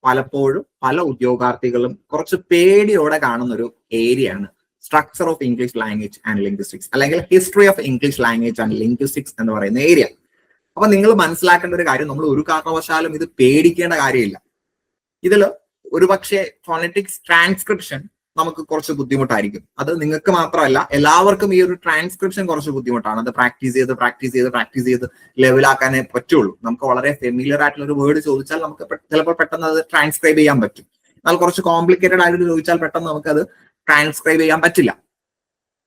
പലപ്പോഴും പല ഉദ്യോഗാർത്ഥികളും കുറച്ച് പേടിയോടെ കാണുന്ന ഒരു ഏരിയയാണ് structure of English language and linguistics, അല്ലെങ്കിൽ history of English language and linguistics എന്ന് പറയുന്ന ഏരിയ. അപ്പൊ നിങ്ങൾ മനസ്സിലാക്കേണ്ട ഒരു കാര്യം, നമ്മൾ ഒരു കാരണവശാലും ഇത് പേടിക്കേണ്ട കാര്യമില്ല. ഇതിൽ ഒരുപക്ഷെ ഫോണറ്റിക്സ് ട്രാൻസ്ക്രിപ്ഷൻ നമുക്ക് കുറച്ച് ബുദ്ധിമുട്ടായിരിക്കും. അത് നിങ്ങൾക്ക് മാത്രമല്ല, എല്ലാവർക്കും ഈ ഒരു ട്രാൻസ്ക്രിപ്ഷൻ കുറച്ച് ബുദ്ധിമുട്ടാണ്. അത് പ്രാക്ടീസ് ചെയ്ത് ലെവലാക്കാനേ പറ്റുള്ളൂ. നമുക്ക് വളരെ ഫെമിലിയർ ആയിട്ടുള്ള ഒരു വേർഡ് ചോദിച്ചാൽ നമുക്ക് ചിലപ്പോൾ പെട്ടെന്ന് അത് ട്രാൻസ്ക്രൈബ് ചെയ്യാൻ പറ്റും. എന്നാൽ കുറച്ച് കോംപ്ലിക്കേറ്റഡ് ആയിട്ട് ചോദിച്ചാൽ പെട്ടെന്ന് നമുക്ക് അത് ട്രാൻസ്ക്രൈബ് ചെയ്യാൻ പറ്റില്ല.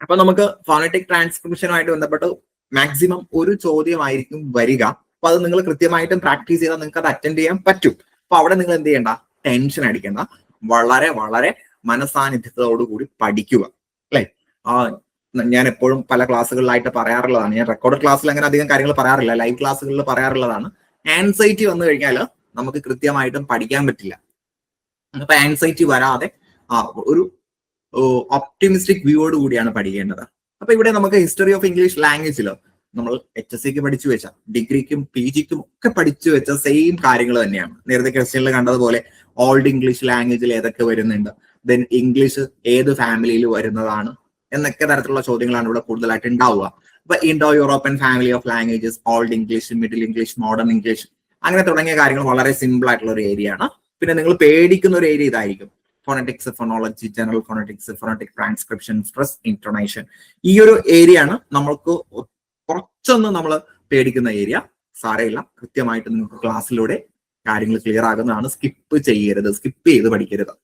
അപ്പൊ നമുക്ക് ഫോണറ്റിക് ട്രാൻസ്ക്രിപ്ഷനുമായിട്ട് ബന്ധപ്പെട്ട് മാക്സിമം ഒരു ചോദ്യമായിരിക്കും വരിക. അപ്പൊ അത് നിങ്ങൾ കൃത്യമായിട്ടും പ്രാക്ടീസ് ചെയ്താൽ നിങ്ങൾക്ക് അത് അറ്റൻഡ് ചെയ്യാൻ പറ്റും. അപ്പൊ അവിടെ നിങ്ങൾ എന്ത് ചെയ്യണ്ട, ടെൻഷൻ അടിക്കേണ്ട, വളരെ വളരെ മനസാന്നിധ്യത്തോടുകൂടി പഠിക്കുക, അല്ലെ? ഞാൻ എപ്പോഴും പല ക്ലാസ്സുകളിലായിട്ട് പറയാറുള്ളതാണ്, ഞാൻ റെക്കോർഡ് ക്ലാസ്സിൽ അങ്ങനെ അധികം കാര്യങ്ങൾ പറയാറില്ല, ലൈവ് ക്ലാസ്സുകളിൽ പറയാറുള്ളതാണ്, ആൻസൈറ്റി വന്നു കഴിഞ്ഞാൽ നമുക്ക് കൃത്യമായിട്ടും പഠിക്കാൻ പറ്റില്ല. അപ്പൊ ആൻസൈറ്റി വരാതെ ഒരു ഒപ്റ്റിമിസ്റ്റിക് വ്യൂയോട് കൂടിയാണ് പഠിക്കേണ്ടത്. അപ്പൊ ഇവിടെ നമുക്ക് ഹിസ്റ്ററി ഓഫ് ഇംഗ്ലീഷ് ലാംഗ്വേജിൽ നമ്മൾ HSCക്ക് പഠിച്ചു വെച്ച, ഡിഗ്രിക്കും PGക്കും ഒക്കെ പഠിച്ചു വെച്ച സെയിം കാര്യങ്ങൾ തന്നെയാണ്. നേരത്തെ ക്വസ്റ്റ്യനിൽ കണ്ടതുപോലെ ഓൾഡ് ഇംഗ്ലീഷ് ലാംഗ്വേജിൽ ഏതൊക്കെ വരുന്നുണ്ട്, ദെൻ ഇംഗ്ലീഷ് ഏത് ഫാമിലിയിൽ വരുന്നതാണ് എന്നൊക്കെ തരത്തിലുള്ള ചോദ്യങ്ങളാണ് ഇവിടെ കൂടുതലായിട്ട് ഉണ്ടാവുക. അപ്പൊ Indo European family of languages, old English, middle English, modern English, അങ്ങനെ തുടങ്ങിയ കാര്യങ്ങൾ വളരെ സിമ്പിൾ ആയിട്ടുള്ള ഒരു ഏരിയ ആണ്. പിന്നെ നിങ്ങൾ പേടിക്കുന്ന ഒരു ഏരിയ ഇതായിരിക്കും, phonetics, phonology, general phonetics, phonetic transcription, stress intonation. ഈ ഒരു ഏരിയ ആണ് നമ്മൾക്ക് കുറച്ചൊന്ന് നമ്മൾ പേടിക്കുന്ന ഏരിയ. സാരമില്ല, കൃത്യമായിട്ട് നിങ്ങൾക്ക് ക്ലാസ്സിലൂടെ കാര്യങ്ങൾ ക്ലിയർ ആകുന്നതാണ്. സ്കിപ്പ് ചെയ്യരുത്, സ്കിപ്പ് ചെയ്ത് പഠിക്കരുത്.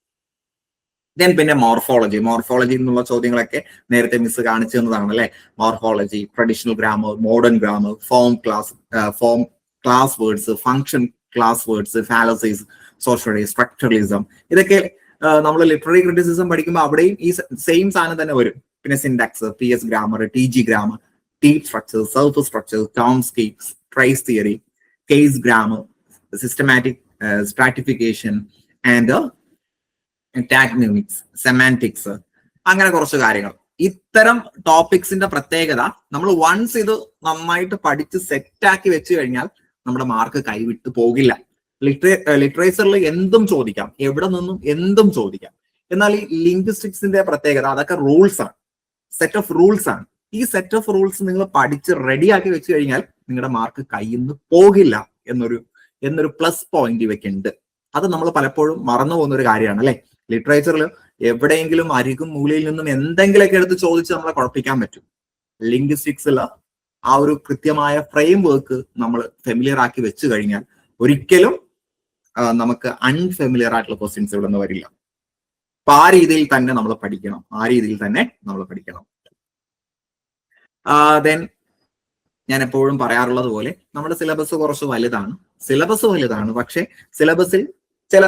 ദെൻ പിന്നെ മോർഫോളജി എന്നുള്ള ചോദ്യങ്ങളൊക്കെ നേരത്തെ മിസ് കാണിച്ചു തന്നതാണ്, അല്ലെ? Morphology, traditional grammar, modern grammar, form class words, function class words, fallacies, social structuralism, ഇതൊക്കെ നമ്മൾ ലിറ്റററി ക്രിറ്റിസിസം പഠിക്കുമ്പോൾ അവിടെയും ഈ സെയിം സാധനം തന്നെ വരും. പിന്നെ syntax, PS grammar, TG grammar, deep structure, surface structure, ടോംസ്കീപ്സ്, trace theory, case grammar, systematic stratification and tagmemics, semantics, അങ്ങനെ കുറച്ച് കാര്യങ്ങൾ. ഇത്തരം ടോപ്പിക്സിന്റെ പ്രത്യേകത, നമ്മൾ വൺസ് ഇത് നന്നായിട്ട് പഠിച്ച് സെറ്റാക്കി വെച്ച് കഴിഞ്ഞാൽ നമ്മുടെ മാർക്ക് കൈവിട്ട് പോകില്ല. ലിറ്ററേച്ചറിൽ എന്തും ചോദിക്കാം, എവിടെ നിന്നും എന്തും ചോദിക്കാം. എന്നാൽ ഈ ലിംഗ്വിസ്റ്റിക്സിന്റെ പ്രത്യേകത, അതൊക്കെ റൂൾസ് ആണ്, സെറ്റ് ഓഫ് റൂൾസ് ആണ്. ഈ സെറ്റ് ഓഫ് റൂൾസ് നിങ്ങൾ പഠിച്ച് റെഡിയാക്കി വെച്ച് കഴിഞ്ഞാൽ നിങ്ങളുടെ മാർക്ക് കയ്യിൽ നിന്ന് പോകില്ല എന്നൊരു പ്ലസ് പോയിന്റ് ഇവയ്ക്കുണ്ട്. അത് നമ്മൾ പലപ്പോഴും മറന്നു പോകുന്ന ഒരു കാര്യമാണ്, അല്ലെ? ലിറ്ററേച്ചറിൽ എവിടെയെങ്കിലും അരികും മൂലയിൽ നിന്നും എന്തെങ്കിലുമൊക്കെ എടുത്ത് ചോദിച്ച് നമ്മളെ കുഴപ്പിക്കാൻ പറ്റും. ലിംഗ്വിസ്റ്റിക്സിൽ ആ ഒരു കൃത്യമായ ഫ്രെയിം വർക്ക് നമ്മൾ ഫെമിലിയർ ആക്കി വെച്ച് കഴിഞ്ഞാൽ ഒരിക്കലും നമുക്ക് അൺഫെമിലിയർ ആയിട്ടുള്ള ക്വസ്റ്റ്യൻസ് ഇവിടെ നിന്ന് വരില്ല. അപ്പൊ ആ രീതിയിൽ തന്നെ നമ്മൾ പഠിക്കണം. ദെൻ ഞാൻ എപ്പോഴും പറയാറുള്ളത് പോലെ നമ്മുടെ സിലബസ് കുറച്ച് വലുതാണ്. പക്ഷെ സിലബസിൽ ചില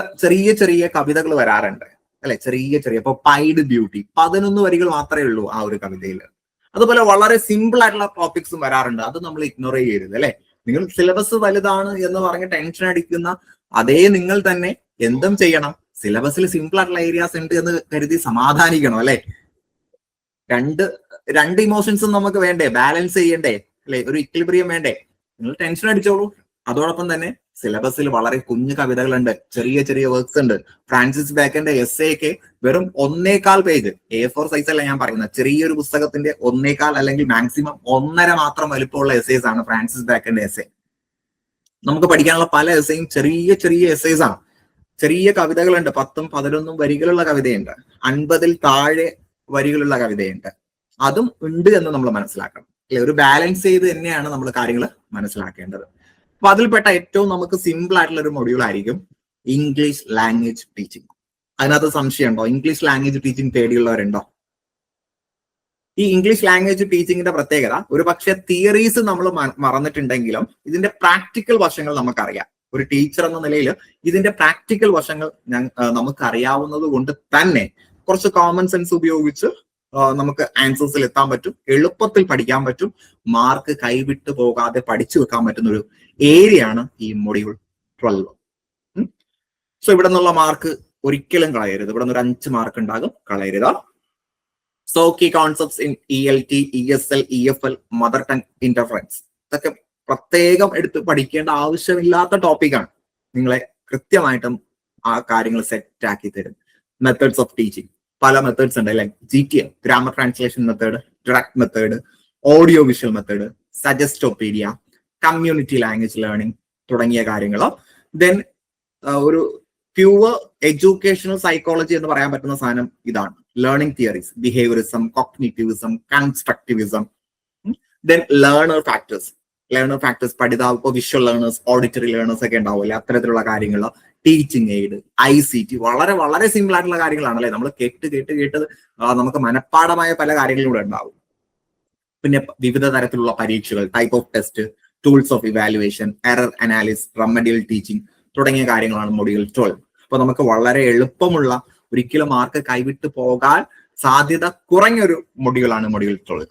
ചെറിയ കവിതകൾ വരാറുണ്ട്, അല്ലെ? ചെറിയ ഇപ്പൊ പൈഡ് ബ്യൂട്ടി 11 വരികൾ മാത്രമേ ഉള്ളൂ ആ ഒരു കവിതയിൽ. അതുപോലെ വളരെ സിമ്പിൾ ആയിട്ടുള്ള ടോപ്പിക്സും വരാറുണ്ട്. അത് നമ്മൾ ഇഗ്നോർ ചെയ്യരുത്, അല്ലെ? നിങ്ങൾ സിലബസ് വലുതാണ് എന്ന് പറഞ്ഞ് ടെൻഷൻ അടിക്കുന്ന അതേ നിങ്ങൾ തന്നെ എന്തും ചെയ്യണം, സിലബസിൽ സിമ്പിൾ ആയിട്ടുള്ള ഏരിയാസ് ഉണ്ട് എന്ന് കരുതി സമാധാനിക്കണം, അല്ലെ? രണ്ട് ഇമോഷൻസും നമുക്ക് വേണ്ടേ, ബാലൻസ് ചെയ്യണ്ടേ, അല്ലെ? ഒരു ഇക്വിലിബ്രിയം വേണ്ടേ? നിങ്ങൾ ടെൻഷൻ അടിച്ചോളൂ. അതോടൊപ്പം തന്നെ സിലബസിൽ വളരെ കുഞ്ഞു കവിതകളുണ്ട്, ചെറിയ വർക്ക്സ് ഉണ്ട്. ഫ്രാൻസിസ് ബേക്കന്റെ എസ്സേക്ക് വെറും 1.25 പേജ്, A4 സൈസ് അല്ല ഞാൻ പറയുന്നത്, ചെറിയൊരു പുസ്തകത്തിന്റെ 1.25 അല്ലെങ്കിൽ മാക്സിമം 1.5 മാത്രം വലുപ്പമുള്ള എസ്സേസ് ആണ് ഫ്രാൻസിസ് ബേക്കന്റെ എസ്സേ. നമുക്ക് പഠിക്കാനുള്ള പല എസ്സേയും ചെറിയ എസ്സേസ് ആണ്. ചെറിയ കവിതകളുണ്ട്, 10ഉം 11ഉം വരികളുള്ള കവിതയുണ്ട്, 50ൽ താഴെ വരികളുള്ള കവിതയുണ്ട്. അതും ഉണ്ട് എന്ന് നമ്മൾ മനസ്സിലാക്കണം, അല്ലെ? ഒരു ബാലൻസ് ചെയ്ത് തന്നെയാണ് നമ്മൾ കാര്യങ്ങൾ മനസ്സിലാക്കേണ്ടത്. അപ്പൊ അതിൽപ്പെട്ട ഏറ്റവും നമുക്ക് സിമ്പിൾ ആയിട്ടുള്ള ഒരു മൊഡ്യൂൾ ആയിരിക്കും ഇംഗ്ലീഷ് ലാംഗ്വേജ് ടീച്ചിങ്. അതിനകത്ത് സംശയമുണ്ടോ? ഇംഗ്ലീഷ് ലാംഗ്വേജ് ടീച്ചിങ് പേടിയുള്ളവരുണ്ടോ? ഈ ഇംഗ്ലീഷ് ലാംഗ്വേജ് ടീച്ചിങ്ങിന്റെ പ്രത്യേകത, ഒരു പക്ഷെ തിയറീസ് നമ്മൾ മറന്നിട്ടുണ്ടെങ്കിലും ഇതിന്റെ പ്രാക്ടിക്കൽ വശങ്ങൾ നമുക്കറിയാം. ഒരു ടീച്ചർ എന്ന നിലയിൽ ഇതിന്റെ പ്രാക്ടിക്കൽ വശങ്ങൾ നമുക്കറിയാവുന്നത് കൊണ്ട് തന്നെ കുറച്ച് കോമൺ സെൻസ് ഉപയോഗിച്ച് നമുക്ക് ആൻസേഴ്സിൽ എത്താൻ പറ്റും, എളുപ്പത്തിൽ പഠിക്കാൻ പറ്റും, മാർക്ക് കൈവിട്ട് പോകാതെ പഠിച്ചു വെക്കാൻ പറ്റുന്ന ഒരു ഏരിയ ആണ് ഈ മൊഡ്യൂൾ 12. സോ ഇവിടെ നിന്നുള്ള മാർക്ക് ഒരിക്കലും കളയരുത്. ഇവിടെ നിന്ന് ഒരു 5 മാർക്ക് ഉണ്ടാകും, കളയരുത്. So key concepts in ELT, ESL, EFL, mother tongue interference, ഇതൊക്കെ പ്രത്യേകം എടുത്ത് പഠിക്കേണ്ട ആവശ്യമില്ലാത്ത ടോപ്പിക്കാണ്. നിങ്ങളെ കൃത്യമായിട്ടും ആ കാര്യങ്ങൾ സെറ്റ് ആക്കി തരും. മെത്തേഡ്സ് ഓഫ് ടീച്ചിങ് പല മെത്തേഡ്സ് ഉണ്ട്, like GTM, grammar translation method, direct method, audio visual method, suggestopedia, community language learning തുടങ്ങിയ കാര്യങ്ങൾ. ദെൻ ഒരു പ്യുവർ എഡ്യൂക്കേഷണൽ സൈക്കോളജി എന്ന് പറയാൻ പറ്റുന്ന സാധനം ഇതാണ്. Learning theories, behaviourism, cognitivism, constructivism. Then learner factors പഠിതാവ്, ഇപ്പോൾ വിഷ്വൽ ലേണേഴ്സ്, ഓഡിറ്ററി ലേണേഴ്സ് ഒക്കെ ഉണ്ടാവില്ലേ, അത്തരത്തിലുള്ള കാര്യങ്ങൾ. ടീച്ചിങ് എയ്ഡ്, ICT, വളരെ വളരെ സിമ്പിൾ ആയിട്ടുള്ള കാര്യങ്ങളാണ് അല്ലെ. നമ്മൾ കേട്ട് നമുക്ക് മനഃപ്പാടമായ പല കാര്യങ്ങളും ഇവിടെ ഉണ്ടാവും. പിന്നെ വിവിധ തരത്തിലുള്ള പരീക്ഷകൾ, type of test, tools of evaluation, error analysis, remedial teaching തുടങ്ങിയ കാര്യങ്ങളാണ് മൊഡ്യൂൾ 12. അപ്പൊ നമുക്ക് വളരെ എളുപ്പമുള്ള, ഒരിക്കലും മാർക്ക് കൈവിട്ട് പോകാൻ സാധ്യത കുറഞ്ഞൊരു മൊഡ്യൂളാണ് മൊഡ്യൂൾ 12.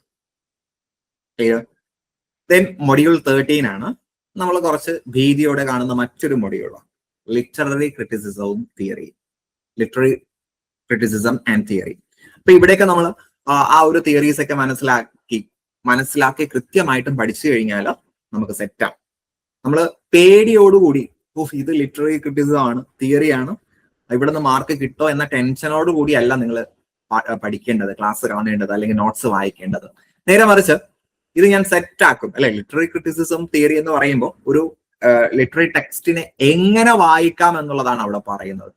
ദെൻ മൊഡ്യൂൾ 13 ആണ് നമ്മൾ കുറച്ച് ഭീതിയോടെ കാണുന്ന മറ്റൊരു മൊഡ്യൂളാണ് ലിറ്റററി ക്രിറ്റിസിസവും theory. Literary criticism and theory. അപ്പൊ ഇവിടെയൊക്കെ നമ്മൾ ആ ഒരു തിയറീസ് ഒക്കെ മനസ്സിലാക്കി കൃത്യമായിട്ടും പഠിച്ചു കഴിഞ്ഞാൽ നമുക്ക് സെറ്റാവും. നമ്മൾ പേടിയോടുകൂടി ഇത് ലിറ്റററി ക്രിറ്റിസിസം ആണ്, തിയറിയാണ്, ഇവിടെ നിന്ന് മാർക്ക് കിട്ടോ എന്ന ടെൻഷനോട് കൂടിയല്ല നിങ്ങൾ പഠിക്കേണ്ടത്, ക്ലാസ് കാണേണ്ടത്, അല്ലെങ്കിൽ നോട്ട്സ് വായിക്കേണ്ടത്. നേരെ മറിച്ച് ഇത് ഞാൻ സെറ്റ് ആക്കും അല്ലെ. ലിറ്റററി ക്രിറ്റിസിസം, തിയറി എന്ന് പറയുമ്പോൾ ഒരു ലിറ്റററി ടെക്സ്റ്റിനെ എങ്ങനെ വായിക്കാം എന്നുള്ളതാണ് അവിടെ പറയുന്നത്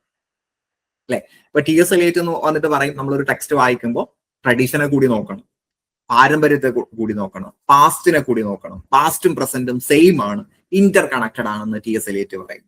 അല്ലെ. ഇപ്പൊ TS Eliot വന്നിട്ട് പറയും, നമ്മളൊരു ടെക്സ്റ്റ് വായിക്കുമ്പോൾ ട്രഡീഷനെ കൂടി നോക്കണം, പാരമ്പര്യത്തെ കൂടി നോക്കണം, പാസ്റ്റിനെ കൂടി നോക്കണം, പാസ്റ്റും പ്രസന്റും സെയിം ആണ്, ഇന്റർ കണക്റ്റഡ് ആണെന്ന് TS Eliot പറയും.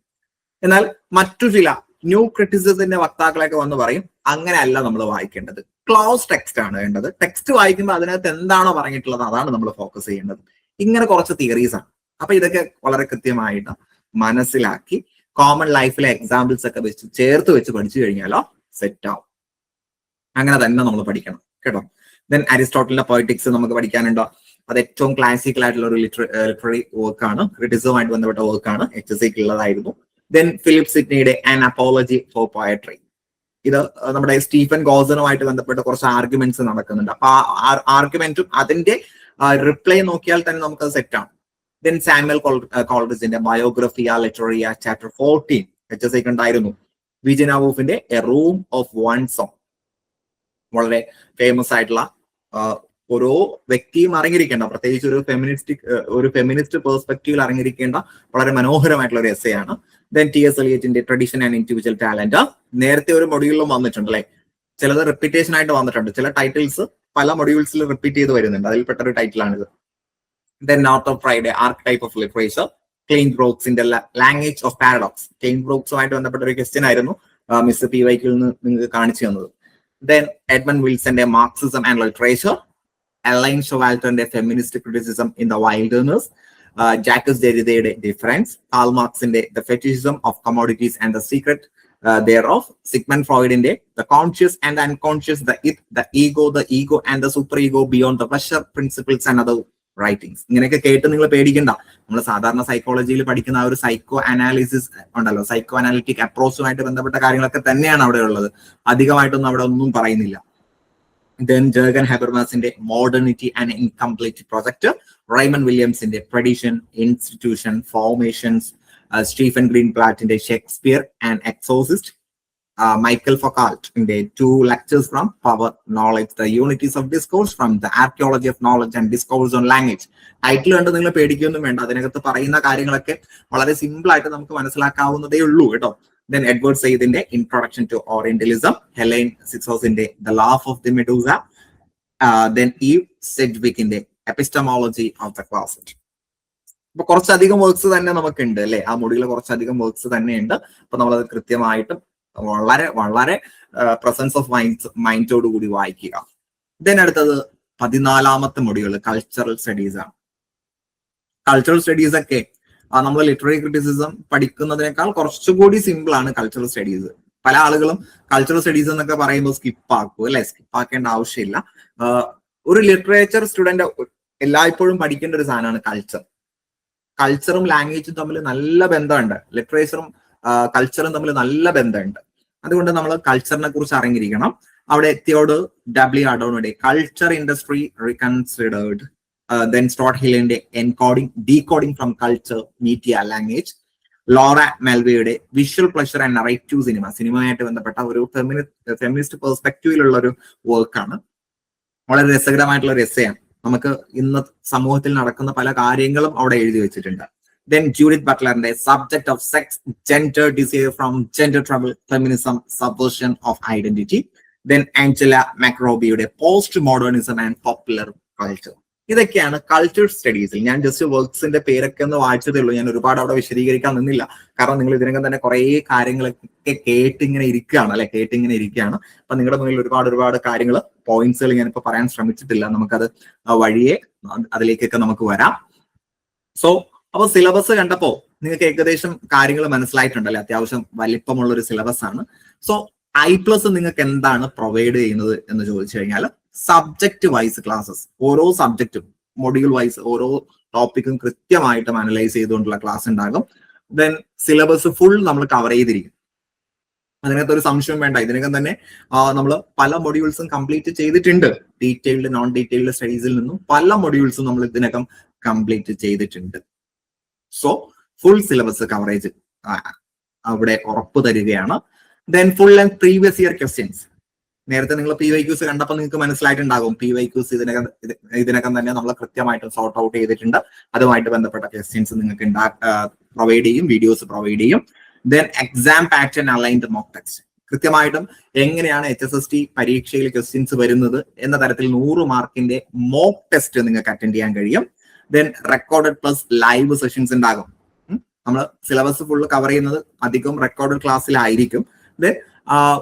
എന്നാൽ മറ്റു ചില ന്യൂ ക്രിറ്റിസിസത്തിന്റെ വക്താക്കളൊക്കെ വന്ന് പറയും അങ്ങനെയല്ല നമ്മൾ വായിക്കേണ്ടത്, ക്ലോസ് ടെക്സ്റ്റ് ആണ് വേണ്ടത്, ടെക്സ്റ്റ് വായിക്കുമ്പോൾ അതിനകത്ത് എന്താണോ പറഞ്ഞിട്ടുള്ളത് അതാണ് നമ്മൾ ഫോക്കസ് ചെയ്യേണ്ടത്. ഇങ്ങനെ കുറച്ച് തിയറീസ് ആണ്. അപ്പൊ ഇതൊക്കെ വളരെ കൃത്യമായിട്ട് മനസ്സിലാക്കി കോമൺ ലൈഫിലെ എക്സാമ്പിൾസ് ഒക്കെ ചേർത്ത് വെച്ച് പഠിച്ചു കഴിഞ്ഞാലോ സെറ്റ് ആവും. അങ്ങനെ തന്നെ നമ്മൾ പഠിക്കണം കേട്ടോ. ദെൻ അരിസ്റ്റോട്ടലിന്റെ പൊയറ്റിക്സ് നമുക്ക് പഠിക്കാനുണ്ടോ? അത് ഏറ്റവും ക്ലാസിക്കൽ ആയിട്ടുള്ള ഒരു ലിറ്റററി വർക്കാണ്, ക്രിറ്റിസിസവുമായിട്ട് ബന്ധപ്പെട്ട വർക്കാണ്, HSCക്ക് ഉള്ളതായിരുന്നു. ദെൻ ഫിലിപ്പ് സിഡ്നിയുടെ ആൻ അപ്പോളജി ഫോർ പോയട്രി. ഇത് നമ്മുടെ സ്റ്റീഫൻ ഗോസനുമായിട്ട് ബന്ധപ്പെട്ട കുറച്ച് ആർഗ്യുമെന്റ്സ് നടക്കുന്നുണ്ട്. അപ്പൊ ആ ആർഗ്യുമെന്റും അതിന്റെ റിപ്ലൈ നോക്കിയാൽ തന്നെ നമുക്കത് സെറ്റാണ്. ദെൻ സാമുവൽ കോൾറിഡ്ജിന്റെ ബയോഗ്രഫിയ ലിറ്റററിയ ചാപ്റ്റർ 14 HSCക്ക് ഉണ്ടായിരുന്നു. വിർജീനിയ വൂൾഫിന്റെ a room of one song, വളരെ ഫേമസ് ആയിട്ടുള്ള ഓരോ വ്യക്തിയും അറിഞ്ഞിരിക്കേണ്ട, പ്രത്യേകിച്ച് ഒരു ഫെമിനിസ്റ്റ് പെർസ്പെക്റ്റീവിൽ അറിഞ്ഞിരിക്കേണ്ട വളരെ മനോഹരമായിട്ടുള്ള ഒരു എസ്സേ ആണ്. ദെൻ TS Eliotന്റെ ട്രഡീഷൻ ആൻഡ് ഇൻഡിവിജ്വൽ ടാലന്റ്, നേരത്തെ ഒരു മൊഡ്യൂളിലും വന്നിട്ടുണ്ട് അല്ലെ. ചിലത് റിപ്പീറ്റേഷൻ ആയിട്ട് വന്നിട്ടുണ്ട്, ചില ടൈറ്റിൽസ് പല മൊഡ്യൂൾസിൽ റിപ്പീറ്റ് ചെയ്ത് വരുന്നുണ്ട്, അതിൽപ്പെട്ട ഒരു ടൈറ്റിലാണിത്. Then north of Friday, archetype of literature, Cleanth ബ്രോക്സിന്റെ ലാംഗ്വേജ് ഓഫ് പാരഡോക്സ്. ക്ലെയിൻ ബ്രോക്സുമായിട്ട് ബന്ധപ്പെട്ട ഒരു ക്വസ്റ്റ്യൻ ആയിരുന്നു മിസ് PYക്കിൽ നിന്ന് നിങ്ങൾക്ക് കാണിച്ചു തന്നത്. ദെൻ എഡ്മണ്ട് വിൽസന്റെ മാർക്സിസം ആൻഡ് ലിറ്ററേച്ചർ, അലൈൻ ഷൊവാൽട്ടറിന്റെ feminist criticism in the wilderness, Jacques ഡെരിഡയുടെ ഡിഫറൻസ്, കാൾ മാർക്സിന്റെ the fetishism of commodities and the secret thereof, Sigmund ഫ്രോയിഡിന്റെ the conscious and the unconscious, the ego and the super ego beyond the pressure principles and other writings. ഇങ്ങനെയൊക്കെ കേട്ട് നിങ്ങൾ പേടിക്കണ്ട. നമ്മൾ സാധാരണ സൈക്കോളജിയിൽ പഠിക്കുന്ന ആ ഒരു സൈക്കോ അനാലിസിസ് ഉണ്ടല്ലോ, സൈക്കോ അനാലിറ്റിക് അപ്രോച്ചുമായിട്ട് ബന്ധപ്പെട്ട കാര്യങ്ങളൊക്കെ തന്നെയാണ് അവിടെ ഉള്ളത്. അധികമായിട്ടൊന്നും അവിടെ ഒന്നും പറയുന്നില്ല. ദെൻ ജേർഗൻ ഹെബർമാസിന്റെ modernity and incomplete project, Raymond വില്യംസിന്റെ ട്രഡീഷൻ, ഇൻസ്റ്റിറ്റ്യൂഷൻ, ഫോർമേഷൻസ്, സ്റ്റീഫൻ ഗ്രീൻബ്ലാറ്റിന്റെ ഷേക്സ്പിയർ ആൻഡ് എക്സോസിസ്റ്റ്, മൈക്കൽ ഫൊക്കാൾട്ടിന്റെ 2 lectures from Power, Knowledge, the Unities of Discourse, from the Archaeology of Knowledge and Discourse on Language. Title കണ്ട് നിങ്ങൾ പേടിക്കൊന്നും വേണ്ട, അതിനകത്ത് പറയുന്ന കാര്യങ്ങളൊക്കെ വളരെ സിമ്പിൾ ആയിട്ട് നമുക്ക് മനസ്സിലാക്കാവുന്നതേ ഉള്ളൂ കേട്ടോ. Then Edward Said's Introduction to Orientalism, Helen Sixos's The Laugh of the Medusa, then Eve Sedgwick's Epistemology of the Closet. അപ്പൊ കുറച്ചധികം വർക്ക്സ് തന്നെ നമുക്കുണ്ട് അല്ലെ, ആ മൊഡ്യൂളിൽ കുറച്ചധികം വർക്ക്സ് തന്നെയുണ്ട്. അപ്പൊ നമ്മളത് കൃത്യമായിട്ടും വളരെ വളരെ പ്രസൻസ് ഓഫ് മൈൻഡോട് കൂടി വായിക്കുക. ദെൻ അടുത്തത് 14ാമത്തെ മൊഡ്യൂൾ കൾച്ചറൽ സ്റ്റഡീസ് ആണ്. കൾച്ചറൽ സ്റ്റഡീസ് ഒക്കെ നമ്മൾ ലിറ്റററി ക്രിറ്റിസിസം പഠിക്കുന്നതിനേക്കാൾ കുറച്ചുകൂടി സിമ്പിൾ ആണ് കൾച്ചറൽ സ്റ്റഡീസ്. പല ആളുകളും കൾച്ചറൽ സ്റ്റഡീസ് എന്നൊക്കെ പറയുമ്പോൾ സ്കിപ്പാക്കും അല്ലെ. സ്കിപ്പാക്കേണ്ട ആവശ്യമില്ല. ഒരു ലിറ്ററേച്ചർ സ്റ്റുഡന്റ് എല്ലായ്പ്പോഴും പഠിക്കേണ്ട ഒരു സാധനമാണ് കൾച്ചർ. കൾച്ചറും ലാംഗ്വേജും തമ്മിൽ നല്ല ബന്ധമുണ്ട്, ലിറ്ററേച്ചറും കൾച്ചറും തമ്മിൽ നല്ല ബന്ധമുണ്ട്. അതുകൊണ്ട് നമ്മൾ കൾച്ചറിനെ കുറിച്ച് അറിഞ്ഞിരിക്കണം. അവിടെ തിയോഡർ W. അഡോർണോയുടെ culture industry reconsidered, then Stuart ഹില്ലിന്റെ encoding decoding from culture, media, language, Laura മെൽവിയുടെ വിഷ്വൽ പ്ലഷർ ആൻഡ് നറേറ്റീവ് സിനിമയായിട്ട് ബന്ധപ്പെട്ട ഒരു ഫെമിനിസ്റ്റ് പെർസ്പെക്റ്റീവിലുള്ള ഒരു വർക്കാണ്. വളരെ രസകരമായിട്ടുള്ള ഒരു എസ്സേയാണ്. നമുക്ക് ഇന്ന് സമൂഹത്തിൽ നടക്കുന്ന പല കാര്യങ്ങളും അവിടെ എഴുതി വെച്ചിട്ടുണ്ട്. Then Judith Butlerന്റെ Subject of Sex, Gender Desire from Gender Trouble, Feminism, Subversion of Identity. Then Angela McRobbieയുടെ Post Modernism and Popular Culture. ഇതൊക്കെയാണ് കൾച്ചർ സ്റ്റഡീസിൽ. ഞാൻ ജസ്റ്റ് വർക്ക്സിന്റെ പേരൊക്കെ ഒന്ന് വായിച്ചതേ ഉള്ളൂ. ഞാൻ ഒരുപാട് അവിടെ വിശദീകരിക്കാൻ നിന്നില്ല. കാരണം നിങ്ങൾ ഇതിനകം തന്നെ കുറെ കാര്യങ്ങളൊക്കെ കേട്ടിങ്ങനെ ഇരിക്കുകയാണ്. അപ്പൊ നിങ്ങളുടെ മുന്നിൽ ഒരുപാട് കാര്യങ്ങൾ, പോയിന്റ്സുകൾ ഞാനിപ്പോ പറയാൻ ശ്രമിച്ചിട്ടില്ല. നമുക്കത് വഴിയെ അതിലേക്കൊക്കെ നമുക്ക് വരാം. സോ അപ്പൊ സിലബസ് കണ്ടപ്പോ നിങ്ങൾക്ക് ഏകദേശം കാര്യങ്ങൾ മനസ്സിലായിട്ടുണ്ടല്ലേ? അത്യാവശ്യം വലിപ്പമുള്ള ഒരു സിലബസ് ആണ്. സോ I+ നിങ്ങൾക്ക് എന്താണ് പ്രൊവൈഡ് ചെയ്യുന്നത് എന്ന് ചോദിച്ചു കഴിഞ്ഞാൽ, സബ്ജക്ട് വൈസ് ക്ലാസ്സസ്, ഓരോ സബ്ജക്റ്റും മൊഡ്യൂൾ വൈസ് ഓരോ ടോപ്പിക്കും കൃത്യമായിട്ടും അനലൈസ് ചെയ്തുകൊണ്ടുള്ള ക്ലാസ് ഉണ്ടാകും. ദെൻ സിലബസ് ഫുൾ നമ്മൾ കവർ ചെയ്തിരിക്കും. അതിനകത്ത് ഒരു സംശയം വേണ്ട. ഇതിനകം തന്നെ നമ്മൾ പല മൊഡ്യൂൾസും കംപ്ലീറ്റ് ചെയ്തിട്ടുണ്ട്. ഡീറ്റെയിൽഡ് നോൺ ഡീറ്റെയിൽഡ് സ്റ്റഡീസിൽ നിന്നും പല മൊഡ്യൂൾസും നമ്മൾ ഇതിനകം കംപ്ലീറ്റ് ചെയ്തിട്ടുണ്ട്. സോ ഫുൾ സിലബസ് കവറേജ് അവിടെ ഉറപ്പ് തരികയാണ്. Then full and previous year questions. നേരത്തെ നിങ്ങൾ PYQs കണ്ടപ്പോൾ നിങ്ങൾക്ക് മനസ്സിലായിട്ടുണ്ടാകും. PYQs ഇതിനകം തന്നെ നമ്മൾ കൃത്യമായിട്ട് സോർട്ട് ഔട്ട് ചെയ്തിട്ടുണ്ട്. അതുമായിട്ട് ബന്ധപ്പെട്ട ക്വസ്റ്റ്യൻസ് നിങ്ങൾക്ക് പ്രൊവൈഡ് ചെയ്യും, വീഡിയോസ് പ്രൊവൈഡ് ചെയ്യും. Then exam pattern aligned mock text, കൃത്യമായിട്ടും എങ്ങനെയാണ് HSST പരീക്ഷയിൽ ക്വസ്റ്റ്യൻസ് വരുന്നത് എന്ന തരത്തിൽ 100 മാർക്കിന്റെ മോക്ക് ടെസ്റ്റ് നിങ്ങൾക്ക് അറ്റൻഡ് ചെയ്യാൻ കഴിയും. Then recorded plus live sessions ഉണ്ടാകും. നമ്മൾ സിലബസ് ഫുള്ള് കവർ ചെയ്യുന്നത് അധികം റെക്കോർഡഡ് ക്ലാസ്സിലായിരിക്കും. ദെൻ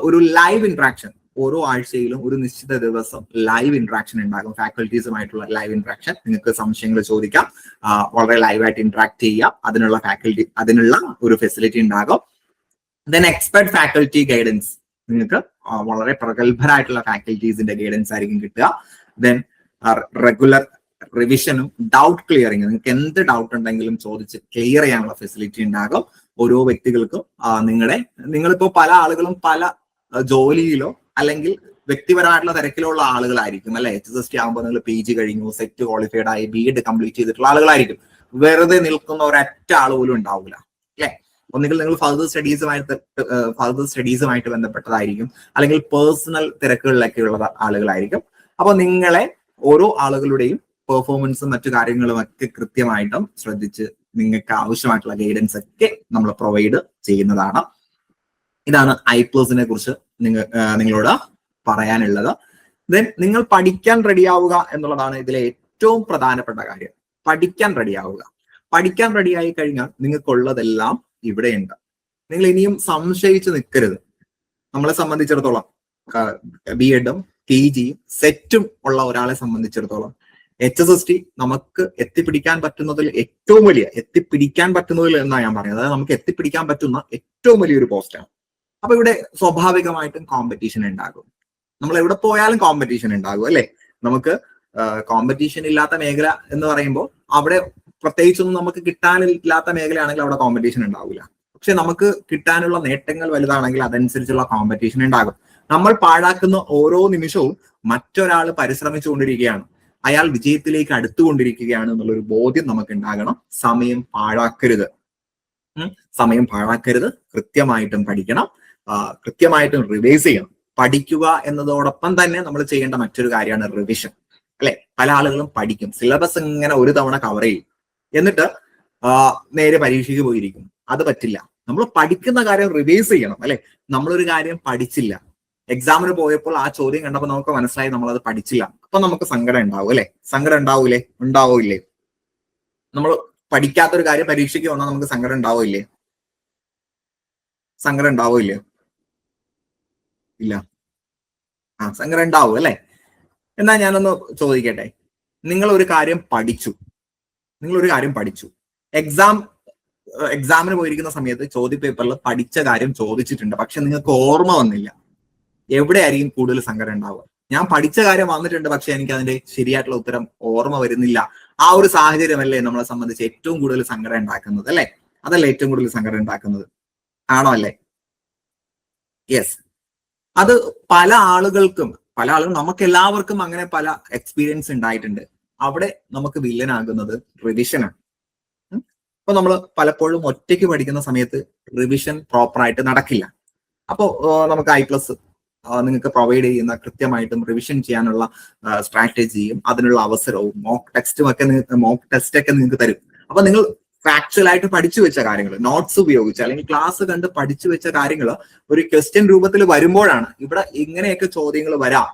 ഒരു ലൈവ് ഇന്ററാക്ഷൻ, ഓരോ ആഴ്ചയിലും ഒരു നിശ്ചിത ദിവസം ലൈവ് ഇന്ററാക്ഷൻ ഉണ്ടാകും. ഫാക്കൽറ്റീസുമായിട്ടുള്ള ലൈവ് ഇന്ററാക്ഷൻ. നിങ്ങൾക്ക് സംശയങ്ങൾ ചോദിക്കാം, വളരെ ലൈവായിട്ട് ഇന്ററാക്ട് ചെയ്യാം. അതിനുള്ള ഒരു ഫെസിലിറ്റി ഉണ്ടാകും. ദെൻ എക്സ്പെർട്ട് ഫാക്കൽറ്റി ഗൈഡൻസ്, നിങ്ങൾക്ക് വളരെ പ്രഗത്ഭരായിട്ടുള്ള ഫാക്കൽറ്റീസിന്റെ ഗൈഡൻസ് ആയിരിക്കും കിട്ടുക. ദെൻ റെഗുലർ റിവിഷനും ഡൗട്ട് ക്ലിയറിംഗ്, നിങ്ങൾക്ക് എന്ത് ഡൗട്ട് ഉണ്ടെങ്കിലും ചോദിച്ച് ക്ലിയർ ചെയ്യാനുള്ള ഫെസിലിറ്റി ഉണ്ടാകും. ഓരോ വ്യക്തികൾക്കും നിങ്ങളിപ്പോ പല ആളുകളും പല ജോലിയിലോ അല്ലെങ്കിൽ വ്യക്തിപരമായിട്ടുള്ള തിരക്കിലുള്ള ആളുകളായിരിക്കും അല്ലെ. HSST ആകുമ്പോൾ നിങ്ങൾ PG കഴിഞ്ഞു, സെറ്റ് ക്വാളിഫൈഡ് ആയി, B.Ed കംപ്ലീറ്റ് ചെയ്തിട്ടുള്ള ആളുകളായിരിക്കും. വെറുതെ നിൽക്കുന്ന ഒരൊറ്റ ആൾ പോലും ഉണ്ടാവില്ല അല്ലെ. ഒന്നുകിൽ നിങ്ങൾ ഫർദർ സ്റ്റഡീസുമായിട്ട് ബന്ധപ്പെട്ടതായിരിക്കും, അല്ലെങ്കിൽ പേഴ്സണൽ തിരക്കുകളിലൊക്കെ ഉള്ള ആളുകളായിരിക്കും. അപ്പൊ നിങ്ങളെ ഓരോ ആളുകളുടെയും പെർഫോമൻസും മറ്റു കാര്യങ്ങളും ഒക്കെ കൃത്യമായിട്ടും ശ്രദ്ധിച്ച് നിങ്ങൾക്ക് ആവശ്യമായിട്ടുള്ള ഗൈഡൻസ് ഒക്കെ നമ്മൾ പ്രൊവൈഡ് ചെയ്യുന്നതാണ്. ഇതാണ് I+നെ കുറിച്ച് നിങ്ങളോട് പറയാനുള്ളത്. ദെൻ നിങ്ങൾ പഠിക്കാൻ റെഡിയാവുക എന്നുള്ളതാണ് ഇതിലെ ഏറ്റവും പ്രധാനപ്പെട്ട കാര്യം. പഠിക്കാൻ റെഡിയായി കഴിഞ്ഞാൽ നിങ്ങൾക്കുള്ളതെല്ലാം ഇവിടെയുണ്ട്. നിങ്ങൾ ഇനിയും സംശയിച്ച് നിൽക്കരുത്. നമ്മളെ സംബന്ധിച്ചിടത്തോളം B.Edഉം PGയും സെറ്റും ഉള്ള ഒരാളെ സംബന്ധിച്ചിടത്തോളം HSST നമുക്ക് എത്തിപ്പിടിക്കാൻ പറ്റുന്നതിൽ എന്നാണ് ഞാൻ പറയുന്നത്. അതായത് നമുക്ക് എത്തിപ്പിടിക്കാൻ പറ്റുന്ന ഏറ്റവും വലിയൊരു പോസ്റ്റാണ്. അപ്പൊ ഇവിടെ സ്വാഭാവികമായിട്ടും കോമ്പറ്റീഷൻ ഉണ്ടാകും. നമ്മൾ എവിടെ പോയാലും കോമ്പറ്റീഷൻ ഉണ്ടാകും അല്ലെ. നമുക്ക് കോമ്പറ്റീഷൻ ഇല്ലാത്ത മേഖല എന്ന് പറയുമ്പോൾ അവിടെ പ്രത്യേകിച്ചൊന്നും നമുക്ക് കിട്ടാനില്ലാത്ത മേഖലയാണെങ്കിൽ അവിടെ കോമ്പറ്റീഷൻ ഉണ്ടാവില്ല. പക്ഷെ നമുക്ക് കിട്ടാനുള്ള നേട്ടങ്ങൾ വലുതാണെങ്കിൽ അതനുസരിച്ചുള്ള കോമ്പറ്റീഷൻ ഉണ്ടാകും. നമ്മൾ പാഴാക്കുന്ന ഓരോ നിമിഷവും മറ്റൊരാൾ പരിശ്രമിച്ചുകൊണ്ടിരിക്കുകയാണ്, അയാൾ വിജയത്തിലേക്ക് അടുത്തുകൊണ്ടിരിക്കുകയാണ് എന്നുള്ളൊരു ബോധ്യം നമുക്ക് ഉണ്ടാകണം. സമയം പാഴാക്കരുത്. കൃത്യമായിട്ടും പഠിക്കണം, കൃത്യമായിട്ടും റിവൈസ് ചെയ്യണം. പഠിക്കുക എന്നതോടൊപ്പം തന്നെ നമ്മൾ ചെയ്യേണ്ട മറ്റൊരു കാര്യമാണ് റിവിഷൻ അല്ലെ. പല ആളുകളും പഠിക്കും, സിലബസ് ഇങ്ങനെ ഒരു തവണ കവർ ചെയ്യും, എന്നിട്ട് നേരെ പരീക്ഷയ്ക്ക് പോയിരിക്കും. അത് പറ്റില്ല. നമ്മൾ പഠിക്കുന്ന കാര്യം റിവൈസ് ചെയ്യണം അല്ലെ. നമ്മളൊരു കാര്യം പഠിച്ചില്ല, എക്സാമിന് പോയപ്പോൾ ആ ചോദ്യം കണ്ടപ്പോൾ നമുക്ക് മനസ്സിലായി നമ്മൾ അത് പഠിച്ചില്ല. അപ്പൊ നമുക്ക് സങ്കടം ഉണ്ടാവും അല്ലെ. സങ്കടം ഉണ്ടാവില്ലേ? നമ്മൾ പഠിക്കാത്തൊരു കാര്യം പരീക്ഷയ്ക്ക് വന്നാൽ നമുക്ക് സങ്കടം ഉണ്ടാവില്ലേ? ഇല്ല. സങ്കടം ഉണ്ടാവും അല്ലെ. എന്നാ ഞാനൊന്ന് ചോദിക്കട്ടെ, നിങ്ങൾ ഒരു കാര്യം പഠിച്ചു, എക്സാമിന് പോയിരിക്കുന്ന സമയത്ത് ചോദ്യപേപ്പറിൽ പഠിച്ച കാര്യം ചോദിച്ചിട്ടുണ്ട്, പക്ഷെ നിങ്ങൾക്ക് ഓർമ്മ വന്നില്ല. എവിടെയായിരിക്കും കൂടുതൽ സങ്കടം ഉണ്ടാവുക? ഞാൻ പഠിച്ച കാര്യം വന്നിട്ടുണ്ട്, പക്ഷെ എനിക്ക് അതിന്റെ ശരിയായിട്ടുള്ള ഉത്തരം ഓർമ്മ വരുന്നില്ല. ആ ഒരു സാഹചര്യമല്ലേ നമ്മളെ സംബന്ധിച്ച് ഏറ്റവും കൂടുതൽ സങ്കടം ഉണ്ടാക്കുന്നത് അല്ലെ. അതല്ലേ ഏറ്റവും കൂടുതൽ സങ്കടം ഉണ്ടാക്കുന്നത്, ആണോ അല്ലേ? യെസ്. അത് പല ആളുകൾക്കും നമുക്ക് എല്ലാവർക്കും അങ്ങനെ പല എക്സ്പീരിയൻസ് ഉണ്ടായിട്ടുണ്ട്. അവിടെ നമുക്ക് വില്ലനാകുന്നത് റിവിഷനാണ്. അപ്പൊ നമ്മൾ പലപ്പോഴും ഒറ്റയ്ക്ക് പഠിക്കുന്ന സമയത്ത് റിവിഷൻ പ്രോപ്പറായിട്ട് നടക്കില്ല. അപ്പോൾ നമുക്ക് I+ നിങ്ങൾക്ക് പ്രൊവൈഡ് ചെയ്യുന്ന കൃത്യമായിട്ടും റിവിഷൻ ചെയ്യാനുള്ള സ്ട്രാറ്റജിയും അതിനുള്ള അവസരവും മോക്ക് ടെസ്റ്റ് ഒക്കെ നിങ്ങൾക്ക് തരും. അപ്പൊ നിങ്ങൾ ഫാക്ച്വൽ ആയിട്ട് പഠിച്ചു വെച്ച കാര്യങ്ങൾ, നോട്ട്സ് ഉപയോഗിച്ച് അല്ലെങ്കിൽ ക്ലാസ് കണ്ട് പഠിച്ചു വെച്ച കാര്യങ്ങൾ ഒരു ക്വസ്റ്റ്യൻ രൂപത്തിൽ വരുമ്പോഴാണ് ഇവിടെ ഇങ്ങനെയൊക്കെ ചോദ്യങ്ങൾ വരാം.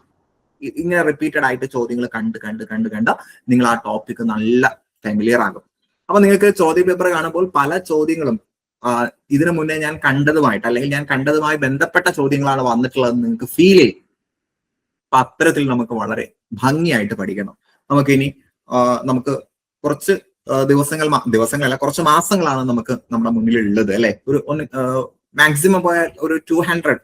ഇങ്ങനെ റിപ്പീറ്റഡ് ആയിട്ട് ചോദ്യങ്ങൾ കണ്ട് നിങ്ങൾ ആ ടോപ്പിക് നല്ല ഫെമിലിയർ ആകും. അപ്പൊ നിങ്ങൾക്ക് ചോദ്യ പേപ്പർ കാണുമ്പോൾ പല ചോദ്യങ്ങളും ഇതിനു മുന്നേ ഞാൻ കണ്ടതുമായിട്ട് അല്ലെങ്കിൽ ഞാൻ കണ്ടതുമായി ബന്ധപ്പെട്ട ചോദ്യങ്ങളാണ് വന്നിട്ടുള്ളത് നിങ്ങൾക്ക് ഫീൽ ചെയ്യും. അപ്പൊ അത്തരത്തിൽ നമുക്ക് വളരെ ഭംഗിയായിട്ട് പഠിക്കണം. നമുക്ക് കുറച്ച് ദിവസങ്ങളല്ല കുറച്ച് മാസങ്ങളാണ് നമുക്ക് നമ്മുടെ മുന്നിൽ ഉള്ളത് അല്ലെ. ഒരു മാക്സിമം പോയാൽ ഒരു 200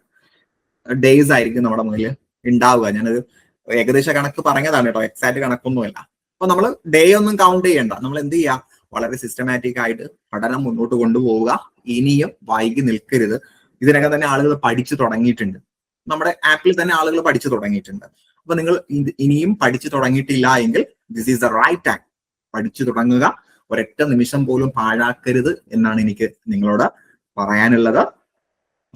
ഡേയ്സ് ആയിരിക്കും നമ്മുടെ മുന്നിൽ ഉണ്ടാവുക. ഞാനൊരു ഏകദേശ കണക്ക് പറഞ്ഞതാണ് കേട്ടോ, എക്സാക്ട് കണക്കൊന്നുമല്ല. അപ്പൊ നമ്മൾ ഡേ ഒന്നും കൗണ്ട് ചെയ്യണ്ട. നമ്മൾ എന്ത് ചെയ്യുക, വളരെ സിസ്റ്റമാറ്റിക് ആയിട്ട് പഠനം മുന്നോട്ട് കൊണ്ടുപോവുക. ഇനിയും വൈകി നിൽക്കരുത്. ഇതിനകം തന്നെ ആളുകൾ പഠിച്ചു തുടങ്ങിയിട്ടുണ്ട്. നമ്മുടെ ആപ്പിൽ തന്നെ ആളുകൾ പഠിച്ചു തുടങ്ങിയിട്ടുണ്ട്. അപ്പൊ നിങ്ങൾ ഇനിയും പഠിച്ചു തുടങ്ങിയിട്ടില്ല എങ്കിൽ this is the right time. പഠിച്ചു തുടങ്ങുക. ഒരൊറ്റ നിമിഷം പോലും പാഴാക്കരുത് എന്നാണ് എനിക്ക് നിങ്ങളോട് പറയാനുള്ളത്.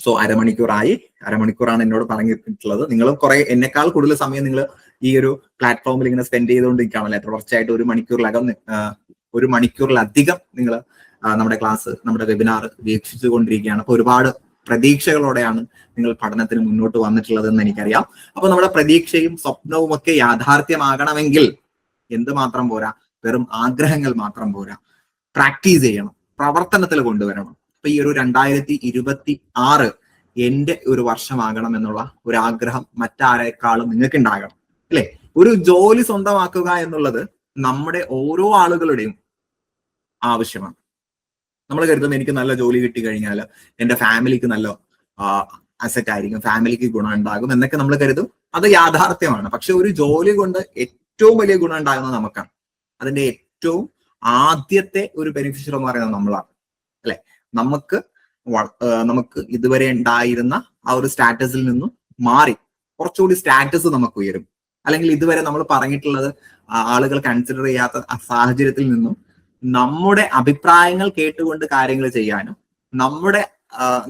സോ അരമണിക്കൂറാണ് എന്നോട് പറഞ്ഞിട്ടുള്ളത്. നിങ്ങൾ കുറെ എന്നെക്കാൾ കൂടുതൽ സമയം നിങ്ങൾ ഈ ഒരു പ്ലാറ്റ്ഫോമിൽ ഇങ്ങനെ സ്പെൻഡ് ചെയ്തുകൊണ്ടിരിക്കുകയാണല്ലേ. തുടർച്ചയായിട്ട് ഒരു മണിക്കൂറിലധികം നിങ്ങൾ നമ്മുടെ ക്ലാസ്, നമ്മുടെ വെബിനാർ വീക്ഷിച്ചു കൊണ്ടിരിക്കുകയാണ്. അപ്പൊ ഒരുപാട് പ്രതീക്ഷകളോടെയാണ് നിങ്ങൾ പഠനത്തിന് മുന്നോട്ട് വന്നിട്ടുള്ളതെന്ന് എനിക്കറിയാം. അപ്പൊ നമ്മുടെ പ്രതീക്ഷയും സ്വപ്നവും ഒക്കെ യാഥാർത്ഥ്യമാകണമെങ്കിൽ എന്ത് മാത്രം പോരാ, വെറും ആഗ്രഹങ്ങൾ മാത്രം പോരാ, പ്രാക്ടീസ് ചെയ്യണം, പ്രവർത്തനത്തിൽ കൊണ്ടുവരണം. അപ്പൊ ഈ ഒരു 2026 എന്റെ ഒരു വർഷമാകണം എന്നുള്ള ഒരു ആഗ്രഹം മറ്റാരേക്കാളും നിങ്ങൾക്ക് ഉണ്ടാകണം അല്ലെ. ഒരു ജോലി സ്വന്തമാക്കുക എന്നുള്ളത് നമ്മുടെ ഓരോ ആളുകളുടെയും ആവശ്യമാണ്. നമ്മൾ കരുതുന്നത് എനിക്ക് നല്ല ജോലി കിട്ടി കഴിഞ്ഞാൽ എന്റെ ഫാമിലിക്ക് നല്ല അസറ്റ് ആയിരിക്കും, ഫാമിലിക്ക് ഗുണം ഉണ്ടാകും എന്നൊക്കെ നമ്മൾ കരുതും. അത് യാഥാർത്ഥ്യമാണ്. പക്ഷെ ഒരു ജോലി കൊണ്ട് ഏറ്റവും വലിയ ഗുണം ഉണ്ടാകുന്നത് നമുക്കാണ്. അതിന്റെ ഏറ്റവും ആദ്യത്തെ ഒരു ബെനിഫിഷ്യർ എന്ന് പറയുന്നത് നമ്മളാണ് അല്ലെ. നമുക്ക് ഇതുവരെ ഉണ്ടായിരുന്ന ആ ഒരു സ്റ്റാറ്റസിൽ നിന്നും മാറി കുറച്ചുകൂടി സ്റ്റാറ്റസ് നമുക്ക് ഉയരും. അല്ലെങ്കിൽ ഇതുവരെ നമ്മൾ പറഞ്ഞിട്ടുള്ളത് ആളുകൾ കൺസിഡർ ചെയ്യാത്ത സാഹചര്യത്തിൽ നിന്നും നമ്മുടെ അഭിപ്രായങ്ങൾ കേട്ടുകൊണ്ട് കാര്യങ്ങൾ ചെയ്യാനും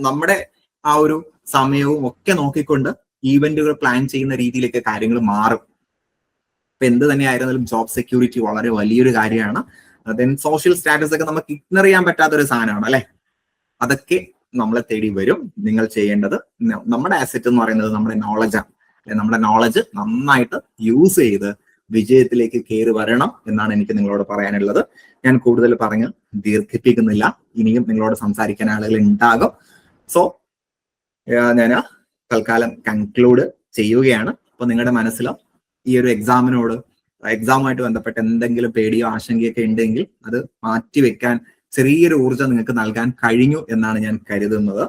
നമ്മുടെ ആ ഒരു സമയവും ഒക്കെ നോക്കിക്കൊണ്ട് ഈവന്റുകൾ പ്ലാൻ ചെയ്യുന്ന രീതിയിലേക്ക് കാര്യങ്ങൾ മാറും. ഇപ്പൊ എന്ത് തന്നെയായിരുന്നാലും ജോബ് സെക്യൂരിറ്റി വളരെ വലിയൊരു കാര്യമാണ്. ദെൻ സോഷ്യൽ സ്റ്റാറ്റസ് ഒക്കെ നമുക്ക് ഇഗ്നോർ ചെയ്യാൻ പറ്റാത്തൊരു സാധനമാണ് അല്ലെ. അതൊക്കെ നമ്മളെ തേടി വരും. നിങ്ങൾ ചെയ്യേണ്ടത്, നമ്മുടെ അസറ്റ് എന്ന് പറയുന്നത് നമ്മുടെ നോളജാണ്. നമ്മുടെ നോളജ് നന്നായിട്ട് യൂസ് ചെയ്ത് വിജയത്തിലേക്ക് കയറി വരണം എന്നാണ് എനിക്ക് നിങ്ങളോട് പറയാനുള്ളത്. ഞാൻ കൂടുതൽ പറഞ്ഞ് ദീർഘിപ്പിക്കുന്നില്ല. ഇനിയും നിങ്ങളോട് സംസാരിക്കാൻ ആളുകൾ ഉണ്ടാകും. സോ ഞാൻ തൽക്കാലം കൺക്ലൂഡ് ചെയ്യുകയാണ്. അപ്പൊ നിങ്ങളുടെ മനസ്സിൽ ഈ ഒരു എക്സാമുമായിട്ട് ബന്ധപ്പെട്ട് എന്തെങ്കിലും പേടിയോ ആശങ്കയൊക്കെ ഉണ്ടെങ്കിൽ അത് മാറ്റിവെക്കാൻ ചെറിയൊരു ഊർജ്ജം നിങ്ങൾക്ക് നൽകാൻ കഴിഞ്ഞു എന്നാണ് ഞാൻ കരുതുന്നത്.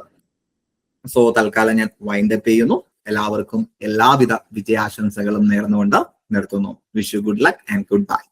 സോ തൽക്കാലം ഞാൻ വൈൻഡപ്പ് ചെയ്യുന്നു. എല്ലാവർക്കും എല്ലാവിധ വിജയാശംസകളും നേർന്നുകൊണ്ട് നിർത്തുന്നു. Wish you good luck and good bye.